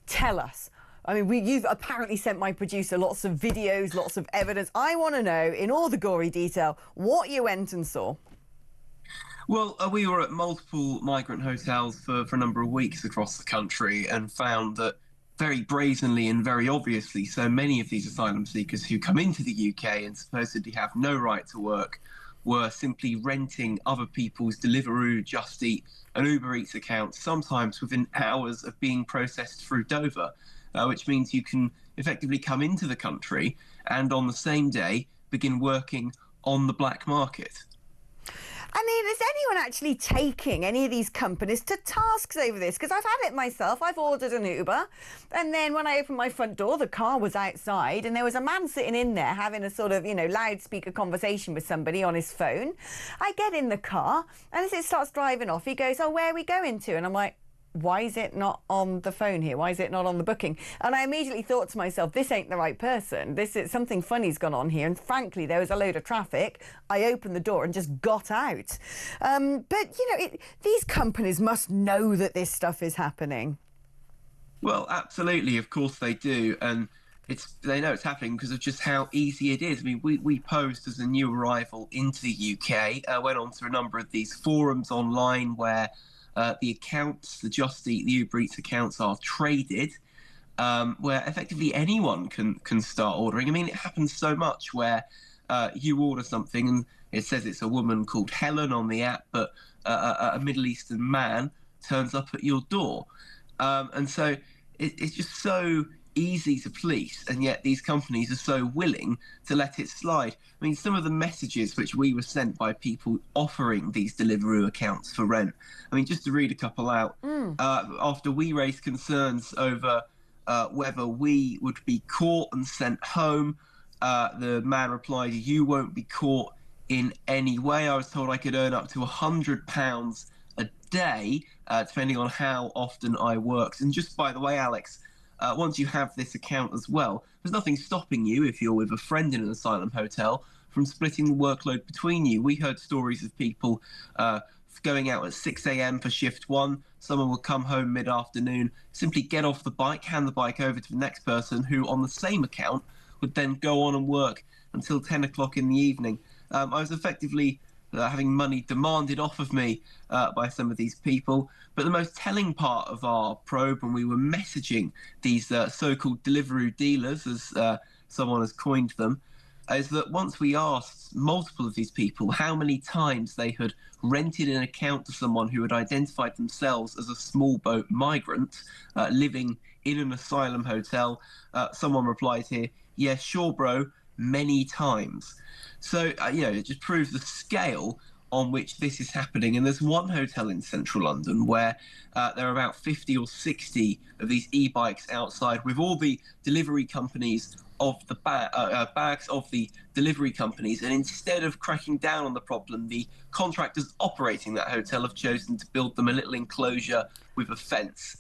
Tell us. I mean, you've apparently sent my producer lots of videos, lots of evidence. I want to know, in all the gory detail, what you went and saw. Well, we were at multiple migrant hotels for a number of weeks across the country and found that very brazenly and very obviously so many of these asylum seekers who come into the UK and supposedly have no right to work were simply renting other people's Deliveroo, Just Eat and Uber Eats accounts, sometimes within hours of being processed through Dover, which means you can effectively come into the country and on the same day begin working on the black market. I mean, is anyone actually taking any of these companies to tasks over this? Because I've had it myself. I've ordered an Uber, and then when I opened my front door, the car was outside, and there was a man sitting in there having a sort of, loudspeaker conversation with somebody on his phone. I get in the car, and as it starts driving off, he goes, "Oh, where are we going to?" And I'm like, why is it not on the phone here? Why is it not on the booking? And I immediately thought to myself, this ain't the right person. This is something funny's gone on here. And frankly, there was a load of traffic. I opened the door and just got out. These companies must know that this stuff is happening. Well, absolutely. Of course they do. And they know it's happening because of just how easy it is. I mean, we posed as a new arrival into the UK, went on to a number of these forums online where the accounts, the Just Eat, the Uber Eats accounts are traded, where effectively anyone can start ordering. I mean, it happens so much where you order something and it says it's a woman called Helen on the app, but a Middle Eastern man turns up at your door. And so it's just so easy to police, and yet these companies are so willing to let it slide. I mean, some of the messages which we were sent by people offering these Deliveroo accounts for rent, I mean, just to read a couple out, after we raised concerns over whether we would be caught and sent home, the man replied, "You won't be caught in any way. I was told I could earn up to £100 a day, depending on how often I worked." And just by the way, Alex, once you have this account as well, there's nothing stopping you, if you're with a friend in an asylum hotel, from splitting the workload between you. We heard stories of people going out at 6 a.m. for shift one. Someone would come home mid-afternoon, simply get off the bike, hand the bike over to the next person who, on the same account, would then go on and work until 10 o'clock in the evening. I was effectively having money demanded off of me by some of these people. But the most telling part of our probe, when we were messaging these so-called Deliveroo dealers, as someone has coined them, is that once we asked multiple of these people how many times they had rented an account to someone who had identified themselves as a small boat migrant living in an asylum hotel, someone replied here, "Yeah, sure, bro, many times." So, it just proves the scale on which this is happening. And there's one hotel in central London where there are about 50 or 60 of these e-bikes outside with all the delivery companies of the bags of the delivery companies. And instead of cracking down on the problem, the contractors operating that hotel have chosen to build them a little enclosure with a fence.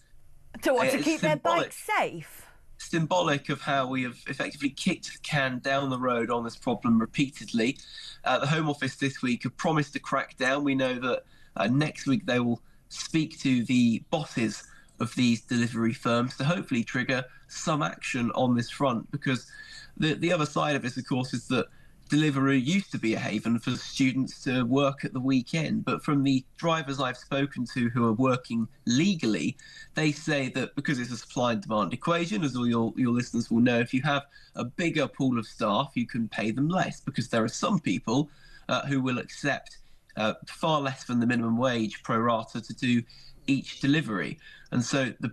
To what, to keep their bikes safe? Symbolic of how we have effectively kicked the can down the road on this problem repeatedly. The Home Office this week have promised to crack down. We know that next week they will speak to the bosses of these delivery firms to hopefully trigger some action on this front, because the other side of this, of course, is that Deliveroo used to be a haven for students to work at the weekend, but from the drivers I've spoken to who are working legally, they say that because it's a supply and demand equation, as all your listeners will know, if you have a bigger pool of staff, you can pay them less, because there are some people who will accept far less than the minimum wage pro rata to do each delivery. And so the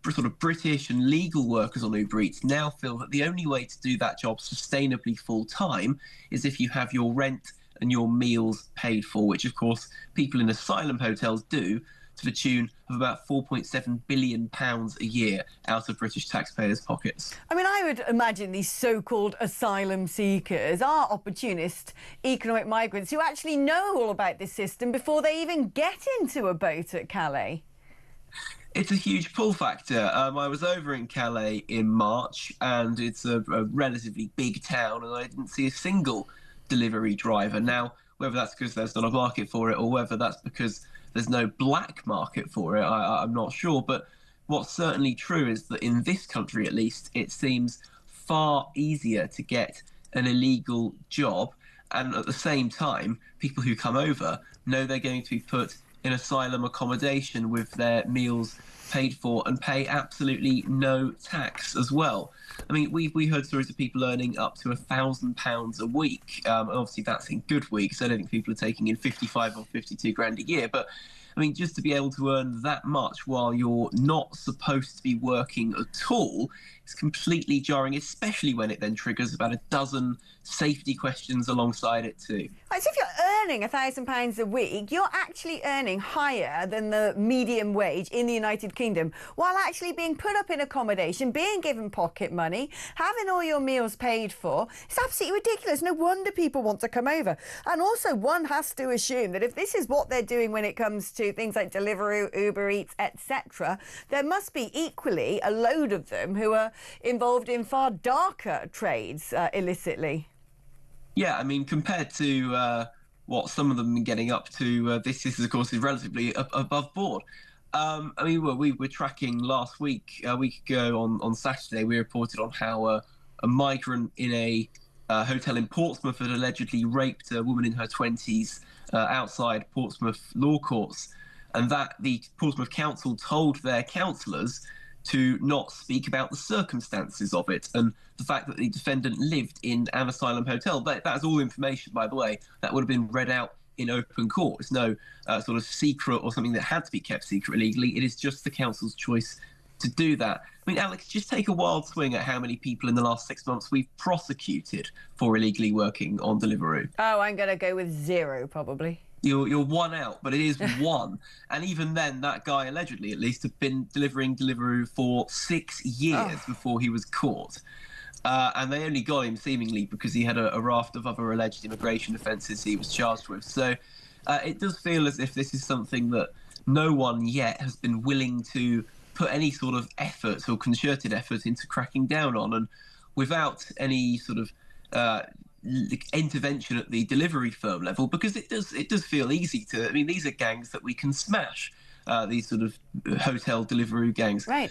sort of British and legal workers on Uber Eats now feel that the only way to do that job sustainably full time is if you have your rent and your meals paid for, which of course people in asylum hotels do, to the tune of about £4.7 billion a year out of British taxpayers' pockets. I mean, I would imagine these so-called asylum seekers are opportunist economic migrants who actually know all about this system before they even get into a boat at Calais. It's a huge pull factor. I was over in Calais in March, and it's a relatively big town, and I didn't see a single delivery driver. Now, whether that's because there's not a market for it or whether that's because there's no black market for it, I'm not sure. But what's certainly true is that in this country, at least, it seems far easier to get an illegal job. And at the same time, people who come over know they're going to be put in asylum accommodation with their meals paid for and pay absolutely no tax as well. I mean, we heard stories of people earning up to £1,000 a week. Obviously, that's in good weeks. I don't think people are taking in 55 or 52 grand a year. But I mean, just to be able to earn that much while you're not supposed to be working at all is completely jarring, especially when it then triggers about a dozen safety questions alongside it too. Right, so if you're earning £1,000 a week, you're actually earning higher than the median wage in the United Kingdom, while actually being put up in accommodation, being given pocket money, having all your meals paid for. It's absolutely ridiculous. No wonder people want to come over. And also, one has to assume that if this is what they're doing when it comes to things like Deliveroo, Uber Eats, etc., there must be equally a load of them who are involved in far darker trades illicitly. Yeah, I mean, compared to what some of them are getting up to, this is, of course, is relatively above board. I mean, we were tracking last week, a week ago on Saturday, we reported on how a migrant in a hotel in Portsmouth had allegedly raped a woman in her 20s outside Portsmouth law courts, and that the Portsmouth Council told their councillors to not speak about the circumstances of it and the fact that the defendant lived in an asylum hotel. That's all information, by the way, that would have been read out in open court. It's no sort of secret or something that had to be kept secret illegally. It is just the council's choice to do that. I mean, Alex, just take a wild swing at how many people in the last 6 months we've prosecuted for illegally working on Deliveroo. Oh, I'm going to go with 0, probably. You're one out, but it is one. And even then, that guy, allegedly at least, had been delivering Deliveroo for 6 years before he was caught. And they only got him, seemingly, because he had a raft of other alleged immigration offences he was charged with. So it does feel as if this is something that no one yet has been willing to put any sort of effort or concerted effort into cracking down on. And without any sort of intervention at the delivery firm level, because it does feel easy to. I mean, these are gangs that we can smash. These sort of hotel Deliveroo gangs. Right.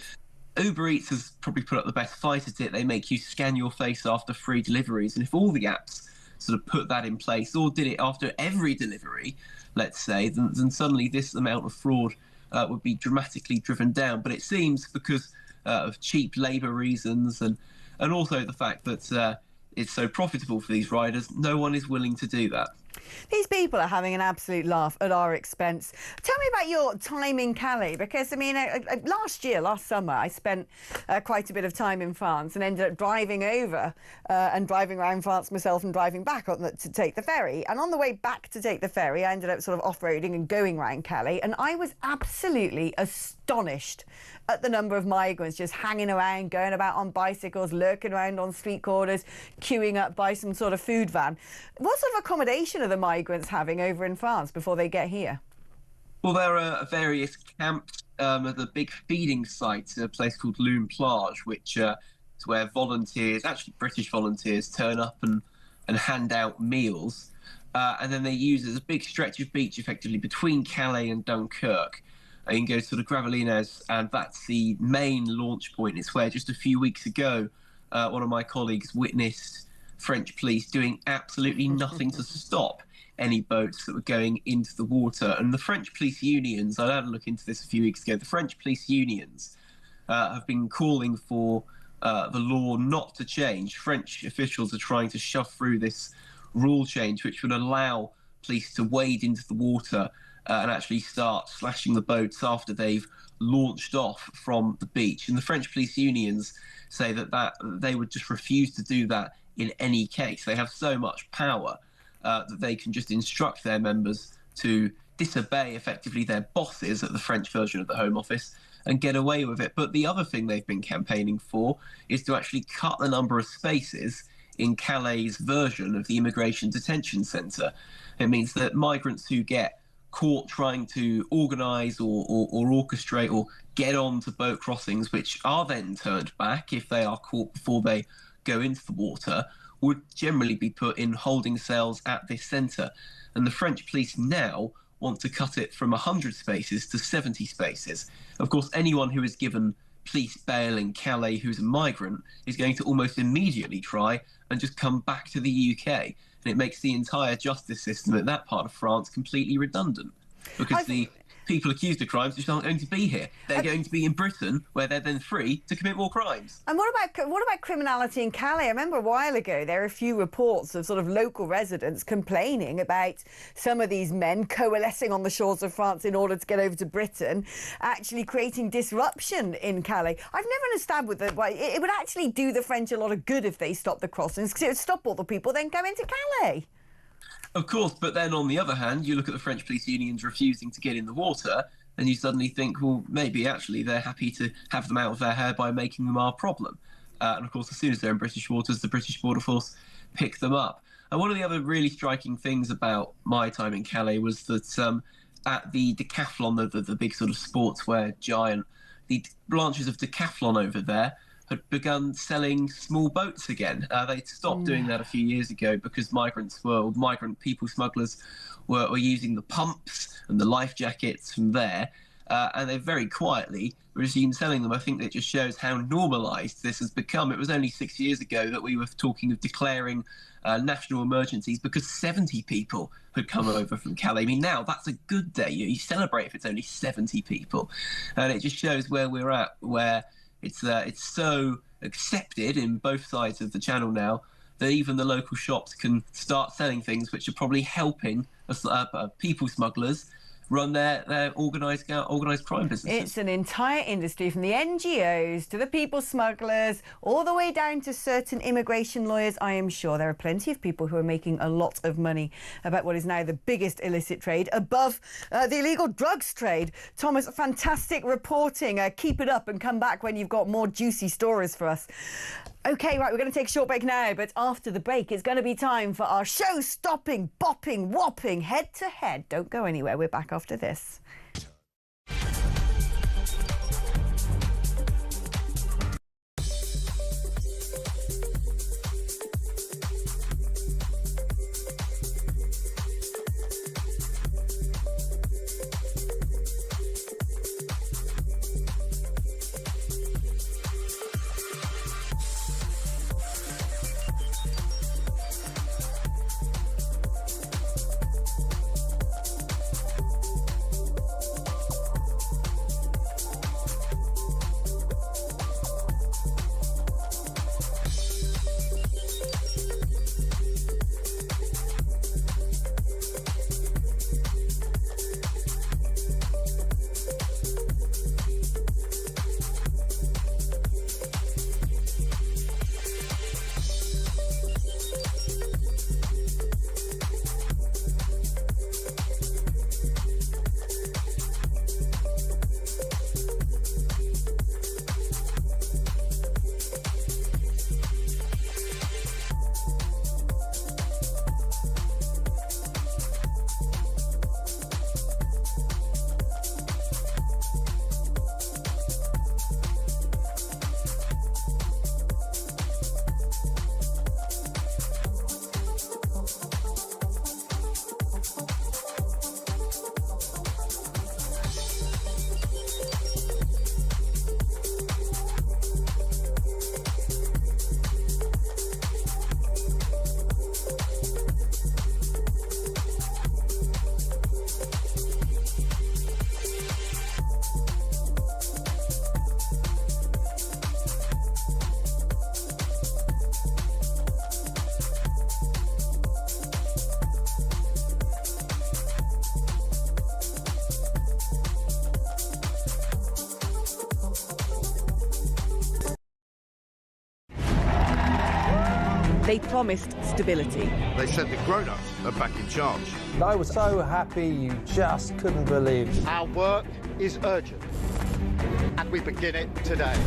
Uber Eats has probably put up the best fight at it. They make you scan your face after free deliveries, and if all the apps sort of put that in place or did it after every delivery, let's say, then suddenly this amount of fraud would be dramatically driven down. But it seems because of cheap labour reasons and also the fact that it's so profitable for these riders, no one is willing to do that. These people are having an absolute laugh at our expense. Tell me about your time in Calais, because, I mean, last summer, I spent quite a bit of time in France and ended up driving over and driving around France myself and driving back to take the ferry. And on the way back to take the ferry, I ended up sort of off-roading and going around Calais, and I was absolutely astonished at the number of migrants just hanging around, going about on bicycles, lurking around on street corners, queuing up by some sort of food van. What sort of accommodation are the migrants having over in France before they get here? Well, there are various camps at the big feeding site, a place called Loon Plage, which is where volunteers, actually British volunteers, turn up and hand out meals. And then they use as a big stretch of beach, effectively, between Calais and Dunkirk. You can go to the Gravelines, and that's the main launch point. It's where just a few weeks ago, one of my colleagues witnessed French police doing absolutely nothing to stop any boats that were going into the water. And the French police unions, I had a look into this a few weeks ago, the French police unions have been calling for the law not to change. French officials are trying to shove through this rule change, which would allow police to wade into the water and actually start slashing the boats after they've launched off from the beach. And the French police unions say that they would just refuse to do that in any case. They have so much power that they can just instruct their members to disobey effectively their bosses at the French version of the Home Office and get away with it. But the other thing they've been campaigning for is to actually cut the number of spaces in Calais' version of the immigration detention centre. It means that migrants who get caught trying to organise or orchestrate or get on to boat crossings, which are then turned back if they are caught before they go into the water, would generally be put in holding cells at this centre. And the French police now want to cut it from 100 spaces to 70 spaces. Of course, anyone who is given police bail in Calais who's a migrant is going to almost immediately try and just come back to the UK. And it makes the entire justice system in that part of France completely redundant, because the people accused of crimes just aren't going to be here. They're going to be in Britain, where they're then free to commit more crimes. And what about criminality in Calais? I remember a while ago there were a few reports of sort of local residents complaining about some of these men coalescing on the shores of France in order to get over to Britain, actually creating disruption in Calais. I've never understood why it would actually do the French a lot of good if they stopped the crossings, because it would stop all the people then going to Calais. Of course, but then on the other hand, you look at the French police unions refusing to get in the water, and you suddenly think, well, maybe actually they're happy to have them out of their hair by making them our problem. And of course, as soon as they're in British waters, the British Border Force pick them up. And one of the other really striking things about my time in Calais was that at the Decathlon, the big sort of sportswear giant, the branches of Decathlon over there had begun selling small boats again. They stopped doing that a few years ago because migrant people smugglers were using the pumps and the life jackets from there, and they very quietly resumed selling them. I think that just shows how normalised this has become. It was only 6 years ago that we were talking of declaring national emergencies because 70 people had come over from Calais. I mean, now that's a good day. You celebrate if it's only 70 people. And it just shows where we're at, where it's so accepted in both sides of the channel now that even the local shops can start selling things which are probably helping people smugglers run their organised crime businesses. It's an entire industry, from the NGOs to the people smugglers, all the way down to certain immigration lawyers. I am sure there are plenty of people who are making a lot of money about what is now the biggest illicit trade, above the illegal drugs trade. Thomas, fantastic reporting. Keep it up and come back when you've got more juicy stories for us. OK, right, we're going to take a short break now, but after the break, it's going to be time for our show-stopping, bopping, whopping, head-to-head. Don't go anywhere. We're back after this. They promised stability. They said the grown-ups are back in charge. I was so happy you just couldn't believe it. Our work is urgent, and we begin it today.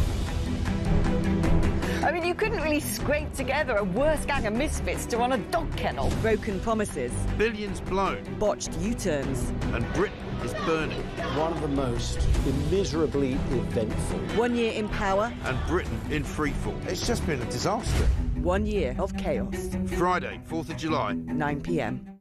I mean, you couldn't really scrape together a worse gang of misfits to run a dog kennel. Broken promises. Billions blown. Botched U-turns. And Britain is burning. One of the most immeasurably eventful. 1 year in power. And Britain in freefall. It's just been a disaster. 1 year of chaos. Friday, 4th of July. 9 p.m.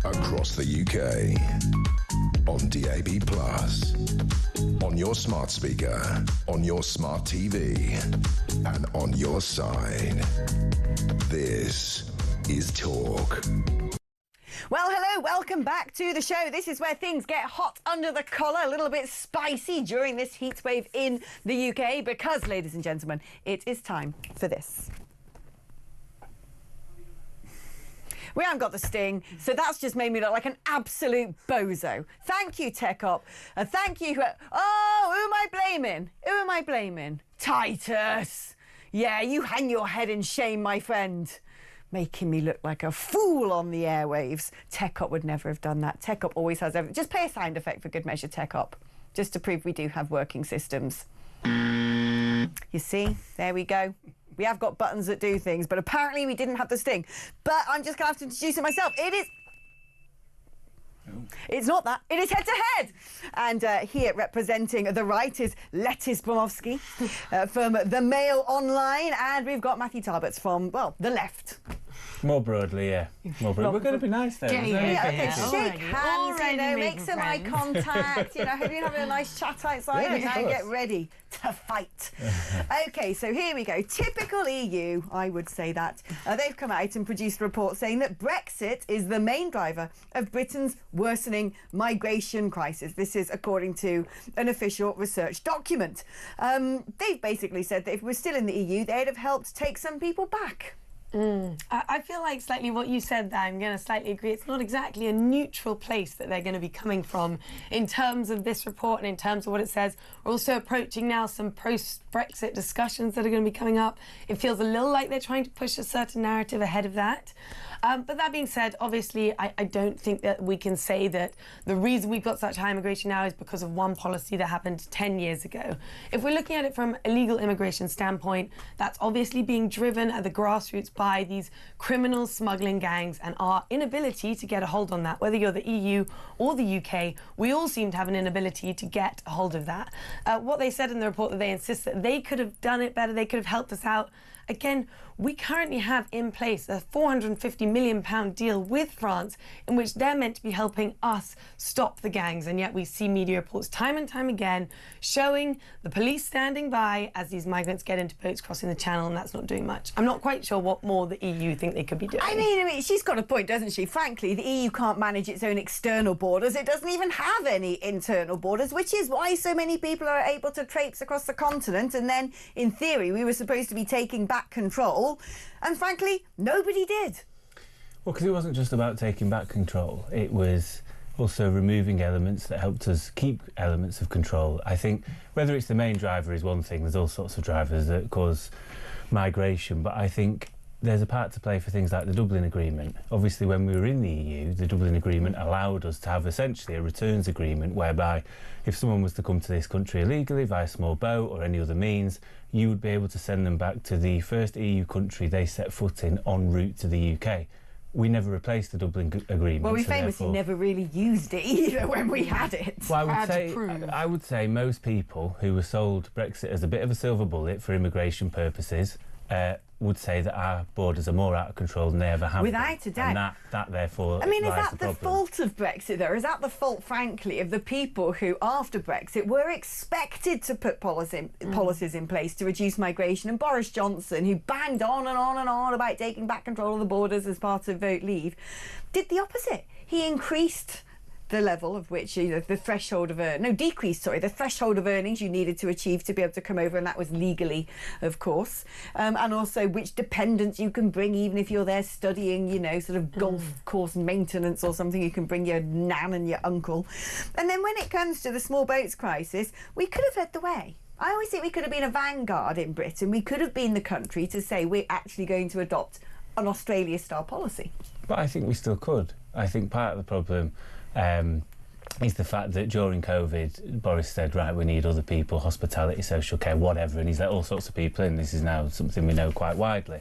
Across the UK, on DAB+, on your smart speaker, on your smart TV, and on your side. This is Talk. Well, hello, welcome back to the show. This is where things get hot under the collar, a little bit spicy during this heat wave in the UK, because, ladies and gentlemen, it is time for this. We haven't got the sting, so that's just made me look like an absolute bozo. Thank you, Tech Op. And thank you... Oh, who am I blaming? Who am I blaming? Titus! Yeah, you hang your head in shame, my friend. Making me look like a fool on the airwaves. Tech Op would never have done that. Tech Op always has everything. Just play a sound effect for good measure, Tech Op. Just to prove we do have working systems. You see? There we go. We have got buttons that do things, but apparently we didn't have the sting. But I'm just going to have to introduce it myself. It is... It's not that. It is Head to Head. And here representing the right is Lettis Bromowski from The Mail Online. And we've got Matthew Talbots from, well, the left. More broadly, yeah. More broadly. We're going to be nice there. Shake hands, you know, make some eye contact, you know, have you having a nice chat outside and now get ready to fight. OK, so here we go. Typical EU, I would say that. They've come out and produced a report saying that Brexit is the main driver of Britain's worsening migration crisis. This is according to an official research document. They've basically said that if we're still in the EU, they'd have helped take some people back. I feel like slightly what you said there, I'm going to slightly agree. It's not exactly a neutral place that they're going to be coming from in terms of this report and in terms of what it says. We're also approaching now some post-Brexit discussions that are going to be coming up. It feels a little like they're trying to push a certain narrative ahead of that. But that being said, obviously, I don't think that we can say that the reason we've got such high immigration now is because of one policy that happened 10 years ago. If we're looking at it from a legal immigration standpoint, that's obviously being driven at the grassroots by these criminal smuggling gangs and our inability to get a hold on that. Whether you're the EU or the UK, we all seem to have an inability to get a hold of that. What they said in the report, that they insist that they could have done it better, they could have helped us out. Again, we currently have in place a £450 million deal with France in which they're meant to be helping us stop the gangs, and yet we see media reports time and time again showing the police standing by as these migrants get into boats crossing the channel, and that's not doing much. I'm not quite sure what more the EU think they could be doing. I mean, she's got a point, doesn't she? Frankly, the EU can't manage its own external borders. It doesn't even have any internal borders, which is why so many people are able to traipse across the continent, and then, in theory, we were supposed to be taking back control, and frankly, nobody did. Well, because it wasn't just about taking back control, it was also removing elements that helped us keep elements of control. I think whether it's the main driver is one thing, there's all sorts of drivers that cause migration, but I think there's a part to play for things like the Dublin Agreement. Obviously, when we were in the EU, the Dublin Agreement allowed us to have essentially a returns agreement whereby if someone was to come to this country illegally via small boat or any other means, you would be able to send them back to the first EU country they set foot in en route to the UK. We never replaced the Dublin Agreement. Well, we famously never really used it either when we had it. Well, I would say most people who were sold Brexit as a bit of a silver bullet for immigration purposes would say that our borders are more out of control than they ever have been. Without a doubt. And that therefore, I mean, is lies that the fault of Brexit, though? Is that the fault, frankly, of the people who, after Brexit, were expected to put policies in place to reduce migration, and Boris Johnson, who banged on and on and on about taking back control of the borders as part of Vote Leave, did the opposite. He increased the level of which, the threshold of the threshold of earnings you needed to achieve to be able to come over, and that was legally, of course, and also which dependents you can bring, even if you're there studying, sort of golf course maintenance or something. You can bring your nan and your uncle. And then when it comes to the small boats crisis, we could have led the way. I always think we could have been a vanguard in Britain. We could have been the country to say we're actually going to adopt an Australia-style policy. But I think we still could. I think part of the problem is the fact that during COVID, Boris said, right, we need other people, hospitality, social care, whatever, and he's let all sorts of people in. This is now something we know quite widely.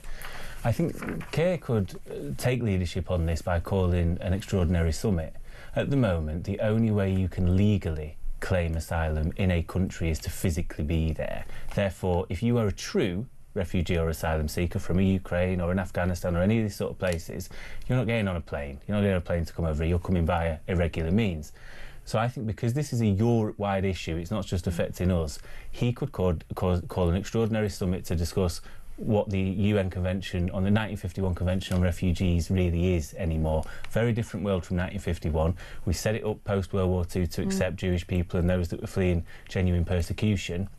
I think Keir could take leadership on this by calling an extraordinary summit. At the moment, the only way you can legally claim asylum in a country is to physically be there. Therefore, if you are a true refugee or asylum seeker from a Ukraine or in Afghanistan or any of these sort of places, you're not getting on a plane. You're not getting on a plane to come over here. You're coming via irregular means. So I think because this is a Europe-wide issue, it's not just affecting us, he could call an extraordinary summit to discuss what the UN Convention on the 1951 Convention on Refugees really is anymore. Very different world from 1951. We set it up post-World War II to accept Jewish people and those that were fleeing genuine persecution.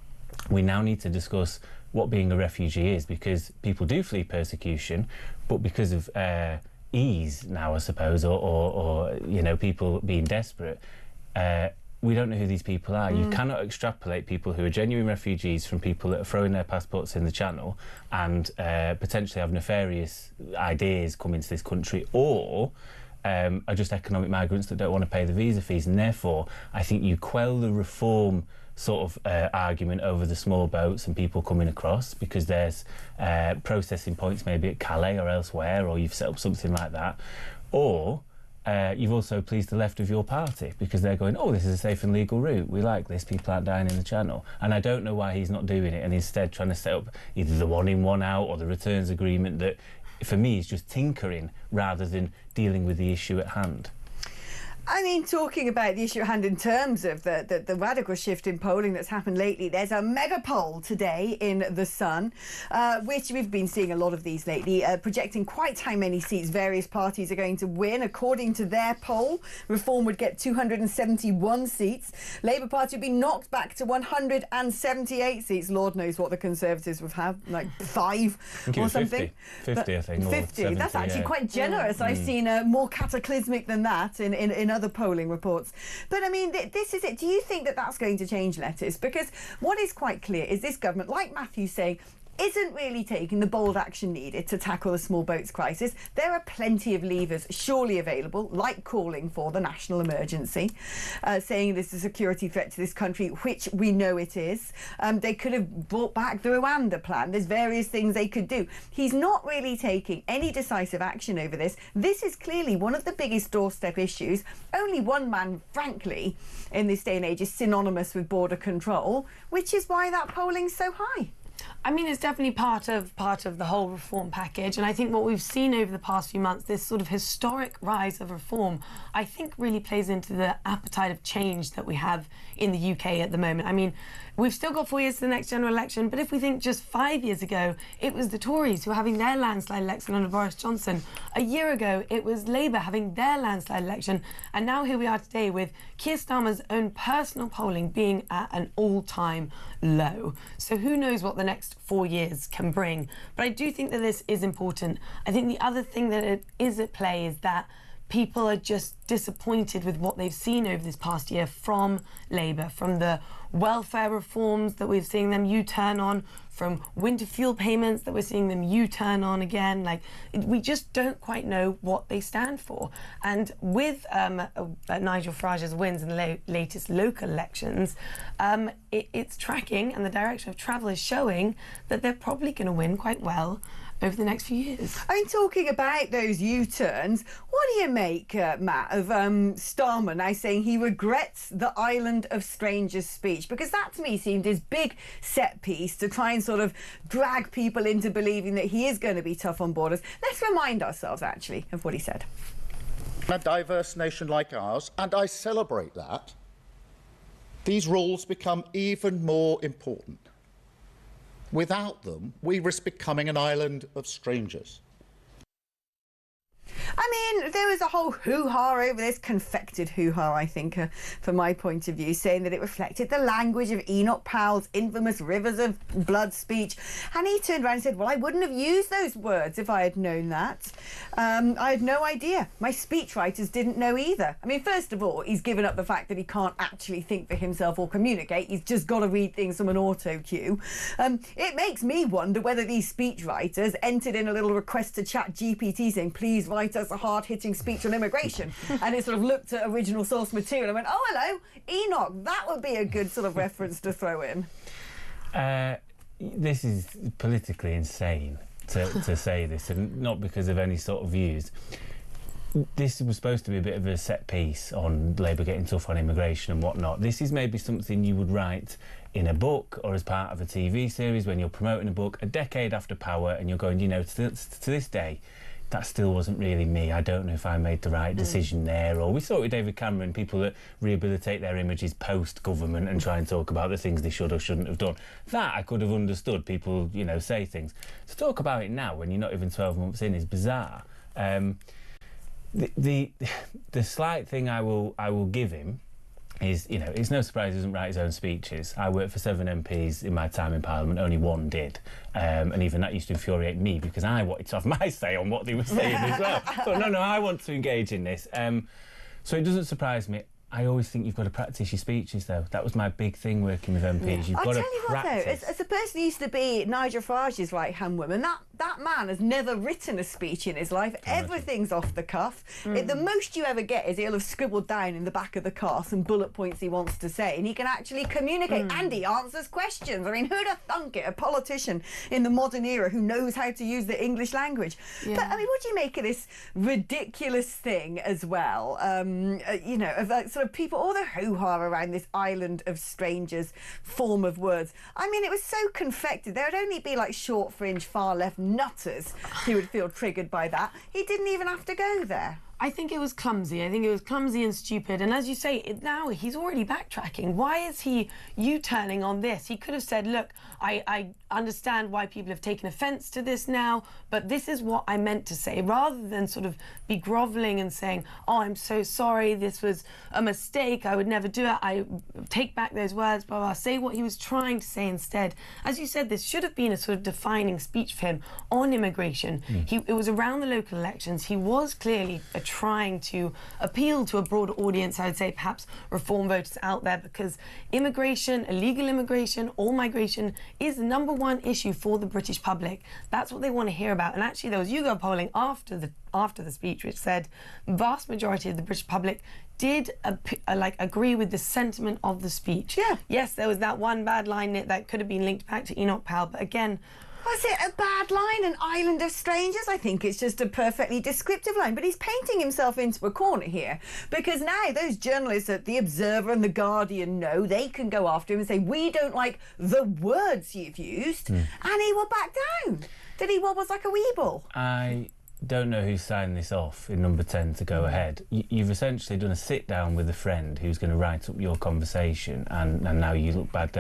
We now need to discuss what being a refugee is, because people do flee persecution, but because of ease now, I suppose, or people being desperate, we don't know who these people are. You cannot extrapolate people who are genuine refugees from people that are throwing their passports in the Channel and potentially have nefarious ideas come into this country, or are just economic migrants that don't want to pay the visa fees. And therefore, I think you quell the reform sort of argument over the small boats and people coming across, because there's processing points maybe at Calais or elsewhere, or you've set up something like that, or you've also pleased the left of your party, because they're going, oh, this is a safe and legal route, we like this, people aren't dying in the Channel. And I don't know why he's not doing it and instead trying to set up either the one in, one out or the returns agreement that, for me, is just tinkering rather than dealing with the issue at hand. I mean, talking about the issue at hand in terms of the radical shift in polling that's happened lately, there's a mega poll today in The Sun, which we've been seeing a lot of these lately, projecting quite how many seats various parties are going to win. According to their poll, Reform would get 271 seats. Labour Party would be knocked back to 178 seats. Lord knows what the Conservatives would have, like 5 or something. 50, I think. 50, 70, that's actually quite generous. I've seen more cataclysmic than that in other polling reports. But I mean, this is it. Do you think that that's going to change, Lettuce? Because what is quite clear is this government, like Matthew's saying, isn't really taking the bold action needed to tackle the small boats crisis. There are plenty of levers surely available, like calling for the national emergency, saying this is a security threat to this country, which we know it is. They could have brought back the Rwanda plan. There's various things they could do. He's not really taking any decisive action over this. This is clearly one of the biggest doorstep issues. Only one man, frankly, in this day and age is synonymous with border control, which is why that polling's so high. I mean, it's definitely part of the whole reform package, and I think what we've seen over the past few months, this sort of historic rise of reform, I think really plays into the appetite of change that we have in the UK at the moment. I mean, we've still got 4 years to the next general election, but if we think just 5 years ago, it was the Tories who were having their landslide election under Boris Johnson. A year ago, it was Labour having their landslide election, and now here we are today with Keir Starmer's own personal polling being at an all-time low. So who knows what the next 4 years can bring. But I do think that this is important. I think the other thing that it is at play is that people are just disappointed with what they've seen over this past year from Labour, from the welfare reforms that we've seen them U-turn on, from winter fuel payments that we're seeing them U-turn on again. Like, we just don't quite know what they stand for. And with Nigel Farage's wins in the latest local elections, it's tracking, and the direction of travel is showing that they're probably going to win quite well over the next few years. I mean, talking about those U-turns, what do you make, Matt, of Starmer now saying he regrets the Island of Strangers speech? speech, because that to me seemed his big set piece to try and sort of drag people into believing that he is going to be tough on borders. Let's remind ourselves, actually, of what he said. In a diverse nation like ours, and I celebrate that, these rules become even more important. Without them, we risk becoming an island of strangers. I mean, there was a whole hoo-ha over this, confected hoo-ha, I think, from my point of view, saying that it reflected the language of Enoch Powell's infamous Rivers of Blood speech. And he turned around and said, well, I wouldn't have used those words if I had known that. I had no idea. My speechwriters didn't know either. I mean, first of all, he's given up the fact that he can't actually think for himself or communicate. He's just got to read things from an auto cue. It makes me wonder whether these speechwriters entered in a little request to ChatGPT saying, please write us a hard-hitting speech on immigration, and it sort of looked at original source material and went, oh, hello, Enoch, that would be a good sort of reference to throw in. This is politically insane to say this, and not because of any sort of views. This was supposed to be a bit of a set piece on Labour getting tough on immigration and whatnot. This is maybe something you would write in a book or as part of a TV series when you're promoting a book a decade after power and you're going, you know, to this day, that still wasn't really me. I don't know if I made the right decision there. Or we saw it with David Cameron, people that rehabilitate their images post-government and try and talk about the things they should or shouldn't have done. That I could have understood. People, you know, say things. To talk about it now when you're not even 12 months in is bizarre. The slight thing I will give him is, you know, it's no surprise he doesn't write his own speeches. I worked for 7 MPs in my time in Parliament, only one did. And even that used to infuriate me because I wanted to have my say on what they were saying as well. But no, I want to engage in this. So it doesn't surprise me. I always think you've got to practice your speeches, though. That was my big thing working with MPs. You've got to practice. What, though, as a person who used to be Nigel Farage's right-hand woman, that man has never written a speech in his life. Everything's off the cuff. The most you ever get is he'll have scribbled down in the back of the car some bullet points he wants to say, and he can actually communicate, and he answers questions. I mean, who'd have thunk it? A politician in the modern era who knows how to use the English language. Yeah. But, I mean, what do you make of this ridiculous thing as well, you know, of that sort of people, all the hoo-ha around this island of strangers form of words. I mean, it was so confected. There would only be like short fringe, far left nutters who would feel triggered by that. He didn't even have to go there. I think it was clumsy. I think it was clumsy and stupid. And as you say, now he's already backtracking. Why is he U-turning on this? He could have said, look, I understand why people have taken offence to this now, but this is what I meant to say, rather than sort of be grovelling and saying, oh, I'm so sorry, this was a mistake, I would never do it, I take back those words, blah, blah. Say what he was trying to say instead. As you said, this should have been a sort of defining speech for him on immigration. It was around the local elections. He was clearly trying to appeal to a broader audience, I would say perhaps reform voters out there, because immigration, illegal immigration, all migration is the #1 issue for the British public. That's what they want to hear about. And actually there was YouGov polling after the speech which said vast majority of the British public did agree with the sentiment of the speech. Yeah. Yes, there was that one bad line that could have been linked back to Enoch Powell, but again, was it a bad line, an island of strangers? I think it's just a perfectly descriptive line. But he's painting himself into a corner here, because now those journalists at The Observer and The Guardian know they can go after him and say, we don't like the words you've used, and he will back down. That he wobbles like a weeble. I don't know who signed this off in number 10 to go ahead. You've essentially done a sit-down with a friend who's going to write up your conversation, and now you look bad.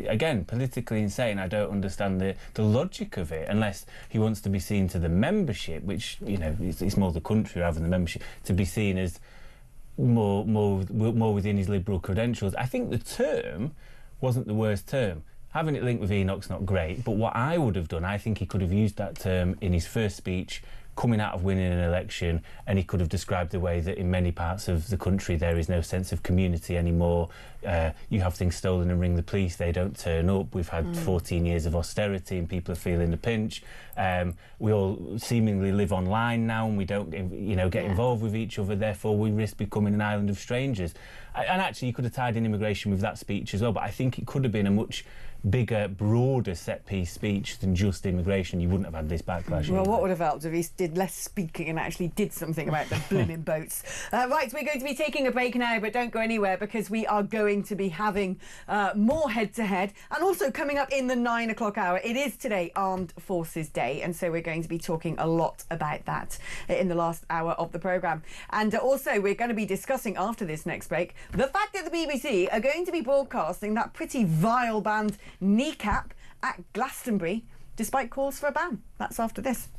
Again, politically insane. I don't understand the logic of it, unless he wants to be seen to the membership, which, you know, it's more the country rather than the membership, to be seen as more within his liberal credentials. I think the term wasn't the worst term. Having it linked with Enoch's not great, but what I would have done, I think he could have used that term in his first speech, coming out of winning an election, and he could have described the way that in many parts of the country there is no sense of community anymore. You have things stolen and ring the police, they don't turn up. We've had 14 years of austerity and people are feeling the pinch. We all seemingly live online now and we don't, you know, get involved with each other, therefore we risk becoming an island of strangers. And actually you could have tied in immigration with that speech as well, but I think it could have been a much bigger, broader set-piece speech than just immigration, you wouldn't have had this backlash. Well, what would have helped if he did less speaking and actually did something about the blimmin' boats? Right, we're going to be taking a break now, but don't go anywhere because we are going to be having more head-to-head, and also coming up in the 9 o'clock hour, it is today Armed Forces Day, and so we're going to be talking a lot about that in the last hour of the programme. And also, we're going to be discussing after this next break the fact that the BBC are going to be broadcasting that pretty vile band Kneecap at Glastonbury, despite calls for a ban. That's after this.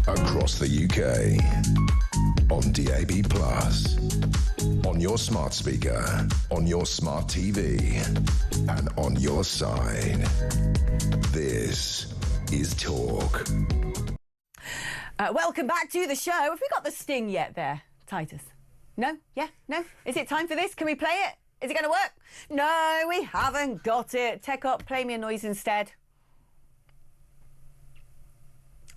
Across the UK, on DAB+, on your smart speaker, on your smart TV, and on your side. This is Talk. Welcome back to the show. Have we got the sting yet there, Titus? No? Yeah? No? Is it time for this? Can we play it? Is it going to work? No, we haven't got it. Tech up, play me a noise instead.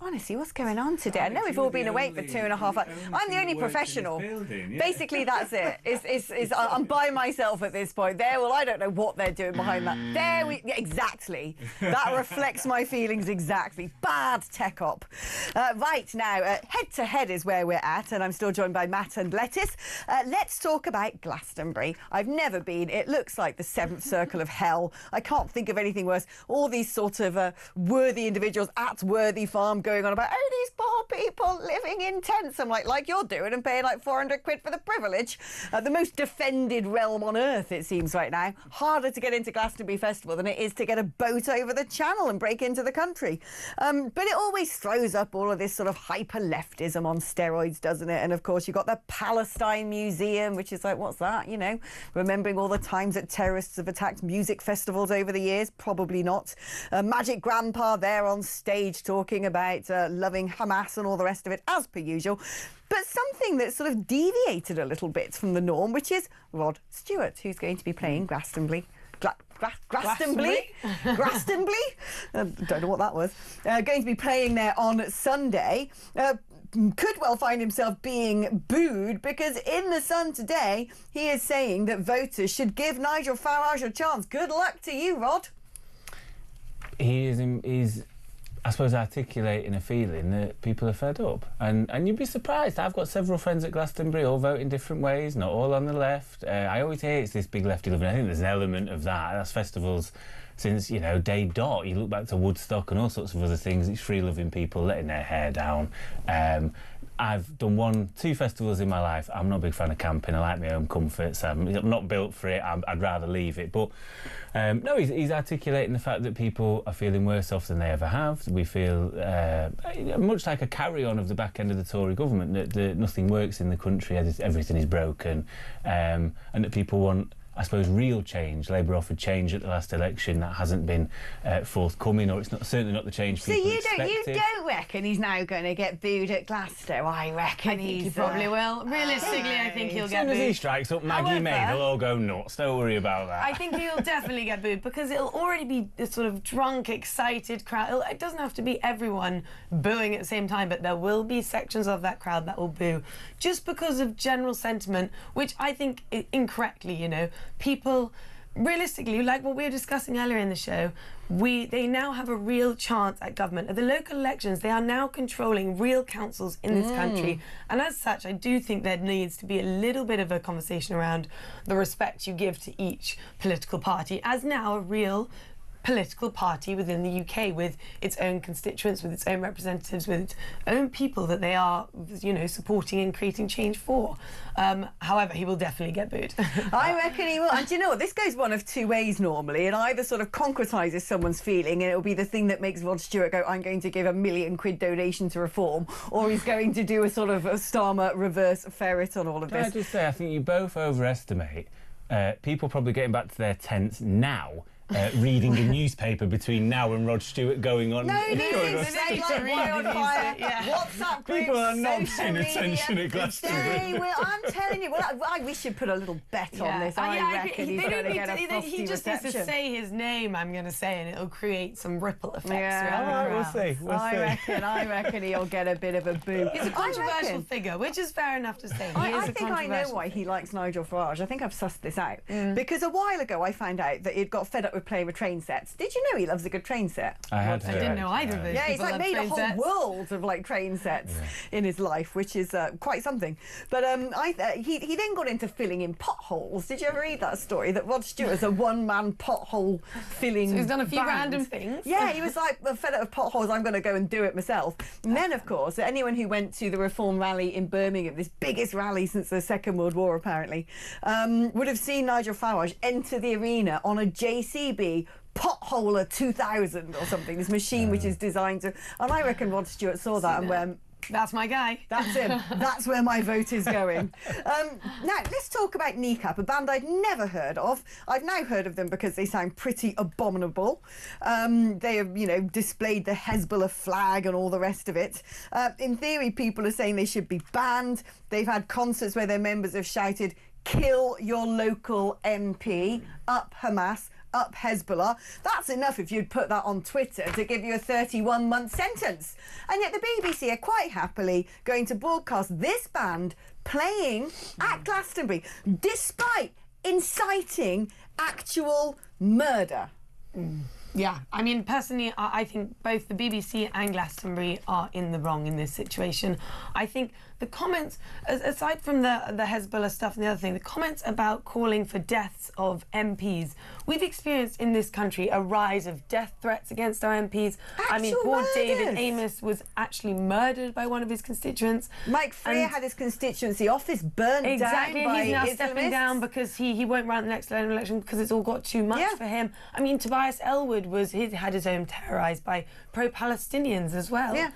Honestly, what's going on today? I know we've all been awake for 2.5 hours. I'm the only professional. Building, yeah. Basically, that's it. I'm by myself at this point. There, well, I don't know what they're doing behind that. There, exactly. That reflects my feelings exactly. Bad tech op. Right, now, head-to-head is where we're at, and I'm still joined by Matt and Lettuce. Let's talk about Glastonbury. I've never been. It looks like the seventh circle of hell. I can't think of anything worse. All these sort of worthy individuals at Worthy Farm going on about, oh, these poor people living in tents. I'm like you're doing and paying like 400 quid for the privilege. The most defended realm on earth, it seems right now. Harder to get into Glastonbury Festival than it is to get a boat over the channel and break into the country. But it always throws up all of this sort of hyper-leftism on steroids, doesn't it? And of course, you've got the Palestine Museum, which is like, what's that? You know, remembering all the times that terrorists have attacked music festivals over the years? Probably not. Magic Grandpa there on stage talking about loving Hamas and all the rest of it, as per usual. But something that sort of deviated a little bit from the norm, which is Rod Stewart, who's going to be playing Glastonbury. Glastonbury? Glastonbury? Don't know what that was. Going to be playing there on Sunday. Could well find himself being booed because in The Sun today, he is saying that voters should give Nigel Farage a chance. Good luck to you, Rod. He is I suppose, articulating a feeling that people are fed up. And you'd be surprised. I've got several friends at Glastonbury, all vote in different ways, not all on the left. I always hear it's this big lefty loving. I think there's an element of that. That's festivals since, you know, day dot. You look back to Woodstock and all sorts of other things. It's free-loving people letting their hair down. I've done 2 festivals in my life. I'm not a big fan of camping. I like my own comforts. I'm not built for it. I'd rather leave it. But no, he's articulating the fact that people are feeling worse off than they ever have. We feel much like a carry-on of the back end of the Tory government, that nothing works in the country, everything is broken, and that people want, I suppose, real change. Labour offered change at the last election. That hasn't been forthcoming, or it's certainly not the change people expected. You don't reckon he's now going to get booed at Glasgow? I reckon he probably will. Realistically, I think he'll get booed. As soon as he strikes up Maggie May, they'll all go nuts. Don't worry about that. I think he'll definitely get booed because it'll already be a sort of drunk, excited crowd. It doesn't have to be everyone booing at the same time, but there will be sections of that crowd that will boo just because of general sentiment, which I think incorrectly, you know, people realistically, like what we were discussing earlier in the show, they now have a real chance at government. At the local elections, they are now controlling real councils in this country. And as such, I do think there needs to be a little bit of a conversation around the respect you give to each political party as now a real political party within the UK, with its own constituents, with its own representatives, with its own people that they are, you know, supporting and creating change for. However, he will definitely get booed. I reckon he will. And do you know what? This goes one of 2 ways normally. It either sort of concretises someone's feeling, and it'll be the thing that makes Rod Stewart go, I'm going to give £1 million donation to Reform, or he's going to do a sort of a Starmer reverse ferret on all of this. Can I just say, I think you both overestimate people probably getting back to their tents now. Reading the newspaper between now and Rod Stewart going on. No, WhatsApp groups, people are not paying social attention media. at Glastonbury. I'm telling you, we should put a little bet on this. I reckon he's going to get a frosty He just needs to say his name, I'm going to say, and it'll create some ripple effects. Yeah, we'll see. I reckon he'll get a bit of a boo. He's a controversial figure, which is fair enough to say. I think I know why he likes Nigel Farage. I think I've sussed this out. Because a while ago I found out that he'd got fed up with playing with train sets. Did you know he loves a good train set? I didn't know either of those. Yeah, he's like made a whole world of like train sets in his life, which is quite something. But he then got into filling in potholes. Did you ever read that story that Rod Stewart is a one-man pothole filling? So he's done a few band. random things. Yeah, he was like, fed up with potholes, I'm going to go and do it myself. And then, of course, anyone who went to the Reform rally in Birmingham, this biggest rally since the Second World War apparently, would have seen Nigel Farage enter the arena on a JCB Potholer 2000 or something, this machine which is designed to... And I reckon Rod Stewart saw that and went... That's my guy. That's him. That's where my vote is going. Now, let's talk about Kneecap, a band I'd never heard of. I've now heard of them because they sound pretty abominable. They have, you know, displayed the Hezbollah flag and all the rest of it. In theory, people are saying they should be banned. They've had concerts where their members have shouted, "Kill your local MP," "Up Hamas," "Up Hezbollah." That's enough if you'd put that on Twitter to give you a 31-month sentence. And yet the BBC are quite happily going to broadcast this band playing at Glastonbury, despite inciting actual murder. Yeah, I mean, personally, I think both the BBC and Glastonbury are in the wrong in this situation. I think the comments, aside from the Hezbollah stuff and the other thing, the comments about calling for deaths of MPs, we've experienced in this country a rise of death threats against our MPs. I mean, poor David Amos was actually murdered by one of his constituents. Mike Freer had his constituency office burned down by Exactly, and he's now stepping Islamists. down because he won't run the next election because it's all got too much for him. I mean, Tobias Elwood had his home terrorised by pro-Palestinians as well. Yeah.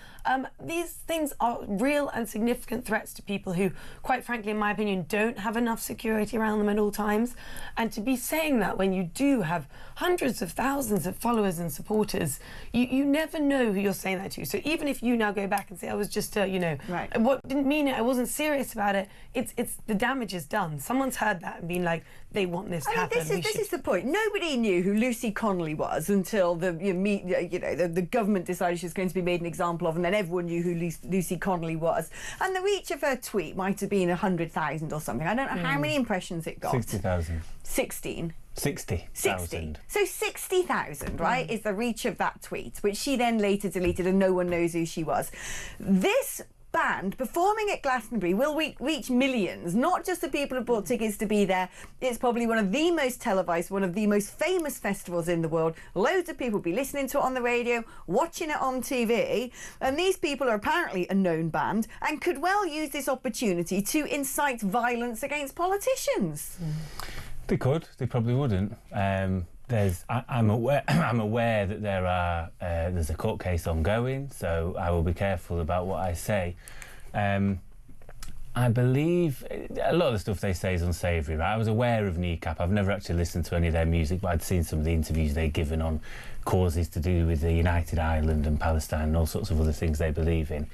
These things are real and significant threats to people who, quite frankly, in my opinion, don't have enough security around them at all times. And to be saying that when you do have hundreds of thousands of followers and supporters, you never know who you're saying that to. So even if you now go back and say, I was just, you know, what didn't mean it, I wasn't serious about it, it's the damage is done. Someone's heard that and been like, they want this to happen. This is the point. Nobody knew who Lucy Connelly was until the government decided she was going to be made an example of, and then everyone knew who Lucy Connelly was. And the reach of her tweet might have been 100,000 or something. I don't know how many impressions it got. 60,000. 16. 60,000. So 60,000, right, is the reach of that tweet, which she then later deleted and no one knows who she was. This band performing at Glastonbury will reach millions, not just the people who bought tickets to be there. It's probably one of the most televised, one of the most famous festivals in the world. Loads of people will be listening to it on the radio, watching it on TV, and these people are apparently a known band and could well use this opportunity to incite violence against politicians. They could. They probably wouldn't. I'm aware that there's a court case ongoing, so I will be careful about what I say. I believe a lot of the stuff they say is unsavoury, right? I was aware of Kneecap. I've never actually listened to any of their music, but I'd seen some of the interviews they'd given on causes to do with the United Ireland and Palestine and all sorts of other things they believe in.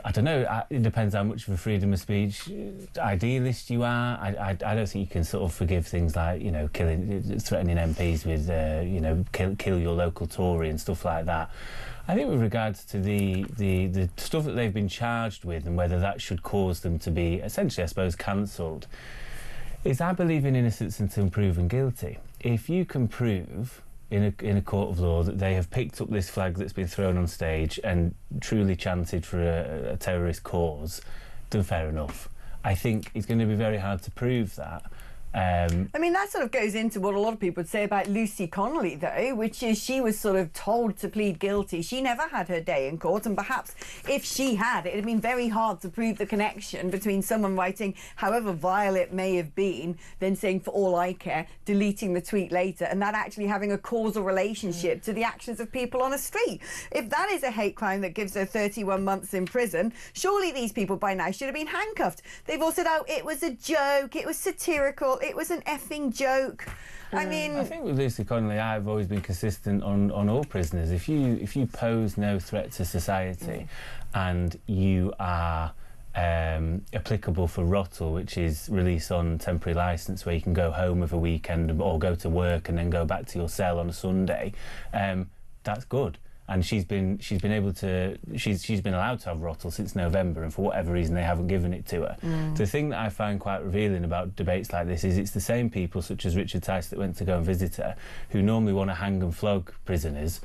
I don't know, it depends how much of a freedom of speech idealist you are. I don't think you can sort of forgive things like, you know, threatening MPs with, you know, kill your local Tory and stuff like that. I think with regards to the stuff that they've been charged with and whether that should cause them to be essentially, I suppose, cancelled, is I believe in innocence until proven guilty. If you can prove in a court of law that they have picked up this flag that's been thrown on stage and truly chanted for a terrorist cause, then fair enough. I think it's going to be very hard to prove that. I mean, that sort of goes into what a lot of people would say about Lucy Connelly, though, which is she was sort of told to plead guilty. She never had her day in court, and perhaps if she had, it would have been very hard to prove the connection between someone writing, however vile it may have been, then saying, for all I care, deleting the tweet later, and that actually having a causal relationship to the actions of people on a street. If that is a hate crime that gives her 31 months in prison, surely these people by now should have been handcuffed. They've all said, oh, it was a joke, it was satirical, it was an effing joke. I mean, I think with Lucy Connelly, I've always been consistent on all prisoners. If you pose no threat to society, and you are applicable for ROTL, which is release on temporary licence, where you can go home of a weekend or go to work and then go back to your cell on a Sunday, that's good. And she's been allowed to have ROTL since November, and for whatever reason they haven't given it to her. The thing that I find quite revealing about debates like this is it's the same people, such as Richard Tice, that went to go and visit her, who normally want to hang and flog prisoners.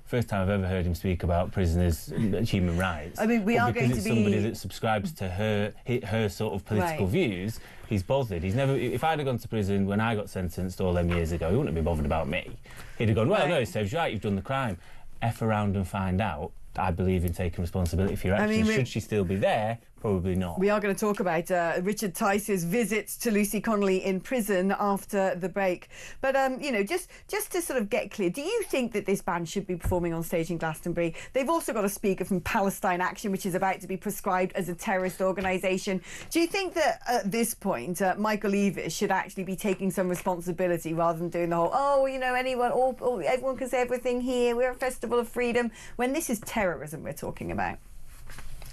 First time I've ever heard him speak about prisoners' human rights. I mean, we are going to be somebody that subscribes to her sort of political views. He's bothered. He's never. If I'd have gone to prison when I got sentenced all them years ago, he wouldn't have been bothered about me. He'd have gone, well, no, it serves you right. You've done the crime. F around and find out. I believe in taking responsibility for your actions. Should she still be there? Probably not. We are going to talk about Richard Tice's visits to Lucy Connelly in prison after the break. But, you know, just to sort of get clear, do you think that this band should be performing on stage in Glastonbury? They've also got a speaker from Palestine Action, which is about to be prescribed as a terrorist organisation. Do you think that at this point, Michael Eavis should actually be taking some responsibility rather than doing the whole, oh, you know, everyone can say everything here, we're a festival of freedom, when this is terrorism we're talking about?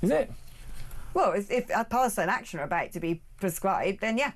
Is it? Well, if Palestine Action are about to be prescribed, then yeah.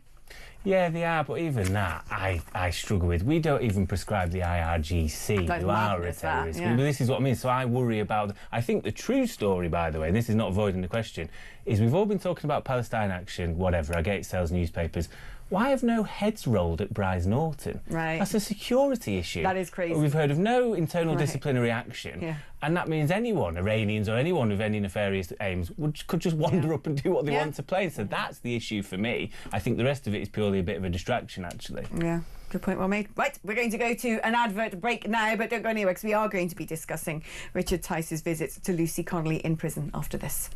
Yeah, they are, but even that, I struggle with. We don't even prescribe the IRGC, who are a terrorist. Yeah. This is what I mean, so I worry about... I think the true story, by the way, and this is not avoiding the question, is we've all been talking about Palestine Action, whatever, I get it sells newspapers. Why have no heads rolled at Bryce Norton? Right. That's a security issue. That is crazy. We've heard of no internal disciplinary action, and that means anyone, Iranians or anyone with any nefarious aims, could just wander up and do what they want to play. So that's the issue for me. I think the rest of it is purely a bit of a distraction, actually. Yeah. Good point, well made. Right, we're going to go to an advert break now, but don't go anywhere because we are going to be discussing Richard Tice's visits to Lucy Connelly in prison after this.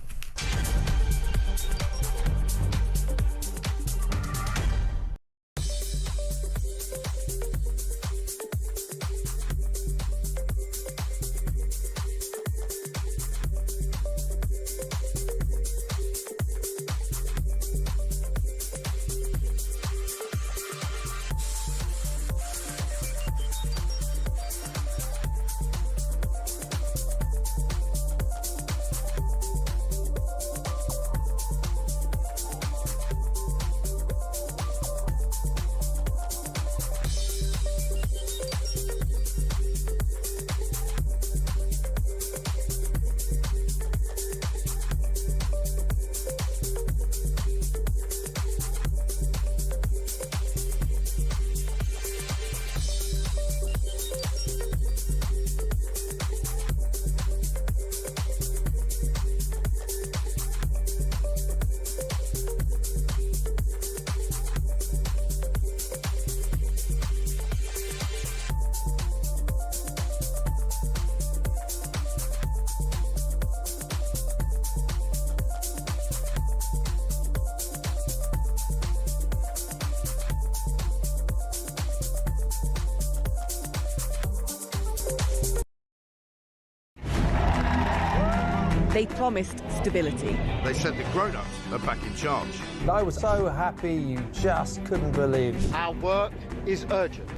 They promised stability. They said the grown-ups are back in charge. I was so happy you just couldn't believe it. Our work is urgent,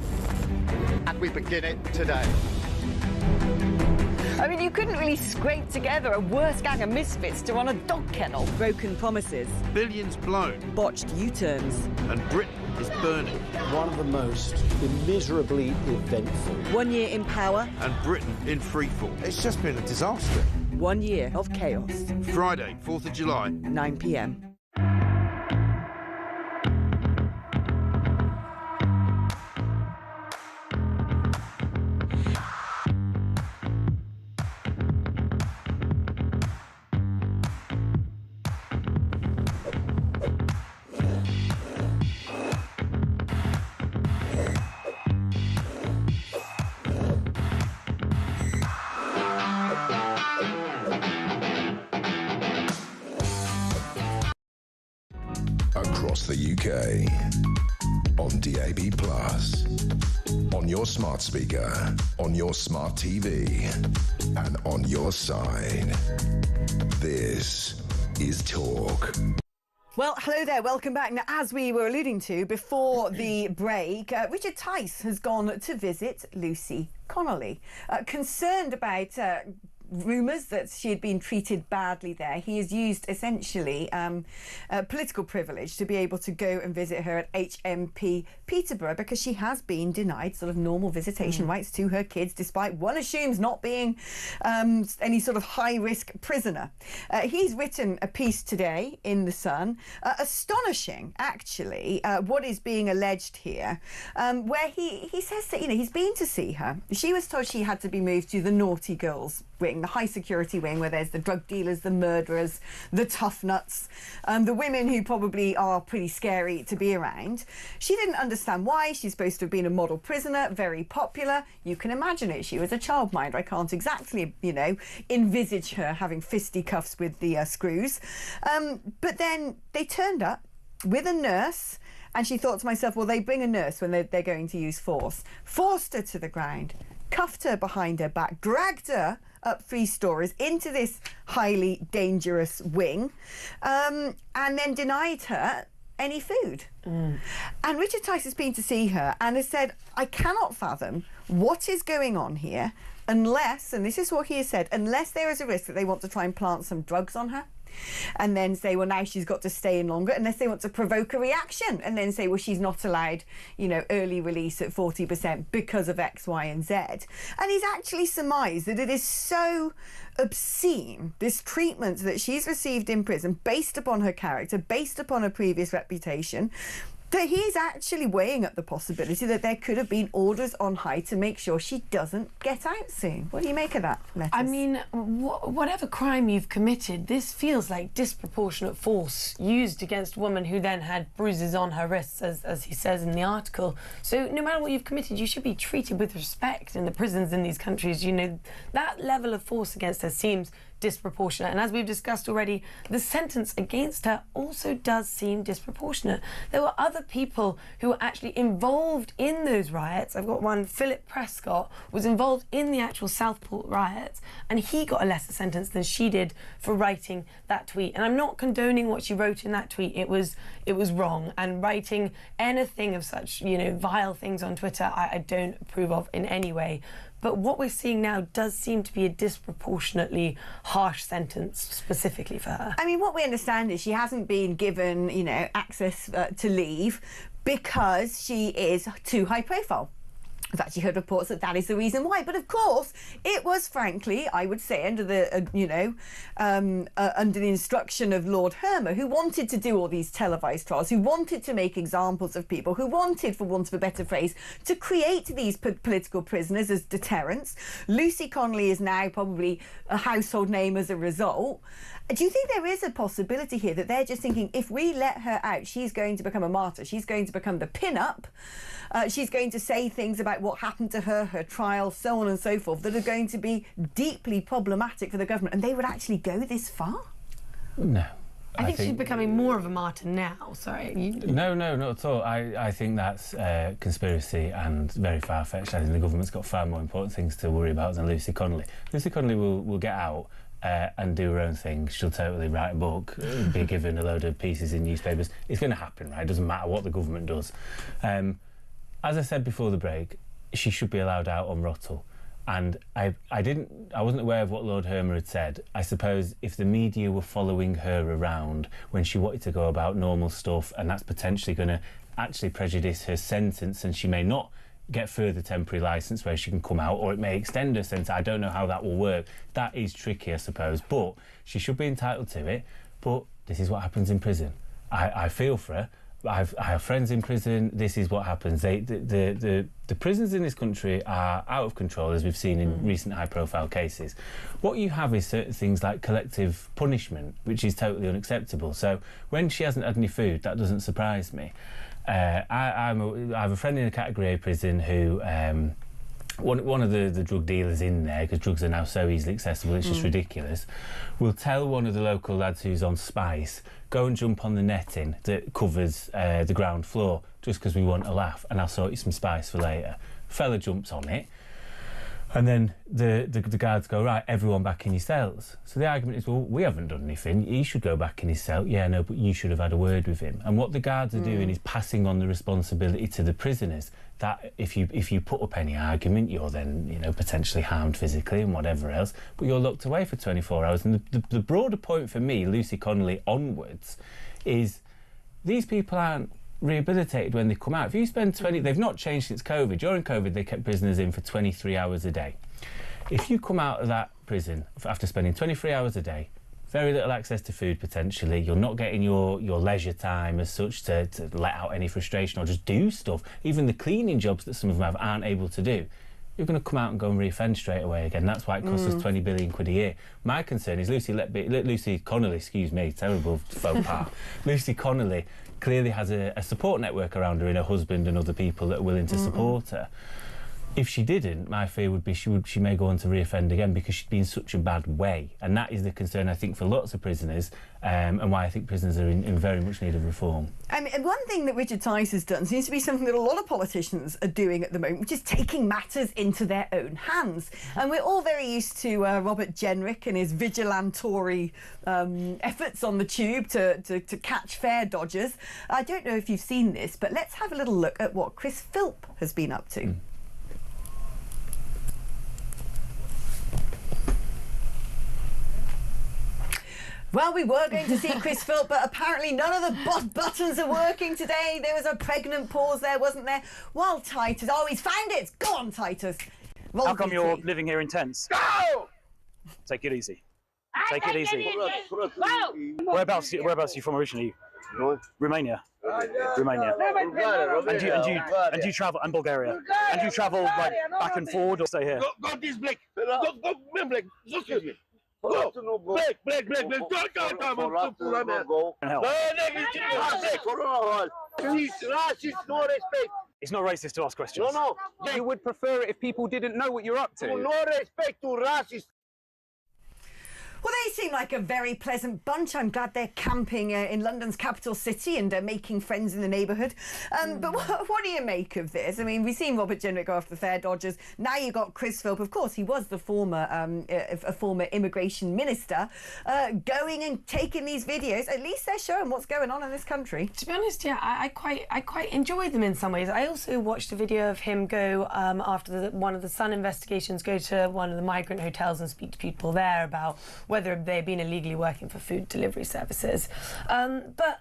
and we begin it today. I mean, you couldn't really scrape together a worse gang of misfits to run a dog kennel. Broken promises. Billions blown. Botched U-turns. And Britain is burning. One of the most immeasurably eventful. 1 year in power. And Britain in freefall. It's just been a disaster. 1 year of chaos. Friday, 4th of July. 9 p.m. Across the UK, on DAB+, on your smart speaker, on your smart TV, and on your side. This is Talk. Well, hello there, welcome back. Now, as we were alluding to before the break, Richard Tice has gone to visit Lucy Connelly. Concerned about rumours that she had been treated badly there, he has used essentially political privilege to be able to go and visit her at HMP Peterborough because she has been denied sort of normal visitation rights to her kids, despite one assumes not being any sort of high-risk prisoner. He's written a piece today in The Sun, astonishing actually, what is being alleged here, where he says that, you know, he's been to see her. She was told she had to be moved to the naughty girls wing, the high security wing, where there's the drug dealers, the murderers, the tough nuts, the women who probably are pretty scary to be around. She didn't understand why. She's supposed to have been a model prisoner, very popular. You can imagine it. She was a childminder. I can't exactly, you know, envisage her having fisticuffs with the screws. But then they turned up with a nurse, and she thought to myself, well, they bring a nurse when they're going to use force. Forced her to the ground, cuffed her behind her back, dragged her up 3 stories into this highly dangerous wing, and then denied her any food. And Richard Tice has been to see her and has said, I cannot fathom what is going on here unless, and this is what he has said, unless there is a risk that they want to try and plant some drugs on her, and then say, well, now she's got to stay in longer, unless they want to provoke a reaction, and then say, well, she's not allowed, you know, early release at 40% because of X, Y, and Z. And he's actually surmised that it is so obscene, this treatment that she's received in prison, based upon her character, based upon her previous reputation, that he's actually weighing up the possibility that there could have been orders on high to make sure she doesn't get out soon. What do you make of that, Lettuce? I mean, whatever crime you've committed, this feels like disproportionate force used against a woman who then had bruises on her wrists, as he says in the article. So no matter what you've committed, you should be treated with respect in the prisons in these countries. You know, that level of force against her seems disproportionate, and as we've discussed already, the sentence against her also does seem disproportionate. There were other people who were actually involved in those riots. I've got one, Philip Prescott was involved in the actual Southport riots, and he got a lesser sentence than she did for writing that tweet. And I'm not condoning what she wrote in that tweet. It was wrong, and writing anything of such, you know, vile things on Twitter, I don't approve of in any way. But what we're seeing now does seem to be a disproportionately harsh sentence specifically for her. I mean, what we understand is she hasn't been given, you know, access to leave because she is too high profile. I've actually heard reports that that is the reason why. But of course, it was, frankly, I would say, under the, under the instruction of Lord Hermer, who wanted to do all these televised trials, who wanted to make examples of people, who wanted, for want of a better phrase, to create these political prisoners as deterrents. Lucy Connelly is now probably a household name as a result. Do you think there is a possibility here that they're just thinking, if we let her out, she's going to become a martyr, she's going to become the pin-up, she's going to say things about what happened to her, her trial, so on and so forth, that are going to be deeply problematic for the government, and they would actually go this far? No. I think she's becoming more of a martyr now, sorry. No, not at all. I think that's conspiracy and very far-fetched. I think the government's got far more important things to worry about than Lucy Connelly. Lucy Connelly will get out and do her own thing. She'll totally write a book, be given a load of pieces in newspapers. It's going to happen, right? It doesn't matter what the government does. As I said before the break, she should be allowed out on Rottle. And I wasn't aware of what Lord Hermer had said. I suppose if the media were following her around when she wanted to go about normal stuff, and that's potentially going to actually prejudice her sentence, and she may not get further temporary licence where she can come out, or it may extend her sentence. I don't know how that will work. That is tricky, I suppose, but she should be entitled to it. But this is what happens in prison. I feel for her. I have friends in prison. This is what happens. The prisons in this country are out of control, as we've seen in recent high-profile cases. What you have is certain things like collective punishment, which is totally unacceptable. So when she hasn't had any food, that doesn't surprise me. I have a friend in a Category A prison who... One of the drug dealers in there, because drugs are now so easily accessible, it's just ridiculous, will tell one of the local lads who's on Spice, go and jump on the netting that covers the ground floor just because we want a laugh, and I'll sort you some Spice for later. Fella jumps on it, and then the guards go, right, everyone back in your cells. So the argument is, well, we haven't done anything, he should go back in his cell. Yeah, no, but you should have had a word with him. And what the guards are doing is passing on the responsibility to the prisoners, that if you put up any argument, you're then, you know, potentially harmed physically and whatever else, but you're locked away for 24 hours. And the broader point for me, Lucy Connelly onwards, is these people aren't rehabilitated when they come out. If you spend they've not changed since COVID. During COVID, they kept prisoners in for 23 hours a day. If you come out of that prison after spending 23 hours a day, very little access to food potentially, you're not getting your leisure time as such to let out any frustration or just do stuff. Even the cleaning jobs that some of them have aren't able to do. You're going to come out and go and reoffend straight away again. That's why it costs us 20 billion quid a year. My concern is Lucy Connelly, excuse me, terrible faux pas. Lucy Connelly clearly has a support network around her in her husband and other people that are willing to support her. If she didn't, my fear would be she may go on to reoffend again because she'd be in such a bad way. And that is the concern, I think, for lots of prisoners, and why I think prisoners are in very much need of reform. I mean, one thing that Richard Tice has done seems to be something that a lot of politicians are doing at the moment, which is taking matters into their own hands. And we're all very used to Robert Jenrick and his vigilante efforts on the tube to catch fare dodgers. I don't know if you've seen this, but let's have a little look at what Chris Philp has been up to. Well, we were going to see Chris Philp, but apparently none of the buttons are working today. There was a pregnant pause there, wasn't there? While Titus... Oh, he's found it! Go on, Titus. Roll How come VT. you're living here in tents? Go! Take it easy. Take it easy. Whereabouts are you from originally? Romania. Romania. And do you travel... And Bulgaria. And do you travel, like, back and forward or stay here? Go this black. Go, black. Excuse me. Go. Black. No respect. It's not racist to ask questions. No. You would prefer it if people didn't know what you're up to? No respect to racist. Well, they seem like a very pleasant bunch. I'm glad they're camping in London's capital city and making friends in the neighbourhood. But what do you make of this? I mean, we've seen Robert Jenrick go after the fare dodgers. Now you've got Chris Philp. Of course, he was the former immigration minister, going and taking these videos. At least they're showing what's going on in this country. To be honest, yeah, I quite enjoy them in some ways. I also watched a video of him go after one of the Sun investigations, go to one of the migrant hotels and speak to people there about whether they've been illegally working for food delivery services. But,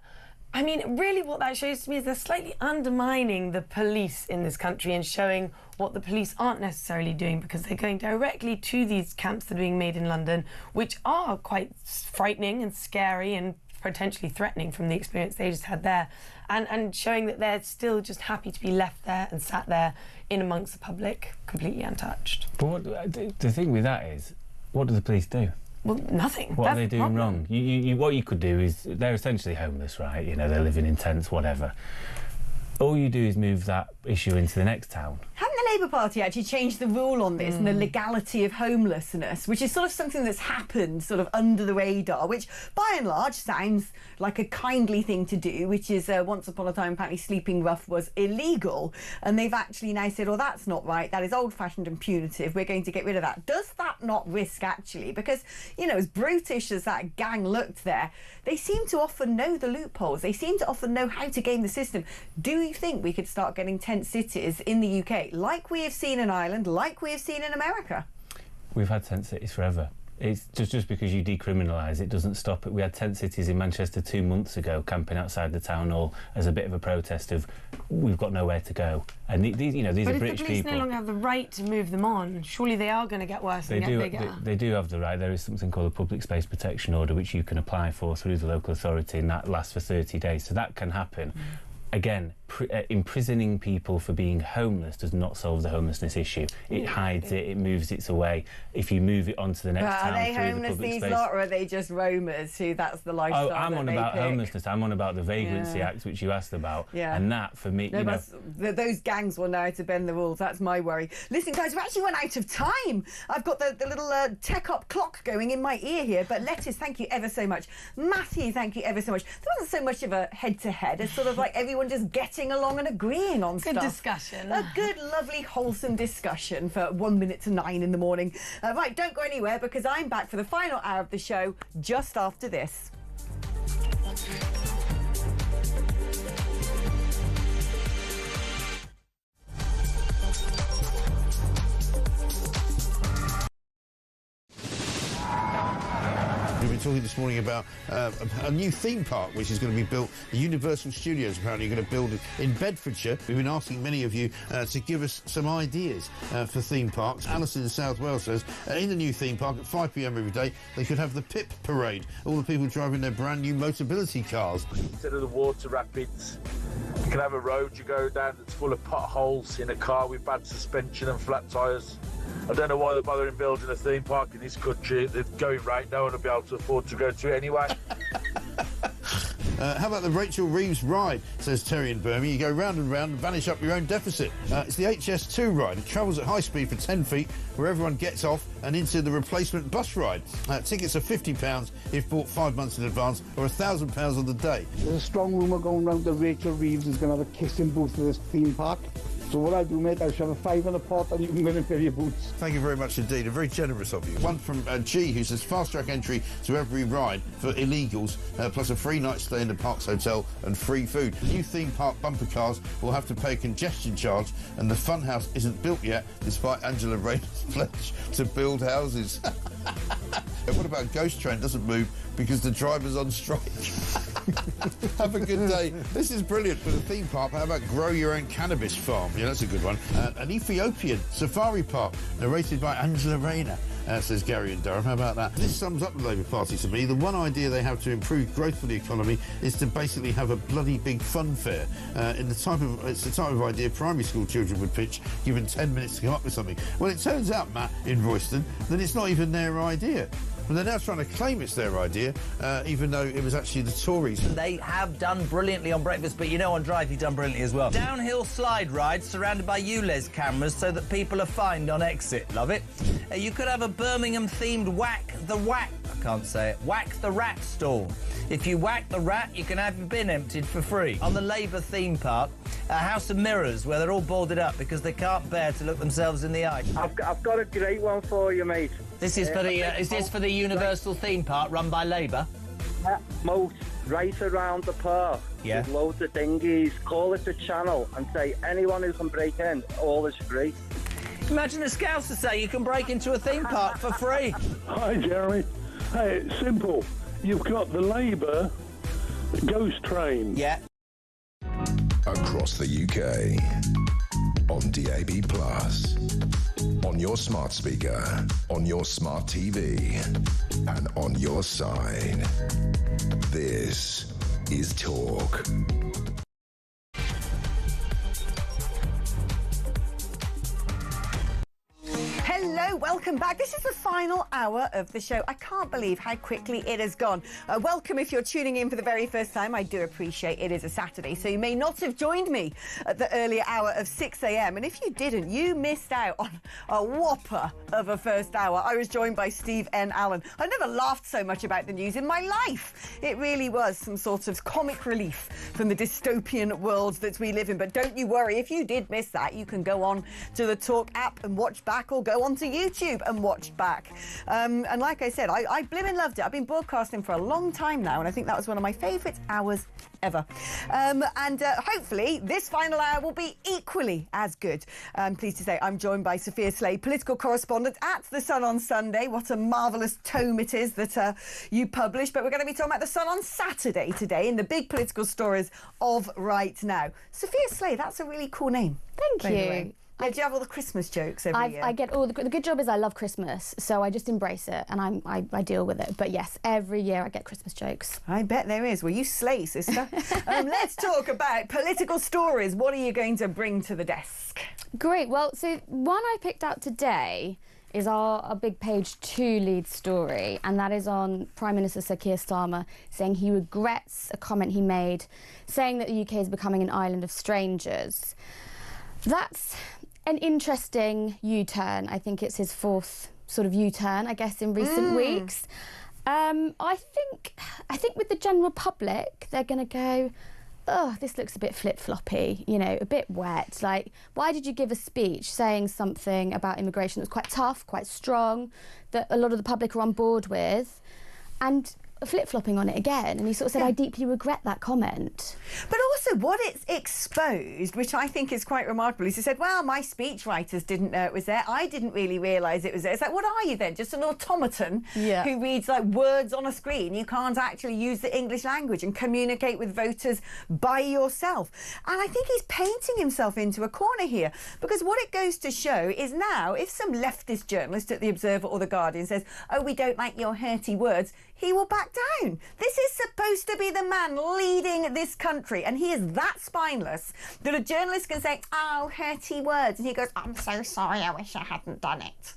I mean, really what that shows to me is they're slightly undermining the police in this country and showing what the police aren't necessarily doing, because they're going directly to these camps that are being made in London, which are quite frightening and scary and potentially threatening from the experience they just had there, and showing that they're still just happy to be left there and sat there in amongst the public, completely untouched. But the thing with that is, what do the police do? Well, nothing. What are they doing wrong? What you could do is, they're essentially homeless, right? You know, they're living in tents, whatever. All you do is move that issue into the next town. Haven't they Labour Party actually changed the rule on this and the legality of homelessness, which is sort of something that's happened sort of under the radar, which by and large sounds like a kindly thing to do, which is once upon a time apparently sleeping rough was illegal, and they've actually now said, oh, that's not right, that is old-fashioned and punitive, we're going to get rid of that. Does that not risk actually, because, you know, as brutish as that gang looked there, they seem to often know the loopholes, they seem to often know how to game the system. Do you think we could start getting tent cities in the UK, like we have seen in Ireland, like we have seen in America? We've had tent cities forever. It's just because you decriminalise it doesn't stop it. We had tent cities in Manchester 2 months ago camping outside the town hall as a bit of a protest of we've got nowhere to go. And these are British people. But if the police no longer have the right to move them on, surely they are going to get worse and get bigger. They do have the right. There is something called a public space protection order which you can apply for through the local authority, and that lasts for 30 days. So that can happen. Again, imprisoning people for being homeless does not solve the homelessness issue. It hides it, it moves it away. If you move it onto the next town are they through homeless, the public these space... lot, or are they just roamers who that's the lifestyle? Oh, I'm on about homelessness. I'm on about the Vagrancy Yeah. Act, which you asked about. Yeah. And that, for me, No, you know... those gangs will know how to bend the rules. That's my worry. Listen, guys, we've actually run out of time. I've got the little tech-up clock going in my ear here. But Lettuce, thank you ever so much. Matthew, thank you ever so much. There wasn't so much of a head-to-head. It's sort of like everyone just getting along and agreeing on stuff. Good discussion. A good, lovely, wholesome discussion for 1 minute to 9 in the morning. Right, don't go anywhere because I'm back for the final hour of the show just after this. We've been talking this morning about a new theme park which is going to be built. The Universal Studios apparently are going to build it in Bedfordshire. We've been asking many of you to give us some ideas for theme parks. Alison in South Wales says in the new theme park at 5 p.m. every day they could have the PIP parade. All the people driving their brand new Motability cars. Instead of the water rapids, you can have a road you go down that's full of potholes in a car with bad suspension and flat tyres. I don't know why they're bothering building a theme park in this country. They're going right, no one will be able to afford to go to it anyway. How about the Rachel Reeves ride, says Terry in Birmingham. You go round and round and vanish up your own deficit. It's the HS2 ride. It travels at high speed for 10 feet, where everyone gets off and into the replacement bus ride. Tickets are £50 if bought 5 months in advance, or £1,000 on the day. There's a strong rumour going round that Rachel Reeves is going to have a kissing booth for this theme park. So what I do, mate, I shove a £5 in a pot and you can go and fill your boots. Thank you very much indeed. Very generous of you. One from G, who says fast-track entry to every ride for illegals, plus a free night stay in the Parks Hotel and free food. New theme park bumper cars will have to pay a congestion charge, and the funhouse isn't built yet, despite Angela Rayner's pledge to build houses. And what about Ghost Train doesn't move because the driver's on strike? Have a good day. This is brilliant for the theme park. How about grow your own cannabis farm? Yeah, that's a good one. An Ethiopian safari park narrated by Angela Rayner. Says Gary in Durham. How about that? This sums up the Labour Party to me. The one idea they have to improve growth for the economy is to basically have a bloody big fun fair. It's the type of idea primary school children would pitch, given 10 minutes to come up with something. Well, it turns out, Matt, in Royston, that it's not even their idea. But they're now trying to claim it's their idea, even though it was actually the Tories. They have done brilliantly on breakfast, but you know on Drive you've done brilliantly as well. Downhill slide rides surrounded by ULEZ cameras so that people are fined on exit. Love it. You could have a Birmingham-themed whack the rat stall. If you whack the rat, you can have your bin emptied for free. On the Labour theme park, a house of mirrors where they're all boarded up because they can't bear to look themselves in the eye. I've got a great one for you, mate. This is for the is this for the Universal theme park run by Labour? Moat right around the park. Yeah. With loads of dinghies. Call it the channel and say anyone who can break in, all is free. Imagine the Scousers say you can break into a theme park for free. Hi, Jeremy. Hey, it's simple. You've got the Labour ghost train. Yeah. Across the UK, on DAB+, on your smart speaker, on your smart TV, and on your side. This is Talk. Hello, welcome back. This is the final hour of the show. I can't believe how quickly it has gone. Welcome if you're tuning in for the very first time. I do appreciate it is a Saturday, so you may not have joined me at the earlier hour of 6 a.m. And if you didn't, you missed out on a whopper of a first hour. I was joined by Steve N. Allen. I've never laughed so much about the news in my life. It really was some sort of comic relief from the dystopian world that we live in. But don't you worry, if you did miss that, you can go on to the Talk app and watch back, or go onto YouTube and watch back. And like I said, I blimmin' loved it. I've been broadcasting for a long time now, and I think that was one of my favourite hours ever. Hopefully this final hour will be equally as good. I'm pleased to say I'm joined by Sophia Slade, political correspondent at The Sun on Sunday. What a marvellous tome it is that you publish. But we're going to be talking about The Sun on Saturday today in the big political stories of right now. Sophia Slade, that's a really cool name. Thank you. Do you have all the Christmas jokes every year? I get all the good job is I love Christmas, so I just embrace it and I deal with it. But yes, every year I get Christmas jokes. I bet there is. Well, you slay, sister. Let's talk about political stories. What are you going to bring to the desk? Great. Well, so one I picked out today is our big page 2 lead story, and that is on Prime Minister Sir Keir Starmer saying he regrets a comment he made saying that the UK is becoming an island of strangers. That's an interesting U-turn. I think it's his 4th sort of U-turn, I guess, in recent weeks. I think with the general public, they're going to go, oh, this looks a bit flip-floppy, you know, a bit wet. Like, why did you give a speech saying something about immigration that was quite tough, quite strong, that a lot of the public are on board with, and flip-flopping on it again? And he sort of said, I deeply regret that comment. But also what it's exposed, which I think is quite remarkable, is he said, well, my speechwriters didn't know it was there. I didn't really realise it was there. It's like, what are you then? Just an automaton who reads like words on a screen? You can't actually use the English language and communicate with voters by yourself. And I think he's painting himself into a corner here, because what it goes to show is now, if some leftist journalist at The Observer or The Guardian says, oh, we don't like your hurty words, he will back down. This is supposed to be the man leading this country, and he is that spineless that a journalist can say, oh, hurty words, and he goes, I'm so sorry, I wish I hadn't done it.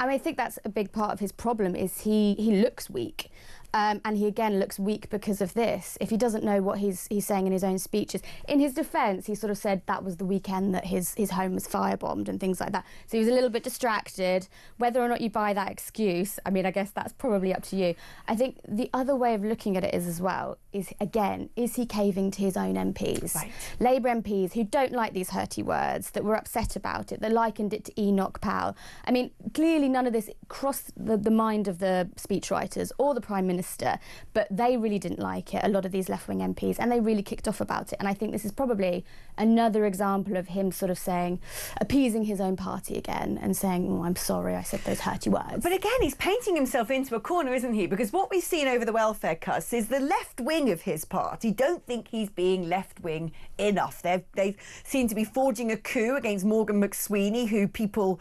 I think that's a big part of his problem, is he looks weak. And he again looks weak because of this. If he doesn't know what he's saying in his own speeches. In his defence, he sort of said that was the weekend that his home was firebombed and things like that. So he was a little bit distracted. Whether or not you buy that excuse, I mean, I guess that's probably up to you. I think the other way of looking at it is as well, is again, is he caving to his own MPs? Right. Labour MPs who don't like these hurty words, that were upset about it, that likened it to Enoch Powell. I mean, clearly none of this crossed the mind of the speechwriters or the Prime Minister, but they really didn't like it, a lot of these left-wing MPs, and they really kicked off about it. And I think this is probably another example of him sort of saying, appeasing his own party again and saying, oh, I'm sorry, I said those hurty words. But again, he's painting himself into a corner, isn't he? Because what we've seen over the welfare cuts is the left wing of his party don't think he's being left-wing enough. They seem to be forging a coup against Morgan McSweeney, who people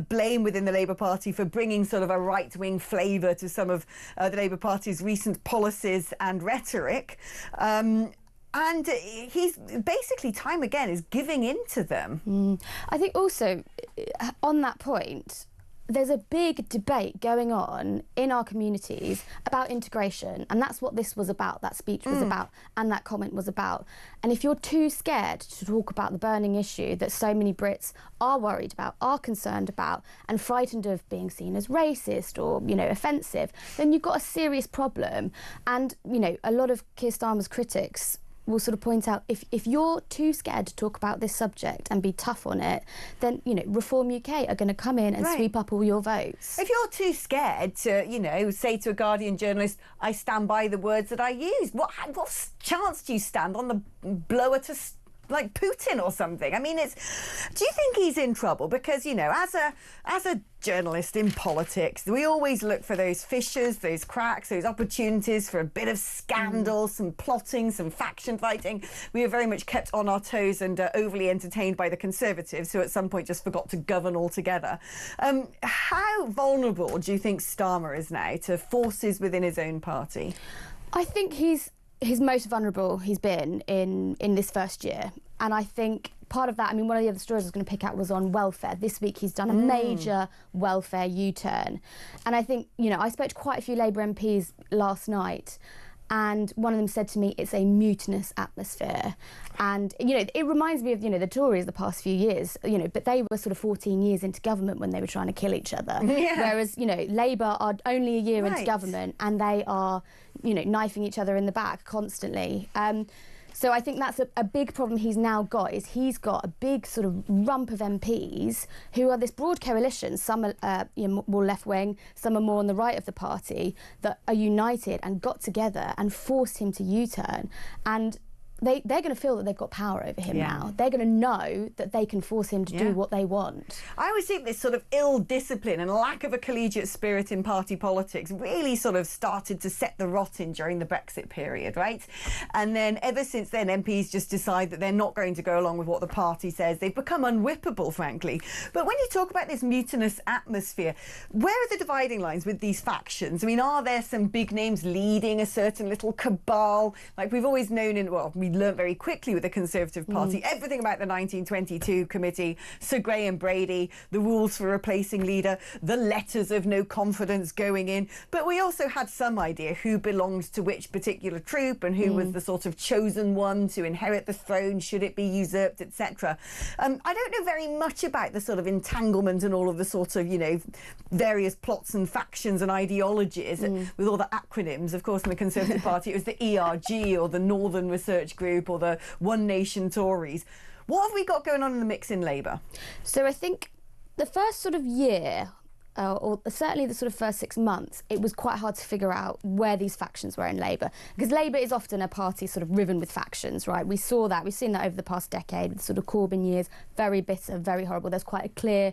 blame within the Labour Party for bringing sort of a right-wing flavour to some of the Labour Party's recent policies and rhetoric. And he's basically, time again, is giving in to them. I think also, on that point, there's a big debate going on in our communities about integration, and that's what this was about, that speech was about, and that comment was about. And if you're too scared to talk about the burning issue that so many Brits are worried about, are concerned about, and frightened of being seen as racist or, you know, offensive, then you've got a serious problem. And, you know, a lot of Keir Starmer's critics will sort of point out, if you're too scared to talk about this subject and be tough on it, then, you know, Reform UK are going to come in and sweep up all your votes. If you're too scared to, you know, say to a Guardian journalist, I stand by the words that I used, what chance do you stand on the blower to like Putin or something? I mean, do you think he's in trouble? Because, you know, as a journalist in politics, we always look for those fissures, those cracks, those opportunities for a bit of scandal, some plotting, some faction fighting. We are very much kept on our toes and overly entertained by the Conservatives, who at some point just forgot to govern altogether. How vulnerable do you think Starmer is now to forces within his own party? I think he's he's most vulnerable he's been in this first year. And I think part of that, I mean, one of the other stories I was going to pick out was on welfare. This week he's done a major welfare U-turn. And I think, you know, I spoke to quite a few Labour MPs last night, and one of them said to me, it's a mutinous atmosphere. And, you know, it reminds me of, you know, the Tories the past few years, you know, but they were sort of 14 years into government when they were trying to kill each other. Yeah. Whereas, you know, Labour are only a year into government and they are, you know, knifing each other in the back constantly. So I think that's a big problem he's now got, is he's got a big sort of rump of MPs who are this broad coalition. Some are you know, more left-wing, some are more on the right of the party, that are united and got together and forced him to U-turn. And they're going to feel that they've got power over him now. They're going to know that they can force him to do what they want. I always think this sort of ill discipline and lack of a collegiate spirit in party politics really sort of started to set the rotting during the Brexit period, right? And then ever since then, MPs just decide that they're not going to go along with what the party says. They've become unwhippable, frankly. But when you talk about this mutinous atmosphere, where are the dividing lines with these factions? I mean, are there some big names leading a certain little cabal? Like we've always known we learned very quickly with the Conservative Party everything about the 1922 committee, Sir Graham Brady, the rules for replacing leader, the letters of no confidence going in. But we also had some idea who belonged to which particular troop and who was the sort of chosen one to inherit the throne, should it be usurped, etc. I don't know very much about the sort of entanglement and all of the sort of, you know, various plots and factions and ideologies with all the acronyms. Of course, in the Conservative Party, it was the ERG or the Northern Research Group or the One Nation Tories. What have we got going on in the mix in Labour? So I think the first sort of year, or certainly the sort of first 6 months, it was quite hard to figure out where these factions were in Labour. Because Labour is often a party sort of riven with factions, right? We saw that, we've seen that over the past decade, the sort of Corbyn years, very bitter, very horrible. There's quite a clear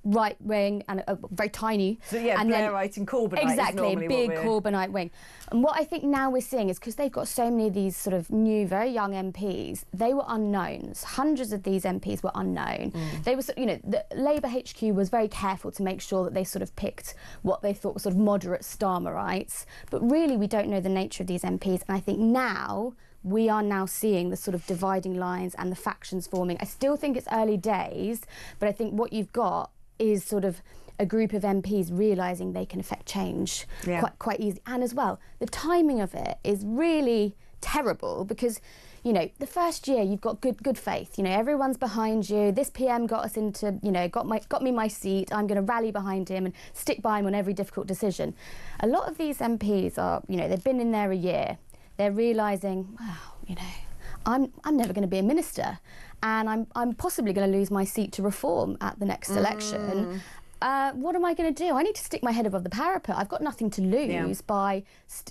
right wing and a very tiny. So yeah, and Blairite and Corbynite. Exactly, big Corbynite wing. And what I think now we're seeing is because they've got so many of these sort of new, very young MPs, they were unknowns. Hundreds of these MPs were unknown. They were, you know, the Labour HQ was very careful to make sure that they sort of picked what they thought were sort of moderate Starmerites. But really, we don't know the nature of these MPs. And I think now we are now seeing the sort of dividing lines and the factions forming. I still think it's early days, but I think what you've got is sort of a group of MPs realising they can affect change quite easily. And as well, the timing of it is really terrible because, you know, the first year you've got good faith. You know, everyone's behind you. This PM got us into, you know, got me my seat. I'm going to rally behind him and stick by him on every difficult decision. A lot of these MPs are, you know, they've been in there a year. They're realising, wow, you know, I'm never going to be a minister, and I'm possibly going to lose my seat to Reform at the next election. What am I going to do? I need to stick my head above the parapet. I've got nothing to lose by,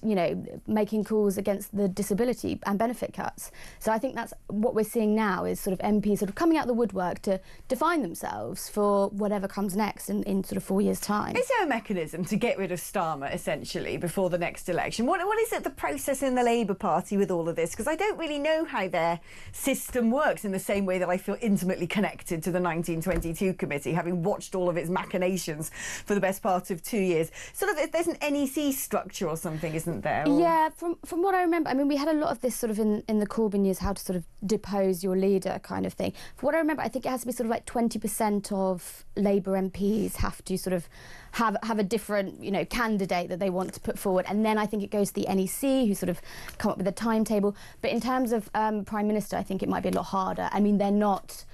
you know, making calls against the disability and benefit cuts. So I think that's what we're seeing now is sort of MPs sort of coming out of the woodwork to define themselves for whatever comes next in sort of 4 years' time. Is there a mechanism to get rid of Starmer, essentially, before the next election? What is it, the process in the Labour Party with all of this? Because I don't really know how their system works in the same way that I feel intimately connected to the 1922 committee, having watched all of its machinations for the best part of 2 years. Sort of, there's an NEC structure or something, isn't there? Or... Yeah, from what I remember, I mean, we had a lot of this sort of in the Corbyn years, how to sort of depose your leader kind of thing. From what I remember, I think it has to be sort of like 20% of Labour MPs have to sort of have a different, you know, candidate that they want to put forward, and then I think it goes to the NEC, who sort of come up with a timetable. But in terms of Prime Minister, I think it might be a lot harder. I mean, they're not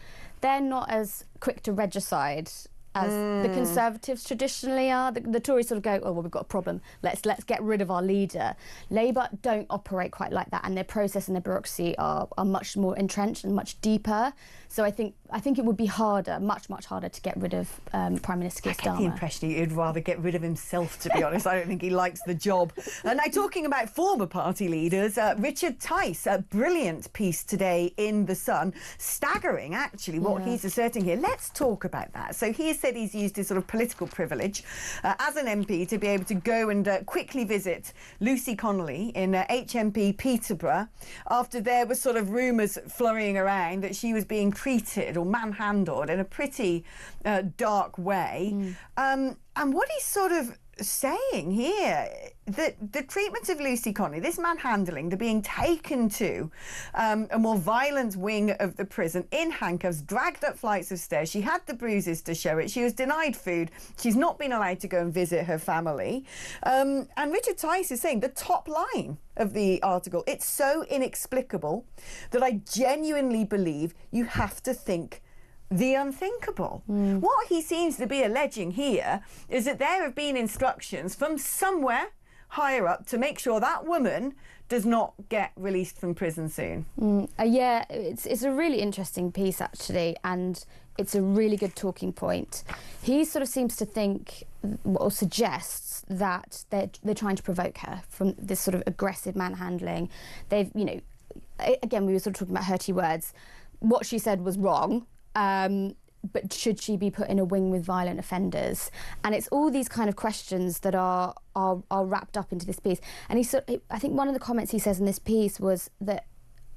as quick to regicide as the Conservatives traditionally are. The Tories sort of go, oh, well, we've got a problem, let's get rid of our leader. Labour don't operate quite like that, and their process and their bureaucracy are much more entrenched and much deeper. So I think it would be harder, much harder, to get rid of Prime Minister Keir Starmer. I get the impression he'd rather get rid of himself, to be honest. I don't think he likes the job. And now, talking about former party leaders, Richard Tice, a brilliant piece today in The Sun, staggering, actually, what he's asserting here. Let's talk about that. So he has said he's used his sort of political privilege as an MP to be able to go and quickly visit Lucy Connelly in HMP Peterborough after there was sort of rumours flurrying around that she was being treated or manhandled in a pretty dark way. And what he's sort of saying here that the treatment of Lucy Connolly, this manhandling, the being taken to a more violent wing of the prison in handcuffs, dragged up flights of stairs. She had the bruises to show it. She was denied food. She's not been allowed to go and visit her family. And Richard Tice is saying the top line of the article, it's so inexplicable that I genuinely believe you have to think the unthinkable. What he seems to be alleging here is that there have been instructions from somewhere higher up to make sure that woman does not get released from prison soon. Yeah, it's a really interesting piece actually, and it's a really good talking point. He sort of seems to think or suggests that they're trying to provoke her from this sort of aggressive manhandling. They've, you know, again, we were sort of talking about hurty words. What she said was wrong. But should she be put in a wing with violent offenders? And it's all these kind of questions that are wrapped up into this piece. And I think one of the comments he says in this piece was that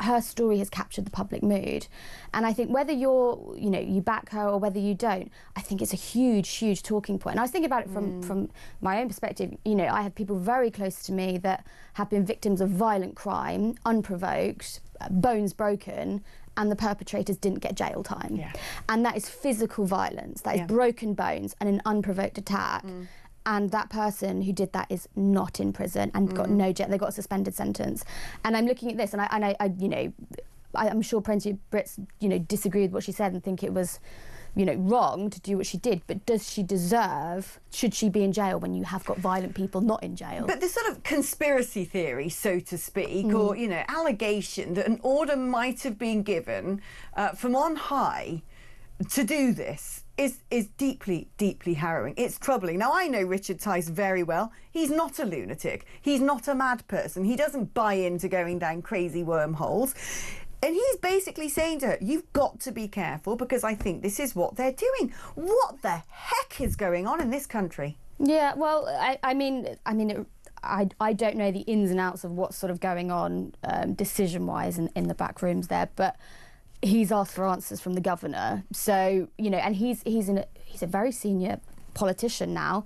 her story has captured the public mood. And I think whether you back her or whether you don't, I think it's a huge, huge talking point. And I was thinking about it from my own perspective. You know, I have people very close to me that have been victims of violent crime, unprovoked, bones broken, and the perpetrators didn't get jail time. And that is physical violence, that is broken bones and an unprovoked attack. And that person who did that is not in prison and got no jail, they got a suspended sentence. And I'm looking at this and I'm sure plenty of Brits, disagree with what she said and think it was, wrong to do what she did, but should she be in jail when you have got violent people not in jail? But the sort of conspiracy theory, so to speak, or, allegation that an order might have been given from on high to do this is deeply, deeply harrowing. It's troubling. Now, I know Richard Tice very well. He's not a lunatic. He's not a mad person. He doesn't buy into going down crazy wormholes. And he's basically saying to her, you've got to be careful because I think this is what they're doing. What the heck is going on in this country? Yeah, well, I don't know the ins and outs of what's sort of going on decision-wise in the back rooms there, but he's asked for answers from the governor. So, and he's a very senior politician now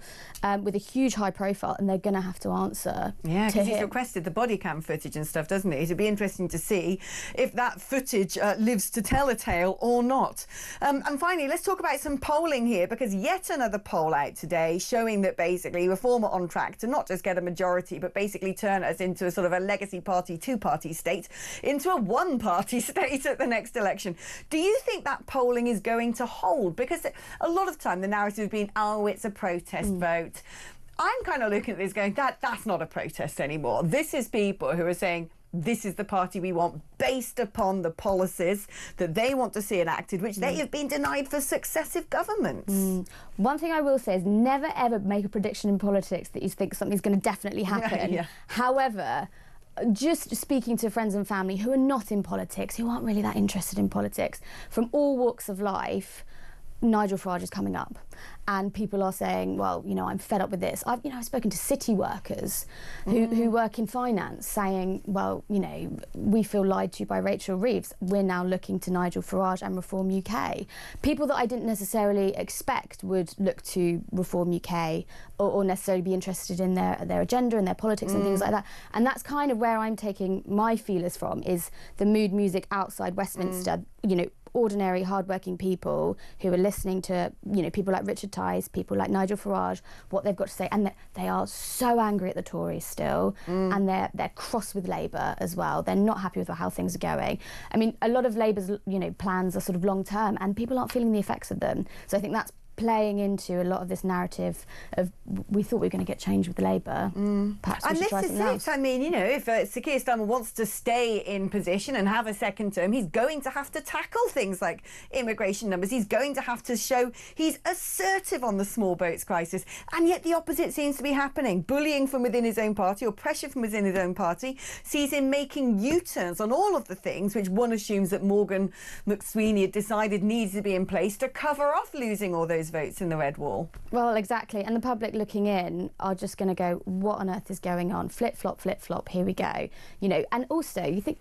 with a huge high profile, and they're going to have to answer. Yeah, because he's requested the body cam footage and stuff, doesn't he? It'd be interesting to see if that footage lives to tell a tale or not. And finally, let's talk about some polling here, because yet another poll out today showing that basically Reform are on track to not just get a majority, but basically turn us into a sort of a legacy party, two-party state, into a one-party state at the next election. Do you think that polling is going to hold? Because a lot of time the narrative has been, oh, it's a protest vote. I'm kind of looking at this going, that's not a protest anymore. This is people who are saying, this is the party we want based upon the policies that they want to see enacted, which they have been denied for successive governments. One thing I will say is never ever make a prediction in politics that you think something's going to definitely happen. However, just speaking to friends and family who are not in politics, who aren't really that interested in politics, from all walks of life, Nigel Farage is coming up, and people are saying, well, I'm fed up with this. I've spoken to city workers who work in finance saying, well, we feel lied to by Rachel Reeves. We're now looking to Nigel Farage and Reform UK. People that I didn't necessarily expect would look to Reform UK or necessarily be interested in their agenda and their politics and things like that. And that's kind of where I'm taking my feelers from, is the mood music outside Westminster, ordinary, hardworking people who are listening to, people like Richard Tice, people like Nigel Farage, what they've got to say, and they are so angry at the Tories still, and they're cross with Labour as well. They're not happy with how things are going. I mean, a lot of Labour's, plans are sort of long term, and people aren't feeling the effects of them. So I think that's playing into a lot of this narrative of we thought we were going to get change with Labour. Perhaps we should try something else. I mean, if Sir Keir Starmer wants to stay in position and have a second term, he's going to have to tackle things like immigration numbers. He's going to have to show he's assertive on the small boats crisis. And yet the opposite seems to be happening. Bullying from within his own party, or pressure from within his own party, sees him making U-turns on all of the things which one assumes that Morgan McSweeney had decided needs to be in place to cover off losing all those votes in the red wall. Well, exactly. And the public looking in are just going to go, what on earth is going on? Flip-flop, here we go. And also, you think,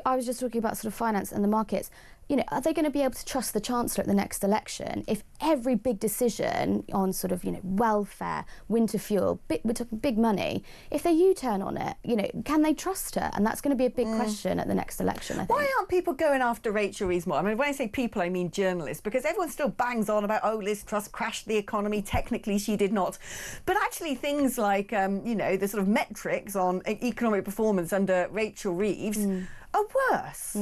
I was just talking about sort of finance and the markets. you know, are they going to be able to trust the Chancellor at the next election if every big decision on sort of, you know, welfare, winter fuel, we're talking big money, if they U-turn on it, you know, can they trust her? And that's going to be a big question at the next election, I think. Why aren't people going after Rachel Reeves more? I mean, when I say people, I mean journalists, because everyone still bangs on about, oh, Liz Truss crashed the economy. Technically, she did not. But actually, things like, you know, the sort of metrics on economic performance under Rachel Reeves are worse.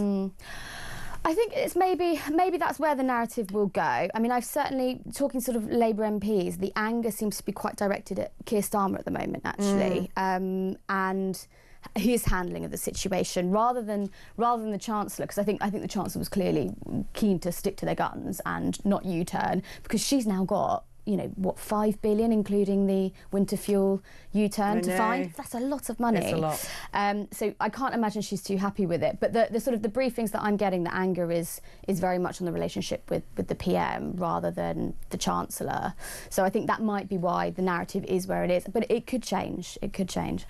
I think it's maybe that's where the narrative will go. I mean, I've certainly, talking sort of Labour MPs, the anger seems to be quite directed at Keir Starmer at the moment, actually, and his handling of the situation rather than the Chancellor, because I think the Chancellor was clearly keen to stick to their guns and not U-turn, because she's now got, you know, what, 5 billion, including the winter fuel U-turn to find. That's a lot of money. It's a lot. So I can't imagine she's too happy with it. But the sort of the briefings that I'm getting, the anger is very much on the relationship with the PM rather than the Chancellor. So I think that might be why the narrative is where it is. But it could change. It could change.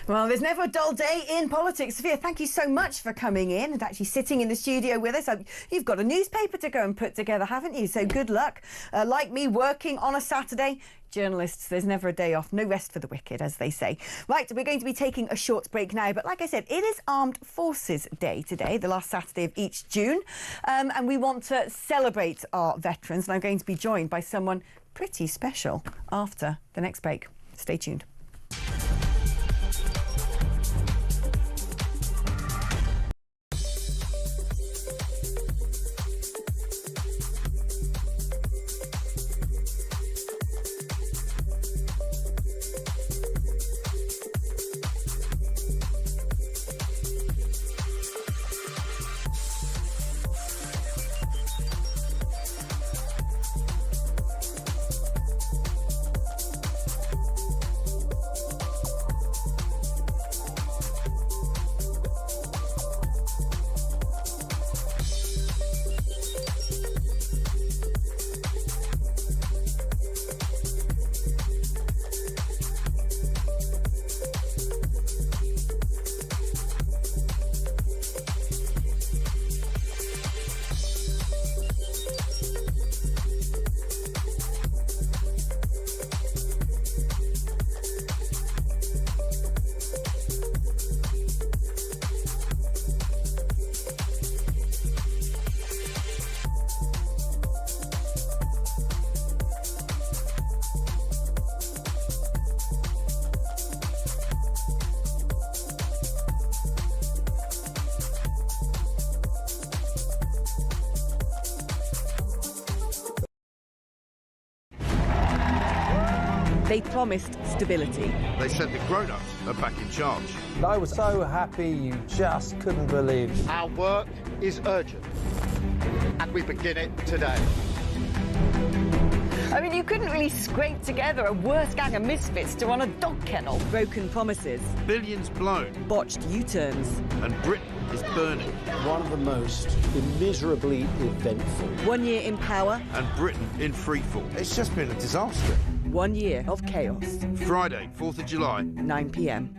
Well, there's never a dull day in politics. Sophia, thank you so much for coming in and actually sitting in the studio with us. You've got a newspaper to go and put together, haven't you? So good luck. Like me, working on a Saturday. Journalists, there's never a day off. No rest for the wicked, as they say. Right, we're going to be taking a short break now. But like I said, it is Armed Forces Day today, the last Saturday of each June. And we want to celebrate our veterans. And I'm going to be joined by someone pretty special after the next break. Stay tuned. They promised stability. They said the grown-ups are back in charge. I was so happy you just couldn't believe it. Our work is urgent, and we begin it today. I mean, you couldn't really scrape together a worse gang of misfits to run a dog kennel. Broken promises. Billions blown. Botched U-turns. And Britain is burning. One of the most immeasurably eventful. 1 year in power. And Britain in freefall. It's just been a disaster. 1 year of chaos. Friday, 4th of July. 9 p.m.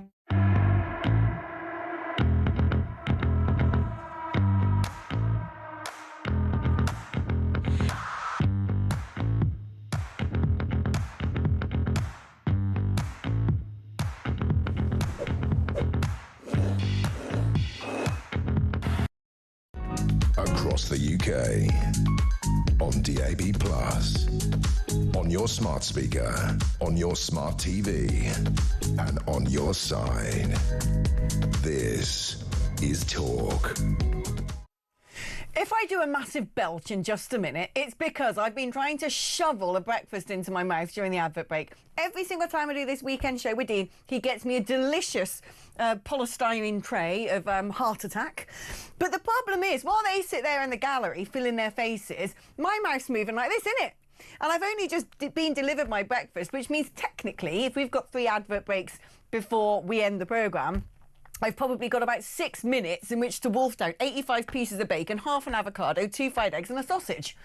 Across the UK, on DAB+, on your smart speaker, on your smart TV, and on your side. This is Talk. If I do a massive belch in just a minute, it's because I've been trying to shovel a breakfast into my mouth during the advert break. Every single time I do this weekend show with Dean, he gets me a delicious polystyrene tray of Heart Attack. But the problem is, while they sit there in the gallery filling their faces, my mouth's moving like this, isn't it? And I've only just been delivered my breakfast, which means technically, if we've got 3 advert breaks before we end the programme, I've probably got about 6 minutes in which to wolf down 85 pieces of bacon, half an avocado, 2 fried eggs and a sausage.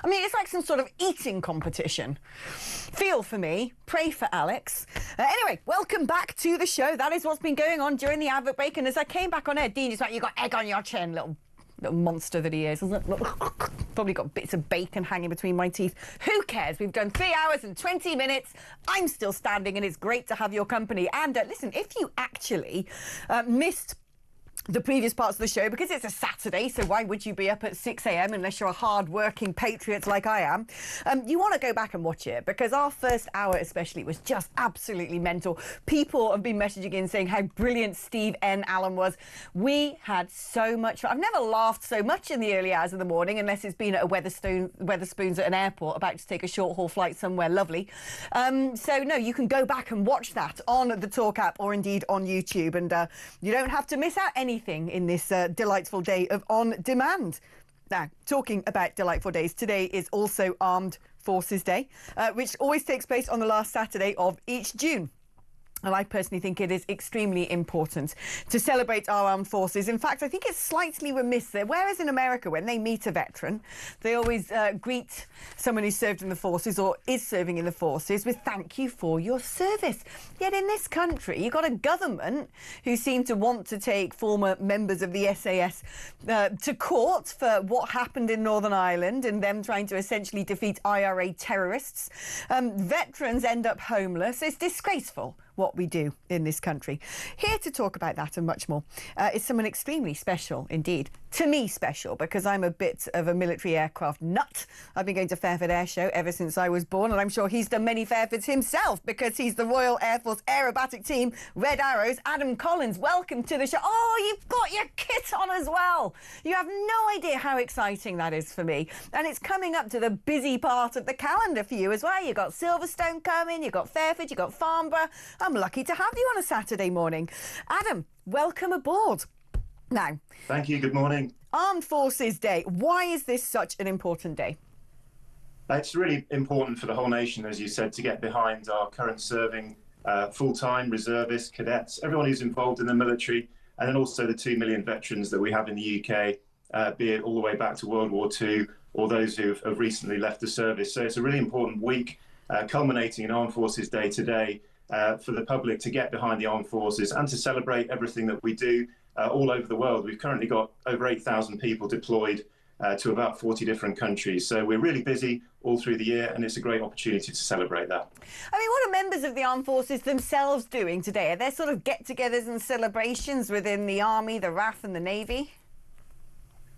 I mean, it's like some sort of eating competition. Feel for me, pray for Alex. Anyway, welcome back to the show. That is what's been going on during the advert break. And as I came back on air, Dean is like, you got egg on your chin, little Little monster that he is, isn't it? Probably got bits of bacon hanging between my teeth. Who cares? We've done 3 hours and 20 minutes. I'm still standing, and it's great to have your company. And listen, if you actually missed the previous parts of the show, because it's a Saturday, so why would you be up at 6 a.m. unless you're a hard-working patriot like I am? You want to go back and watch it, because our first hour especially was just absolutely mental. People have been messaging in saying how brilliant Steve N. Allen was. We had so much fun. I've never laughed so much in the early hours of the morning, unless it's been at a Wetherspoons at an airport, about to take a short-haul flight somewhere lovely. So, no, you can go back and watch that on the Talk app or indeed on YouTube, and you don't have to miss out anything in this delightful day of On Demand. Now, talking about delightful days, today is also Armed Forces Day, which always takes place on the last Saturday of each June. And I personally think it is extremely important to celebrate our armed forces. In fact, I think it's slightly remiss there. Whereas in America, when they meet a veteran, they always greet someone who served in the forces or is serving in the forces with "thank you for your service." Yet in this country, you've got a government who seem to want to take former members of the SAS to court for what happened in Northern Ireland and them trying to essentially defeat IRA terrorists. Veterans end up homeless. It's disgraceful what we do in this country. Here to talk about that and much more is someone extremely special indeed. To me special, because I'm a bit of a military aircraft nut. I've been going to Fairford Air Show ever since I was born, and I'm sure he's done many Fairfords himself, because he's the Royal Air Force Aerobatic Team, Red Arrows. Adam Collins, welcome to the show. Oh, you've got your kit on as well. You have no idea how exciting that is for me. And it's coming up to the busy part of the calendar for you as well. You've got Silverstone coming, you've got Fairford, you've got Farnborough. I'm lucky to have you on a Saturday morning. Adam, welcome aboard. Now, thank you. Good morning. Armed Forces Day. Why is this such an important day? It's really important for the whole nation, as you said, to get behind our current serving full-time reservists, cadets, everyone who's involved in the military, and then also the 2 million veterans that we have in the UK, be it all the way back to World War II or those who have recently left the service. So it's a really important week, culminating in Armed Forces Day today, for the public to get behind the armed forces and to celebrate everything that we do all over the world. We've currently got over 8,000 people deployed to about 40 different countries. So we're really busy all through the year, and it's a great opportunity to celebrate that. I mean, what are members of the armed forces themselves doing today? Are there sort of get-togethers and celebrations within the Army, the RAF and the Navy?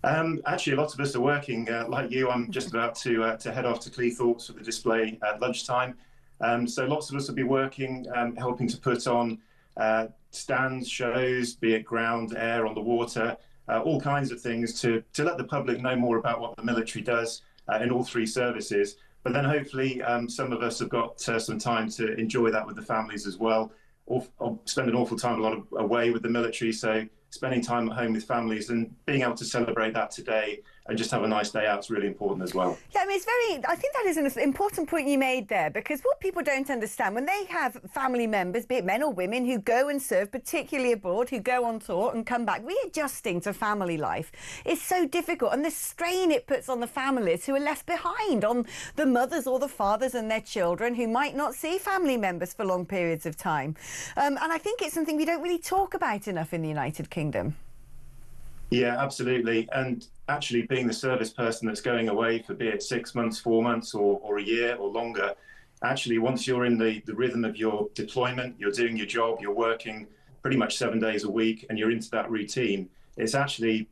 Actually, lots of us are working. Like you, I'm just about to head off to Cleethorpes for the display at lunchtime. So lots of us will be working, helping to put on stands, shows, be it ground, air, on the water, all kinds of things to let the public know more about what the military does in all three services. But then hopefully some of us have got some time to enjoy that with the families as well, or spend an awful time away with the military. So spending time at home with families and being able to celebrate that today and just have a nice day out is really important as well. Yeah, I mean, I think that is an important point you made there, because what people don't understand, when they have family members, be it men or women, who go and serve, particularly abroad, who go on tour and come back, readjusting to family life is so difficult, and the strain it puts on the families who are left behind, on the mothers or the fathers and their children who might not see family members for long periods of time. And I think it's something we don't really talk about enough in the United Kingdom. Yeah, absolutely. And actually being the service person that's going away for, be it 6 months, 4 months or a year or longer, actually once you're in the rhythm of your deployment, you're doing your job, you're working pretty much 7 days a week and you're into that routine, it's actually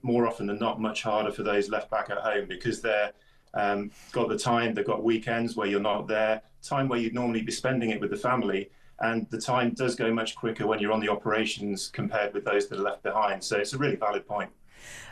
more often than not much harder for those left back at home, because they're got the time, they've got weekends where you're not there, time where you'd normally be spending it with the family. And the time does go much quicker when you're on the operations compared with those that are left behind. So it's a really valid point.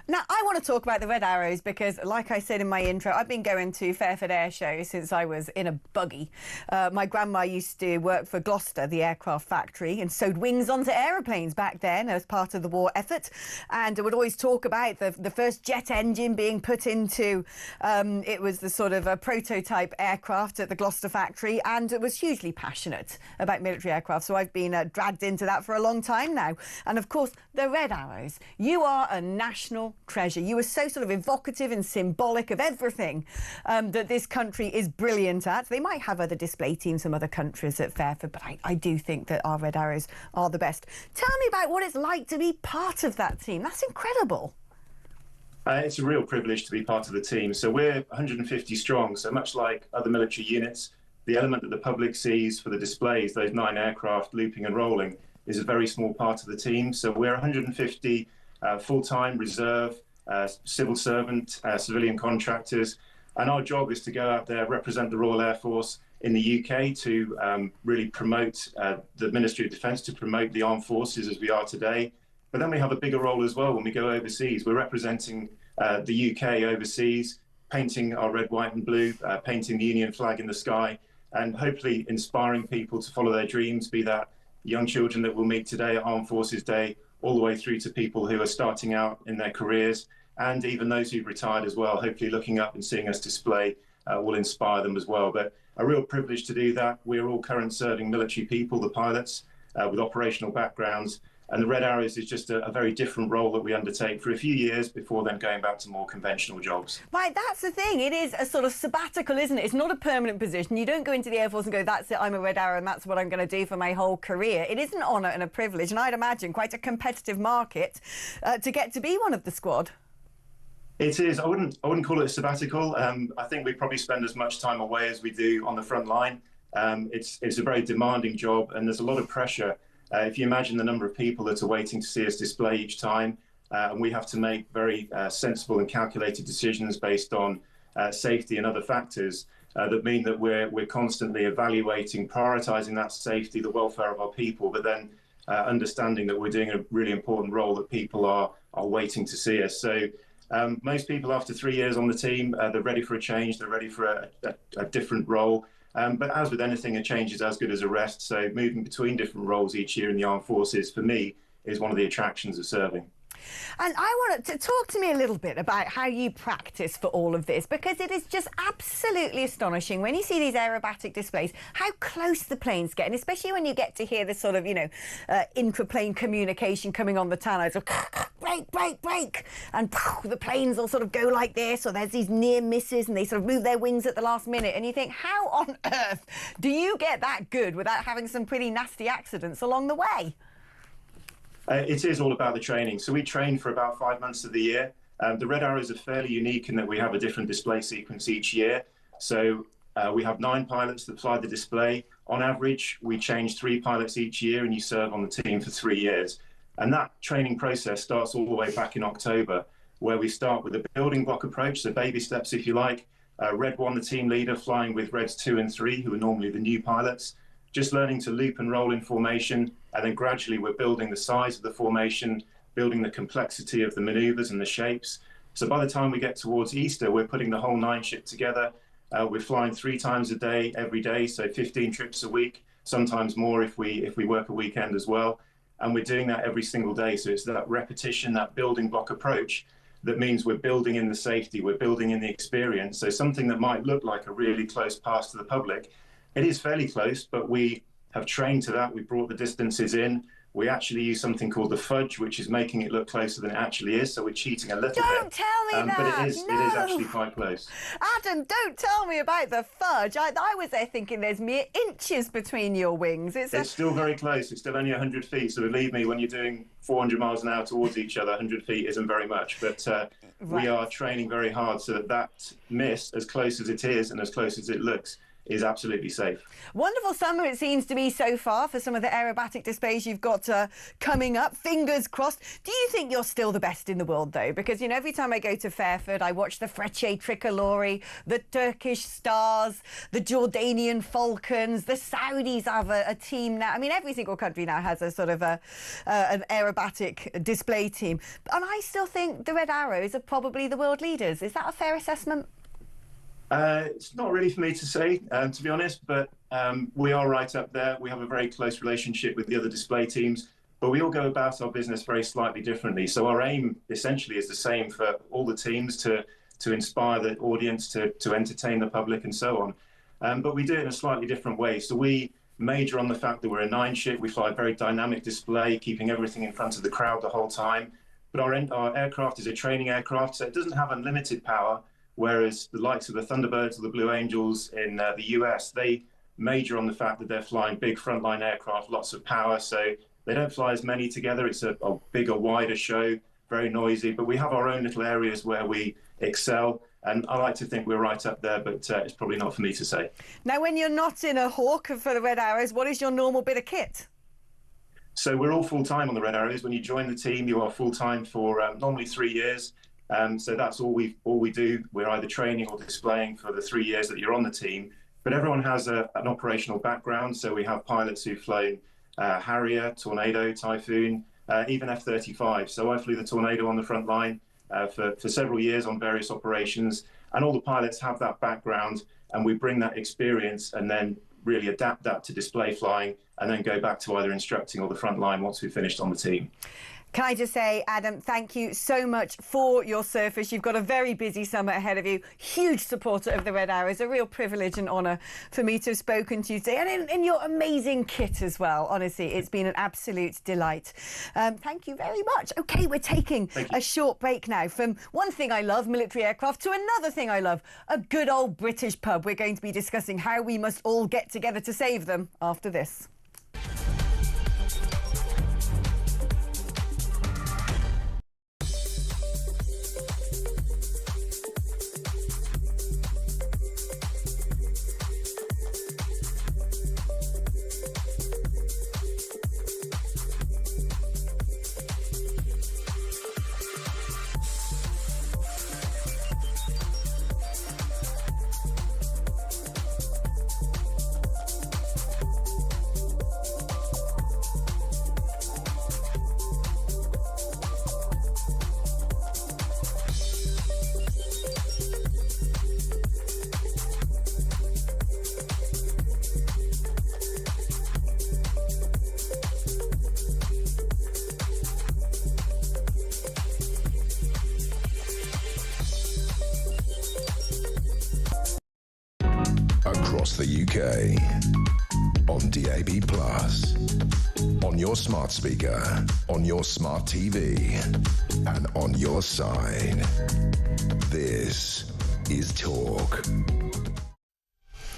Now, I want to talk about the Red Arrows because, like I said in my intro, I've been going to Fairford Air Show since I was in a buggy. My grandma used to work for Gloucester, the aircraft factory, and sewed wings onto aeroplanes back then as part of the war effort. And I would always talk about the first jet engine being put into, it was the sort of a prototype aircraft at the Gloucester factory, and it was hugely passionate about military aircraft. So I've been dragged into that for a long time now. And of course, the Red Arrows, you are a national treasure. You are so sort of evocative and symbolic of everything that this country is brilliant at. They might have other display teams from other countries at Fairford, but I do think that our Red Arrows are the best. Tell me about what it's like to be part of that team. That's incredible. It's a real privilege to be part of the team. So we're 150 strong. So much like other military units, the element that the public sees for the displays, those 9 aircraft looping and rolling, is a very small part of the team. So we're 150 full-time reserve, civil servant, civilian contractors. And our job is to go out there, represent the Royal Air Force in the UK to really promote the Ministry of Defence, to promote the armed forces as we are today. But then we have a bigger role as well when we go overseas. We're representing the UK overseas, painting our red, white and blue, painting the Union flag in the sky, and hopefully inspiring people to follow their dreams, be that young children that we'll meet today at Armed Forces Day, all the way through to people who are starting out in their careers, and even those who've retired as well. Hopefully looking up and seeing us display will inspire them as well. But a real privilege to do that. We're all current serving military people, the pilots, with operational backgrounds. And the Red Arrows is just a very different role that we undertake for a few years before then going back to more conventional jobs. Right, that's the thing. It is a sort of sabbatical, isn't it? It's not a permanent position. You don't go into the Air Force and go, that's it, I'm a Red Arrow and that's what I'm going to do for my whole career. It is an honour and a privilege, and I'd imagine quite a competitive market to get to be one of the squad. It is. I wouldn't call it a sabbatical. I think we probably spend as much time away as we do on the front line. It's a very demanding job, and there's a lot of pressure. If you imagine the number of people that are waiting to see us display each time, and we have to make very sensible and calculated decisions based on safety and other factors that mean that we're constantly evaluating, prioritising that safety, the welfare of our people, but then understanding that we're doing a really important role, that people are waiting to see us. So most people after 3 years on the team, they're ready for a change, they're ready for a different role. But as with anything, a change is as good as a rest. So moving between different roles each year in the armed forces, for me, is one of the attractions of serving. And I want to talk to me a little bit about how you practice for all of this, because it is just absolutely astonishing when you see these aerobatic displays, how close the planes get, and especially when you get to hear this sort of, intra-plane communication coming on the tannoy, so brake, brake, brake, and the planes all sort of go like this, or there's these near misses and they sort of move their wings at the last minute, and you think, how on earth do you get that good without having some pretty nasty accidents along the way? It is all about the training. So we train for about 5 months of the year. The Red Arrows are fairly unique in that we have a different display sequence each year. So we have 9 pilots that fly the display. On average, we change 3 pilots each year, and you serve on the team for 3 years. And that training process starts all the way back in October, where we start with a building block approach, so baby steps, if you like. Red 1, the team leader, flying with Reds 2 and 3, who are normally the new pilots, just learning to loop and roll in formation. And then gradually we're building the size of the formation, building the complexity of the maneuvers and the shapes. So by the time we get towards Easter, we're putting the whole 9 ship together. We're flying 3 times a day, every day, so 15 trips a week, sometimes more if we work a weekend as well. And we're doing that every single day. So it's that repetition, that building block approach, that means we're building in the safety, we're building in the experience. So something that might look like a really close pass to the public, it is fairly close, but we have trained to that. We brought the distances in. We actually use something called the fudge, which is making it look closer than it actually is. So we're cheating a little bit. Don't tell me that. But it is actually quite close. Adam, don't tell me about the fudge. I was there thinking there's mere inches between your wings. It's still very close. It's still only 100 feet. So believe me, when you're doing 400 miles an hour towards each other, 100 feet isn't very much. But we are training very hard so that miss, as close as it is and as close as it looks, is absolutely safe. Wonderful summer it seems to be so far for some of the aerobatic displays you've got coming up. Fingers crossed. Do you think you're still the best in the world, though? Because, every time I go to Fairford, I watch the Frecce Tricolori, the Turkish Stars, the Jordanian Falcons, the Saudis have a team now. I mean, every single country now has a sort of an aerobatic display team. And I still think the Red Arrows are probably the world leaders. Is that a fair assessment? It's not really for me to say, to be honest, but we are right up there. We have a very close relationship with the other display teams, but we all go about our business very slightly differently. So our aim essentially is the same for all the teams, to inspire the audience, to entertain the public and so on. But we do it in a slightly different way. So we major on the fact that we're a 9 ship. We fly a very dynamic display, keeping everything in front of the crowd the whole time. But our aircraft is a training aircraft, so it doesn't have unlimited power. Whereas the likes of the Thunderbirds or the Blue Angels in the US, they major on the fact that they're flying big frontline aircraft, lots of power. So they don't fly as many together. It's a bigger, wider show. very noisy, but we have our own little areas where we excel. And I like to think we're right up there, but it's probably not for me to say. Now, when you're not in a hawk for the Red Arrows, what is your normal bit of kit? So we're all full-time on the Red Arrows. When you join the team, you are full-time for normally 3 years. So that's all we do. We're either training or displaying for the 3 years that you're on the team. But everyone has an operational background. So we have pilots who've flown Harrier, Tornado, Typhoon, even F-35. So I flew the Tornado on the front line for several years on various operations. And all the pilots have that background, and we bring that experience and then really adapt that to display flying and then go back to either instructing or the front line once we've finished on the team. Can I just say, Adam, thank you so much for your service. You've got a very busy summer ahead of you. Huge supporter of the Red Arrows. A real privilege and honour for me to have spoken to you today. And in your amazing kit as well. Honestly, it's been an absolute delight. Thank you very much. OK, we're taking a short break now from one thing I love, military aircraft, to another thing I love, a good old British pub. We're going to be discussing how we must all get together to save them after this. Across the UK, on DAB+, on your smart speaker, on your smart TV, and on your side. This is Talk.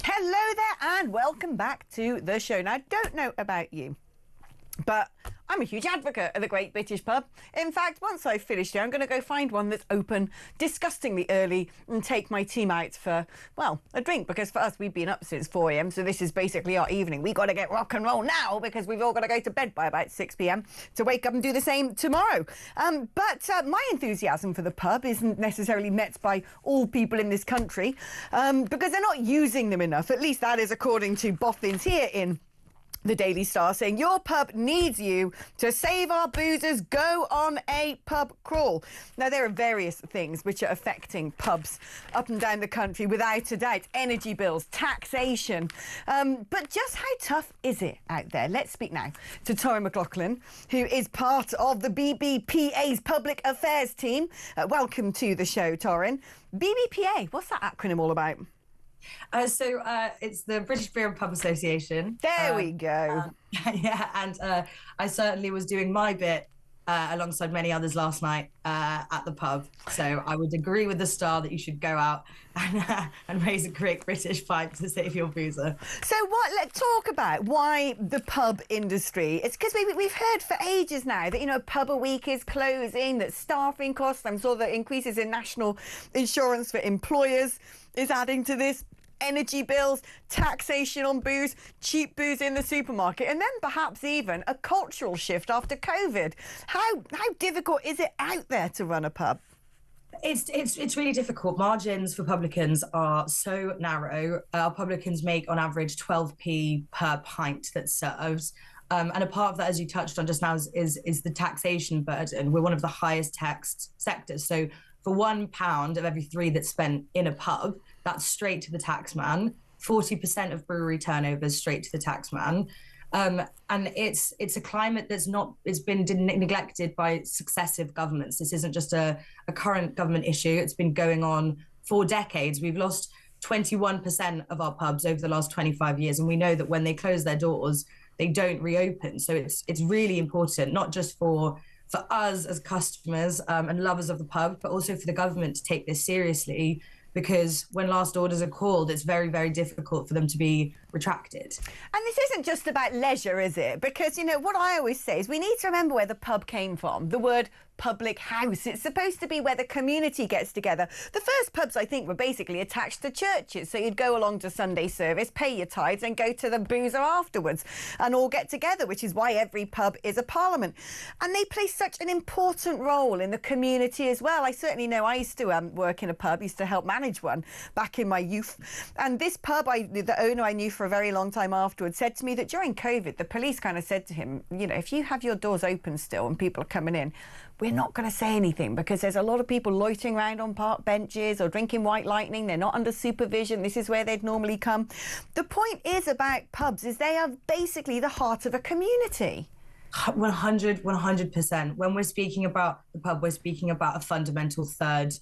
Hello there and welcome back to the show. Now, I don't know about you, but I'm a huge advocate of the Great British Pub. In fact, once I've finished here, I'm going to go find one that's open disgustingly early and take my team out for, well, a drink, because for us, we've been up since 4 a.m, so this is basically our evening. We've got to get rock and roll now because we've all got to go to bed by about 6 p.m. to wake up and do the same tomorrow. But my enthusiasm for the pub isn't necessarily met by all people in this country because they're not using them enough. At least that is according to boffins here in the Daily Star, saying your pub needs you to save our boozers. Go on a pub crawl. Now, there are various things which are affecting pubs up and down the country, without a doubt. Energy bills, taxation. But just how tough is it out there? Let's speak now to Torrin McLaughlin, who is part of the BBPA's Public Affairs team. Welcome to the show, Torrin. BBPA, what's that acronym all about? It's the British Beer and Pub Association. There we go. Yeah, and I certainly was doing my bit alongside many others last night at the pub. So I would agree with the Star that you should go out and raise a great British pipe to save your boozer. So let's talk about why the pub industry. It's because we've heard for ages now that, you know, pub a week is closing, that staffing costs, I'm sure that increases in national insurance for employers is adding to this. Energy bills, taxation on booze, cheap booze in the supermarket, and then perhaps even a cultural shift after COVID. How difficult is it out there to run a pub? It's really difficult. Margins for publicans are so narrow. Our publicans make on average 12p per pint that's served. And a part of that, as you touched on just now, is the taxation burden. We're one of the highest taxed sectors. So for £1 of every 3 that's spent in a pub, that's straight to the taxman. 40% of brewery turnover is straight to the taxman. And it's a climate it's been neglected by successive governments. This isn't just a current government issue. It's been going on for decades. We've lost 21% of our pubs over the last 25 years. And we know that when they close their doors, they don't reopen. So it's really important, not just for us as customers and lovers of the pub, but also for the government to take this seriously, because when last orders are called, it's very, very difficult for them to be retracted. And this isn't just about leisure, is it? Because, you know, what I always say is we need to remember where the pub came from. The word public house. It's supposed to be where the community gets together. The first pubs, I think, were basically attached to churches. So you'd go along to Sunday service, pay your tithes and go to the boozer afterwards and all get together, which is why every pub is a parliament. And they play such an important role in the community as well. I certainly know I used to work in a pub, used to help manage one back in my youth. And this pub, the owner I knew for a very long time afterwards, said to me that during COVID, the police kind of said to him, you know, if you have your doors open still and people are coming in, we're not going to say anything because there's a lot of people loitering around on park benches or drinking White Lightning. They're not under supervision. This is where they'd normally come. The point is about pubs is they are basically the heart of a community. 100%. When we're speaking about the pub, we're speaking about a fundamental third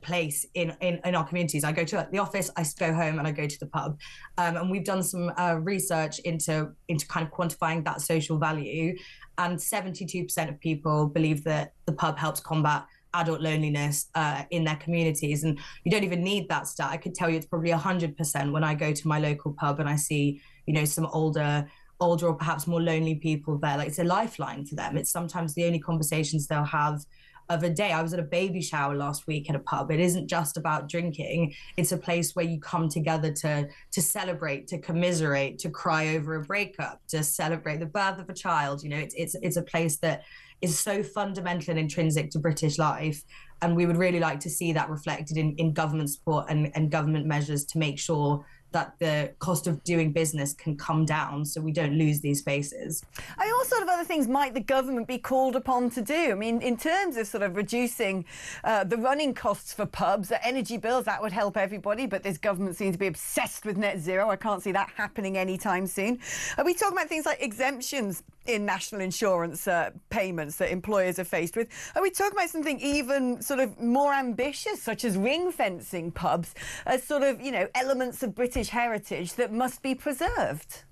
place in our communities. I go to the office, I go home, and I go to the pub. And we've done some research into kind of quantifying that social value. And 72% of people believe that the pub helps combat adult loneliness in their communities. And you don't even need that stat. I could tell you it's probably 100% when I go to my local pub and I see, you know, some older or perhaps more lonely people there. Like, it's a lifeline for them. It's sometimes the only conversations they'll have of a day. I was at a baby shower last week at a pub. It isn't just about drinking. It's a place where you come together to celebrate, to commiserate, to cry over a breakup, to celebrate the birth of a child. You know, it's a place that is so fundamental and intrinsic to British life. And we would really like to see that reflected in government support and government measures to make sure that the cost of doing business can come down so we don't lose these spaces. I mean, what sort of other things might the government be called upon to do? I mean, in terms of sort of reducing the running costs for pubs, energy bills, that would help everybody, but this government seems to be obsessed with net zero. I can't see that happening anytime soon. Are we talking about things like exemptions in national insurance payments that employers are faced with? Are we talking about something even sort of more ambitious, such as ring fencing pubs as sort of, you know, elements of British heritage that must be preserved?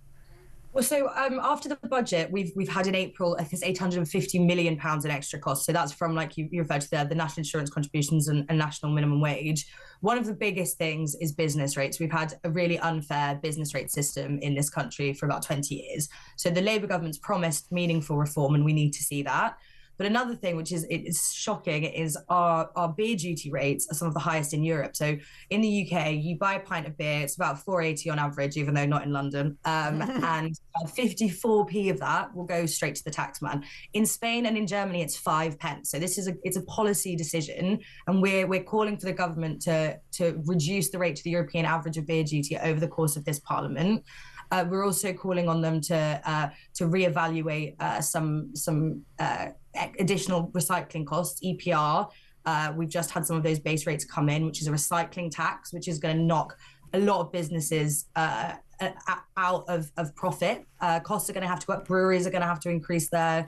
Well, so after the budget, we've had in April, I think it's £850 million in extra costs. So that's from, like you referred to there, the national insurance contributions and national minimum wage. One of the biggest things is business rates. We've had a really unfair business rate system in this country for about 20 years. So the Labour government's promised meaningful reform, and we need to see that. But another thing, which is shocking, is our beer duty rates are some of the highest in Europe. So in the UK, you buy a pint of beer, it's about £4.80 on average, even though not in London. And 54p of that will go straight to the taxman. In Spain and in Germany, it's 5 pence. So it's a policy decision, and we're calling for the government to reduce the rate to the European average of beer duty over the course of this Parliament. We're also calling on them to reevaluate some additional recycling costs, EPR. We've just had some of those base rates come in, which is a recycling tax, which is going to knock a lot of businesses out of profit. Costs are going to have to go up. Breweries are going to have to increase the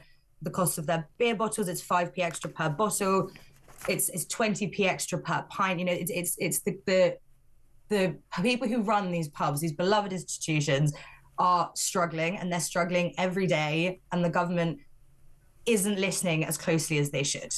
cost of their beer bottles. It's 5p extra per bottle. It's 20p extra per pint. You know, it's the people who run these pubs, these beloved institutions, are struggling, and they're struggling every day, and the government isn't listening as closely as they should.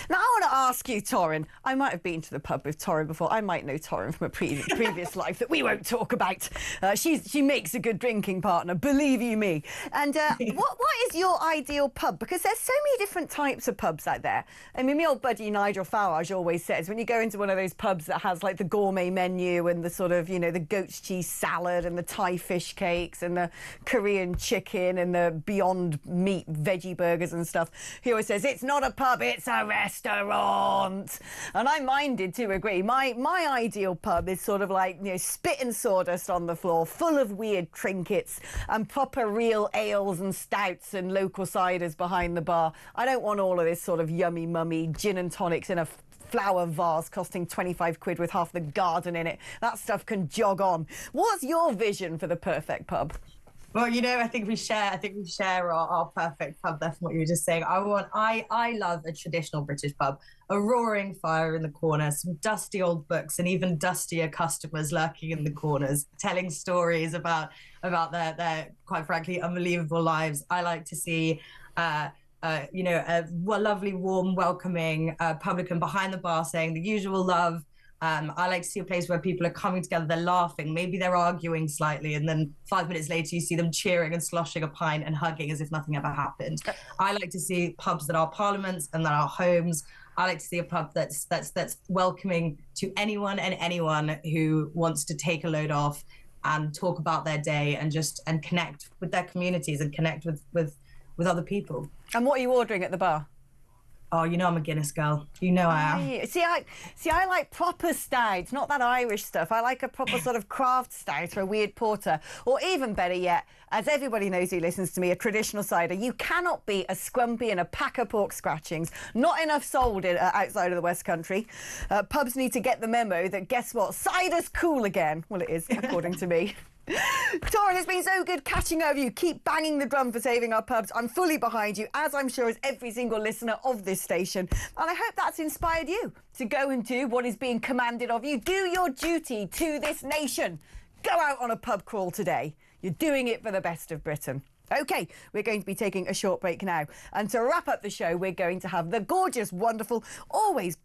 Now, I want to ask you, Torrin. I might have been to the pub with Torrin before. I might know Torrin from a previous life that we won't talk about. She makes a good drinking partner, believe you me. And what is your ideal pub? Because there's so many different types of pubs out there. I mean, my old buddy Nigel Farage always says when you go into one of those pubs that has like the gourmet menu and the sort of, you know, the goat's cheese salad and the Thai fish cakes and the Korean chicken and the Beyond Meat veggie burgers and stuff, he always says, it's not a pub, it's a restaurant. And I'm minded to agree. My ideal pub is sort of like, you know, spit and sawdust on the floor, full of weird trinkets and proper real ales and stouts and local ciders behind the bar. I don't want all of this sort of yummy mummy gin and tonics in a flower vase costing 25 quid with half the garden in it. That stuff can jog on. What's your vision for the perfect pub? Well, you know, I think we share our perfect pub there from what you were just saying. I love a traditional British pub, a roaring fire in the corner, some dusty old books, and even dustier customers lurking in the corners, telling stories about their quite frankly unbelievable lives. I like to see you know, a lovely, warm, welcoming publican behind the bar saying the usual love, I like to see a place where people are coming together, they're laughing, maybe they're arguing slightly, and then 5 minutes later you see them cheering and sloshing a pint and hugging as if nothing ever happened. I like to see pubs that are parliaments and that are homes. I like to see a pub that's welcoming to anyone and anyone who wants to take a load off and talk about their day and connect with their communities and connect with other people. And what are you ordering at the bar? Oh, you know I'm a Guinness girl. You know I am. See, I like proper stouts, not that Irish stuff. I like a proper sort of craft stout or a weird porter, or even better yet, as everybody knows who listens to me, a traditional cider. You cannot beat a scrumpy and a pack of pork scratchings. Not enough sold outside of the West Country. Pubs need to get the memo that, guess what, cider's cool again. Well, it is, according to me. Torrin, it's been so good catching up with you. Keep banging the drum for saving our pubs. I'm fully behind you, as I'm sure is every single listener of this station. And I hope that's inspired you to go and do what is being commanded of you. Do your duty to this nation. Go out on a pub crawl today. You're doing it for the best of Britain. OK, we're going to be taking a short break now. And to wrap up the show, we're going to have the gorgeous, wonderful, always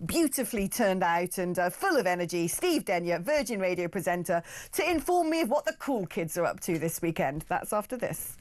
beautifully turned out and full of energy, Steve Denyer, Virgin Radio presenter, to inform me of what the cool kids are up to this weekend. That's after this.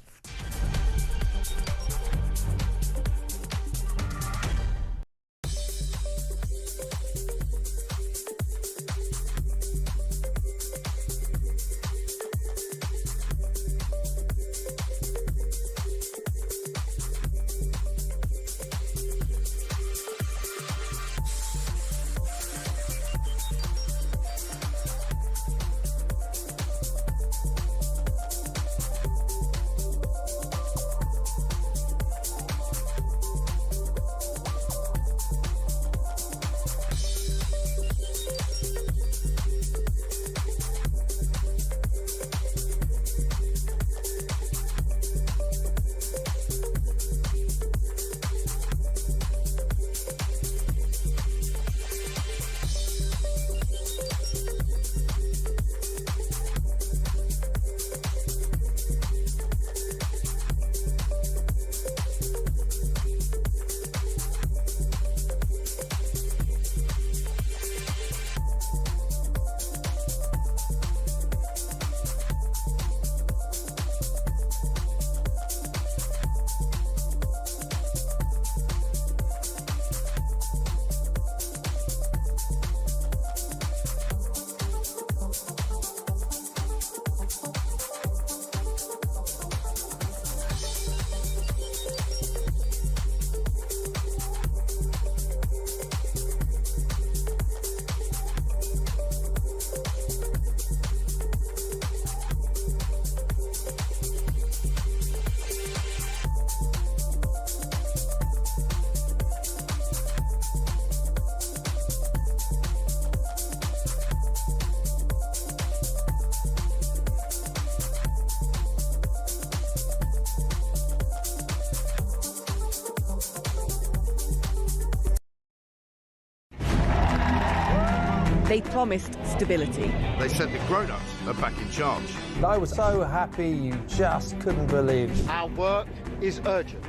They promised stability. They said the grown-ups are back in charge. I was so happy you just couldn't believe it. Our work is urgent,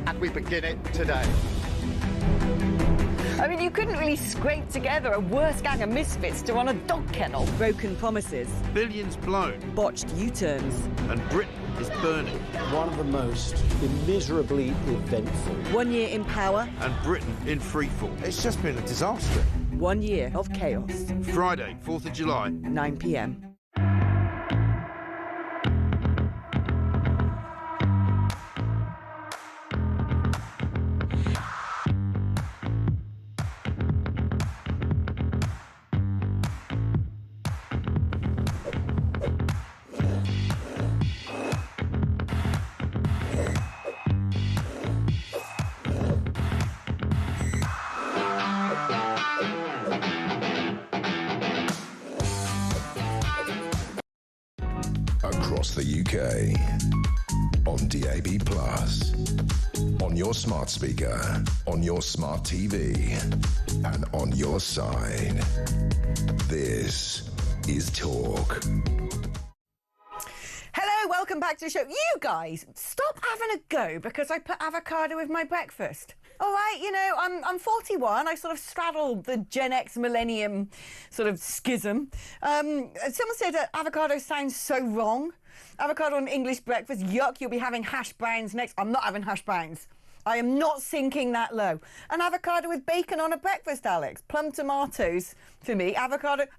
and we begin it today. I mean, you couldn't really scrape together a worse gang of misfits to run a dog kennel. Broken promises. Billions blown. Botched U-turns. And Britain is burning. One of the most immeasurably eventful. 1 year in power. And Britain in freefall. It's just been a disaster. 1 year of chaos. Friday, 4th of July. 9 p.m. Across the UK, on DAB+, on your smart speaker, on your smart TV, and on your side. This is Talk. Hello, welcome back to the show. You guys, stop having a go because I put avocado with my breakfast. All right, you know, I'm 41. I sort of straddled the Gen X millennium sort of schism. Someone said that avocado sounds so wrong. Avocado on English breakfast, yuck, you'll be having hash browns next. I'm not having hash browns. I am not sinking that low. An avocado with bacon on a breakfast, Alex. Plum tomatoes for me. Avocado's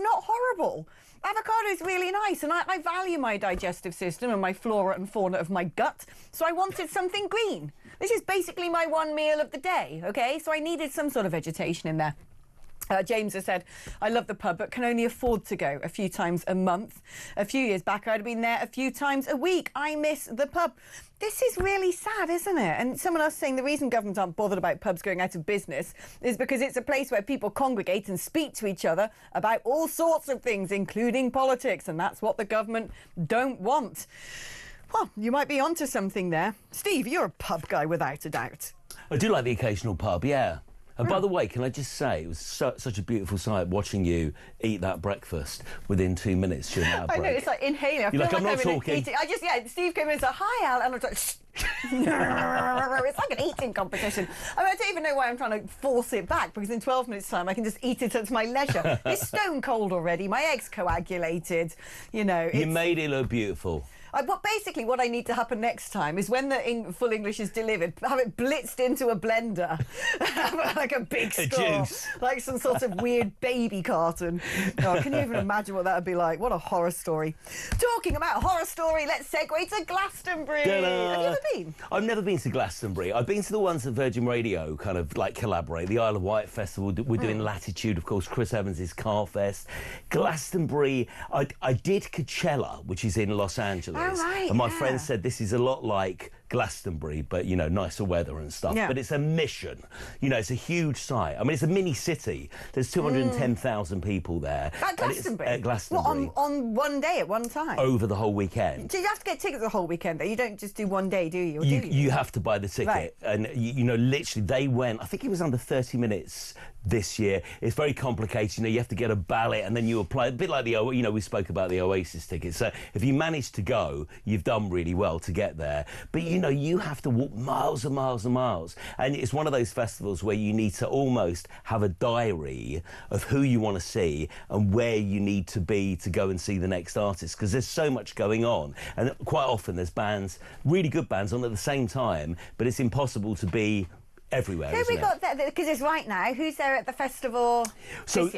not horrible. Avocado is really nice, and I value my digestive system and my flora and fauna of my gut, so I wanted something green. This is basically my one meal of the day, okay? So I needed some sort of vegetation in there. James has said, I love the pub, but can only afford to go a few times a month. A few years back, I'd have been there a few times a week. I miss the pub. This is really sad, isn't it? And someone else saying the reason governments aren't bothered about pubs going out of business is because it's a place where people congregate and speak to each other about all sorts of things, including politics, and that's what the government don't want. Well, you might be onto something there. Steve, you're a pub guy without a doubt. I do like the occasional pub, yeah. And by the way, can I just say, it was such a beautiful sight watching you eat that breakfast within 2 minutes during that break. I know, it's like inhaling. I feel like, I'm not I'm talking. Steve came in and said, hi, Al, and I was like, shh. It's like an eating competition. I mean, I don't even know why I'm trying to force it back, because in 12 minutes' time I can just eat it at my leisure. It's stone cold already. My eggs coagulated. You know. You made it look beautiful. But basically what I need to happen next time is when the full English is delivered, have it blitzed into a blender, like a big score, like some sort of weird baby carton. Oh, can you even imagine what that would be like? What a horror story. Talking about horror story, let's segue to Glastonbury. Ta-da. Have you ever been? I've never been to Glastonbury. I've been to the ones that Virgin Radio kind of like collaborate. The Isle of Wight Festival, we're doing Latitude, of course, Chris Evans' Car Fest. Glastonbury, I did Coachella, which is in Los Angeles. Oh, right, and my friend said this is a lot like Glastonbury, but, you know, nicer weather and stuff. Yeah. But it's a mission. You know, it's a huge site. I mean, it's a mini city. There's 210,000 people there. At Glastonbury? At Glastonbury. What, on one day at one time? Over the whole weekend. Do you have to get tickets the whole weekend, though? You don't just do one day, do you? Or do You have to buy the ticket. Right. And, you know, literally, they went, I think it was under 30 minutes this year. It's very complicated. You know, you have to get a ballot and then you apply. A bit like you know, we spoke about the Oasis ticket. So if you manage to go, you've done really well to get there. But, you know, you have to walk miles and miles and miles. And it's one of those festivals where you need to almost have a diary of who you want to see and where you need to be to go and see the next artist, because there's so much going on. And quite often there's bands, really good bands on at the same time, but it's impossible to be everywhere. Who we got there? Because it's right now. Who's there at the festival? So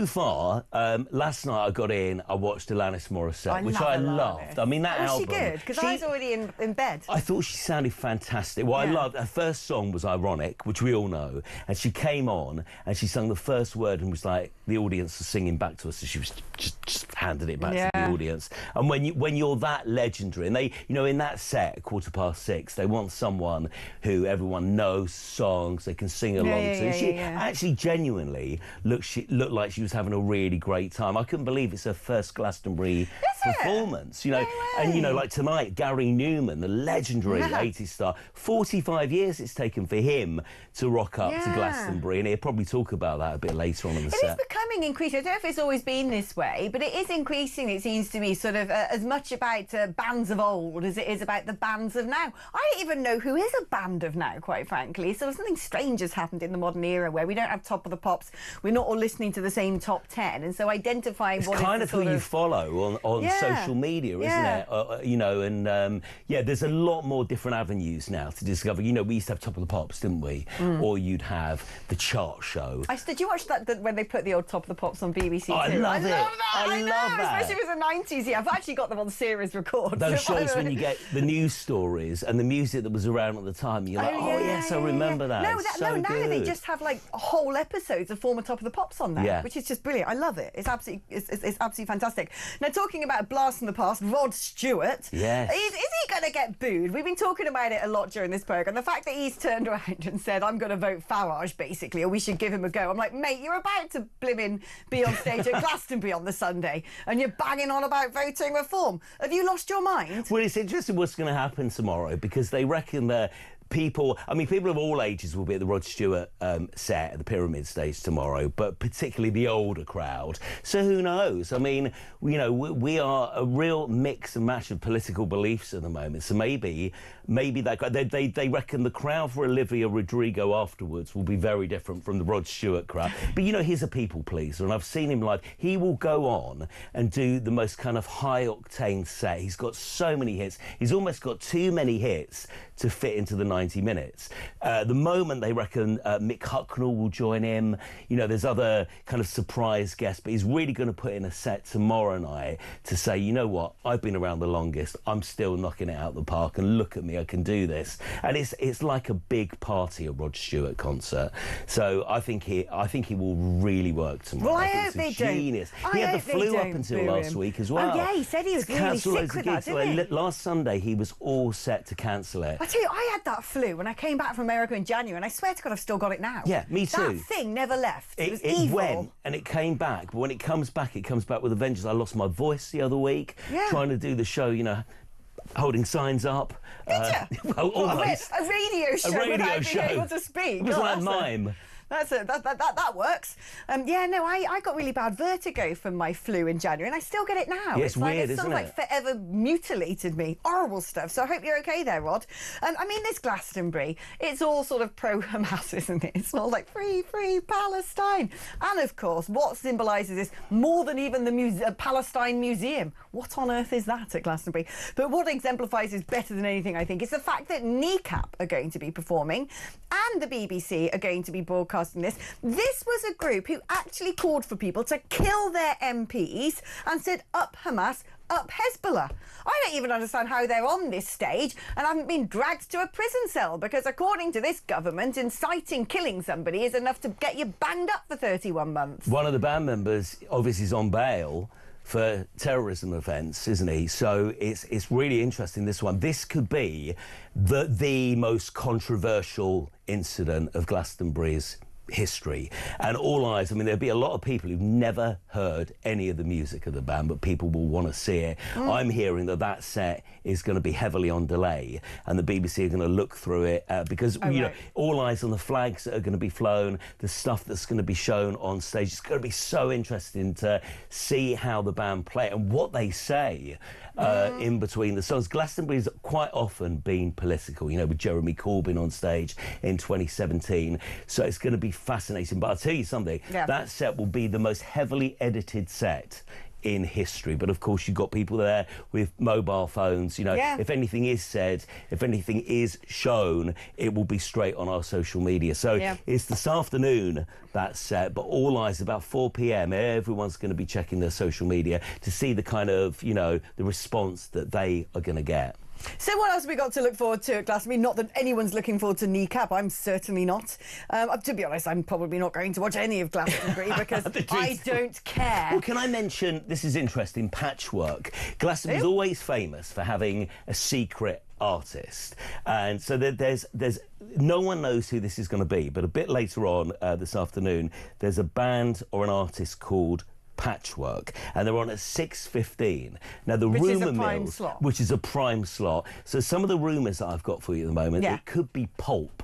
far, last night I got in, I watched Alanis Morissette, which I loved. I mean, that album. Was she good? Because I was already in bed. I thought she sounded fantastic. What I loved, her first song was Ironic, which we all know, and she came on and she sung the first word and was like, the audience was singing back to us, so she was just handed it back to the audience. And when you're that legendary, and they, you know, in that set at 6:15, they want someone who everyone knows songs they can sing along to. She actually genuinely looked like she was having a really great time. I couldn't believe it's her first Glastonbury performance. You know, and you know, like tonight, Gary Newman, the legendary 80s star, 45 years it's taken for him to rock up to Glastonbury, and he'll probably talk about that a bit later on in the set. It is becoming increasing. I don't know if it's always been this way, but it is increasing, it seems to me, sort of as much about bands of old as it is about the bands of now. I don't even know who is a band of now, quite frankly. So something strange has happened in the modern era where we don't have Top of the Pops, we're not all listening to the same top 10, and so identifying it's what kind is of who you follow on social media, isn't it? You know, and there's a lot more different avenues now to discover. You know, we used to have Top of the Pops, didn't we? Or you'd have the chart show. Did you watch that when they put the old Top of the Pops on BBC Two? I love it. I love that. Especially if it was the 90s. Yeah, I've actually got them on series record. Those shows when you get the news stories and the music that was around at the time, you're like, I remember that. Now they just have like whole episodes of former Top of the Pops on there, which is just brilliant. I love it. It's absolutely fantastic. Now, talking about a blast from the past, Rod Stewart. Yes. Is he going to get booed? We've been talking about it a lot during this programme. The fact that he's turned around and said, I'm going to vote Farage, basically, or we should give him a go. I'm like, mate, you're about to blimmin' be on stage at Glastonbury on the Sunday and you're banging on about voting reform. Have you lost your mind? Well, it's interesting what's going to happen tomorrow, because they reckon that people of all ages will be at the Rod Stewart set at the Pyramid stage tomorrow, but particularly the older crowd. So who knows? I mean, you know, we are a real mix and match of political beliefs at the moment. So maybe that they reckon the crowd for Olivia Rodrigo afterwards will be very different from the Rod Stewart crowd. But you know, he's a people pleaser, and I've seen him live. He will go on and do the most kind of high octane set. He's got so many hits. He's almost got too many hits to fit into the 90 minutes. The moment they reckon Mick Hucknall will join him. You know, there's other kind of surprise guests, but he's really going to put in a set tomorrow night to say, you know what, I've been around the longest, I'm still knocking it out of the park, and look at me, I can do this. And it's like a big party, a Rod Stewart concert. So I think he will really work tomorrow. Well, I think hope they genius. don't. He had the hope they flu up don't until boo last him. week as well. Oh yeah, he said he was really sick with that, didn't he? Last Sunday he was all set to cancel it. I tell you, I had that flu when I came back from America in January, and I swear to God I've still got it now. Yeah, me too. That thing never left. It was it evil. went and it came back, but when it comes back with a vengeance. I lost my voice the other week trying to do the show, you know, holding signs up. Did you? Well, almost. A radio show without being able to speak. It was like mime. That works. Yeah, no, I got really bad vertigo from my flu in January, and I still get it now. Yeah, it's weird, it's isn't sort of like forever mutilated me. Horrible stuff. So I hope you're okay there, Rod. I mean, this Glastonbury, it's all sort of pro-Hamas, isn't it? It's all like free Palestine. And of course, what symbolises this more than even the Palestine Museum? What on earth is that at Glastonbury? But what exemplifies this better than anything, I think, is the fact that Kneecap are going to be performing and the BBC are going to be broadcasting this. This was a group who actually called for people to kill their MPs and said, up Hamas, up Hezbollah. I don't even understand how they're on this stage and haven't been dragged to a prison cell, because according to this government, inciting killing somebody is enough to get you banged up for 31 months. One of the band members obviously is on bail for terrorism offence, isn't he? So it's really interesting, this one. This could be the most controversial incident of Glastonbury's history, and all eyes, I mean, there'll be a lot of people who've never heard any of the music of the band, but people will want to see it. I'm hearing that set is going to be heavily on delay, and the BBC are going to look through it because you know, all eyes on the flags that are going to be flown, the stuff that's going to be shown on stage. It's going to be so interesting to see how the band play and what they say in between the songs. Glastonbury's quite often been political, you know, with Jeremy Corbyn on stage in 2017, so it's going to be fascinating. But I'll tell you something, that set will be the most heavily edited set in history. But of course you've got people there with mobile phones, you know, if anything is said, if anything is shown, it will be straight on our social media. So it's this afternoon, that set, but all eyes about 4 p.m. everyone's going to be checking their social media to see the kind of, you know, the response that they are going to get. So what else have we got to look forward to at Glastonbury? Not that anyone's looking forward to Kneecap. I'm certainly not. To be honest, I'm probably not going to watch any of Glastonbury because I don't care. Well, can I mention, this is interesting, Patchwork. Glastonbury's always famous for having a secret artist, and so there's no one knows who this is going to be, but a bit later on this afternoon there's a band or an artist called Patchwork, and they're on at 6:15. Now the rumour mills, which is a prime slot. So some of the rumours that I've got for you at the moment, it could be Pulp.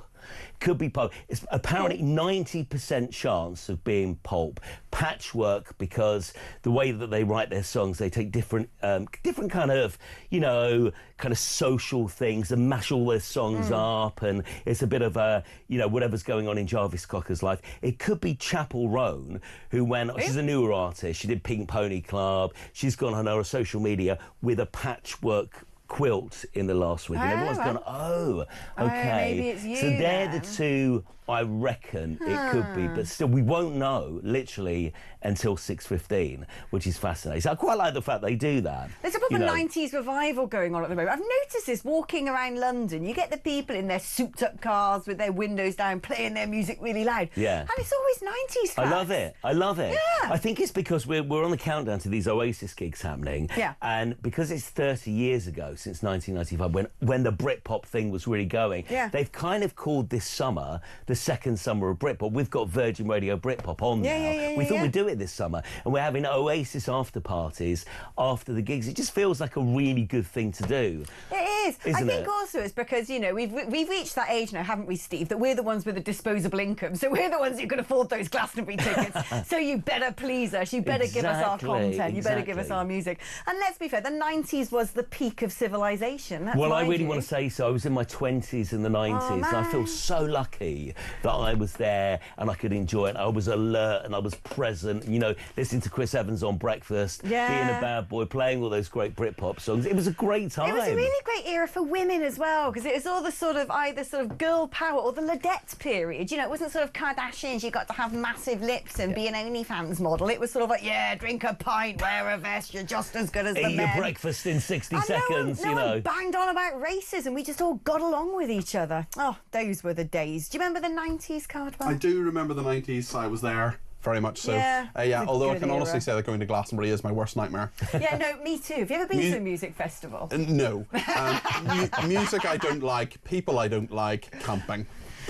Could be Pulp. It's apparently 90% chance of being Pulp. Patchwork, because the way that they write their songs, they take different kind of, you know, kind of social things and mash all their songs up, and it's a bit of a, you know, whatever's going on in Jarvis Cocker's life. It could be Chapel Roan, who she's a newer artist. She did Pink Pony Club. She's gone on her social media with a patchwork quilt in the last week, and everyone's gone, okay. Maybe it's you, so they're the two I reckon it could be, but still we won't know literally until 6:15, which is fascinating. So I quite like the fact they do that. There's a proper 90s revival going on at the moment. I've noticed this walking around London. You get the people in their souped up cars with their windows down playing their music really loud. Yeah. And it's always 90s tracks. I love it. I love it. Yeah. I think it's because we're on the countdown to these Oasis gigs happening. Yeah. And because it's 30 years ago since 1995 when the Britpop thing was really going, they've kind of called this summer the second summer of Britpop. We've got Virgin Radio Britpop on now. We thought we'd do it this summer, and we're having Oasis after parties after the gigs. It just feels like a really good thing to do. It is. I think also it's because, you know, we've reached that age now, haven't we, Steve, that we're the ones with a disposable income. So we're the ones who can afford those Glastonbury tickets. So you better please us. You better give us our content. You better give us our music. And let's be fair, the 90s was the peak of civilization. That's well, I really want to say so. I was in my 20s in the 90s. And I feel so lucky that I was there and I could enjoy it. I was alert and I was present, you know, listening to Chris Evans on breakfast, being a bad boy, playing all those great Britpop songs. It was a great time. It was a really great era for women as well, because it was all the sort of either sort of girl power or the Ladette period. You know, it wasn't sort of Kardashians, you got to have massive lips and be an OnlyFans model. It was sort of like, yeah, drink a pint, wear a vest, you're just as good as the men. Eat your breakfast in 60 seconds, no one banged on about racism. We just all got along with each other. Oh, those were the days. Do you remember the 90s, Cardwell? I do remember the 90s. I was there. Very much so. Yeah, although I can honestly say that going to Glastonbury is my worst nightmare. Yeah, no, me too. Have you ever been to a music festival? No. Music I don't like, people I don't like, camping.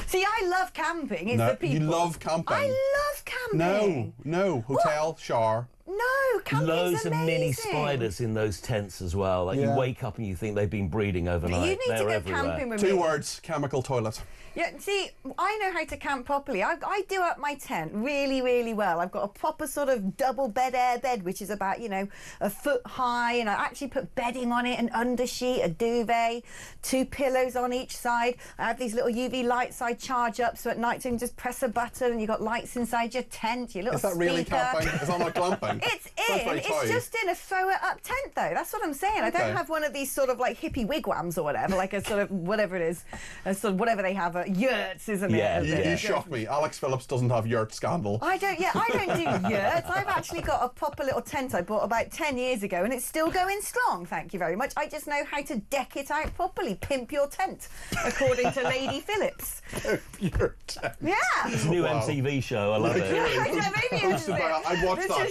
See, I love camping. It's the people. You love camping? I love camping. No. Hotel, shower. No, camping's Loads of mini amazing. spiders in those tents as well. Like you wake up and you think they've been breeding overnight. You need to go camping with me. 2 words, chemical toilet. Yeah, see, I know how to camp properly. I do up my tent really, really well. I've got a proper sort of double bed air bed, which is about, you know, a foot high, and I actually put bedding on it, an undersheet, a duvet, 2 pillows on each side. I have these little UV lights I charge up, so at night you can just press a button and you've got lights inside your tent, your little speaker. Is that really camping? Is that not glamping? It's just in a throw it up tent, though. That's what I'm saying. I don't have one of these sort of like hippie wigwams or whatever, like a sort of whatever it is, a sort of whatever they have, yurts, isn't it? Yeah, you shocked me. Alex Phillips doesn't have yurt scandal. I don't do yurts. I've actually got a proper little tent I bought about 10 years ago, and it's still going strong, thank you very much. I just know how to deck it out properly, pimp your tent, according to Lady Phillips. Your tent. Yeah. It's a new MTV show, I love it. Maybe I'd watch that.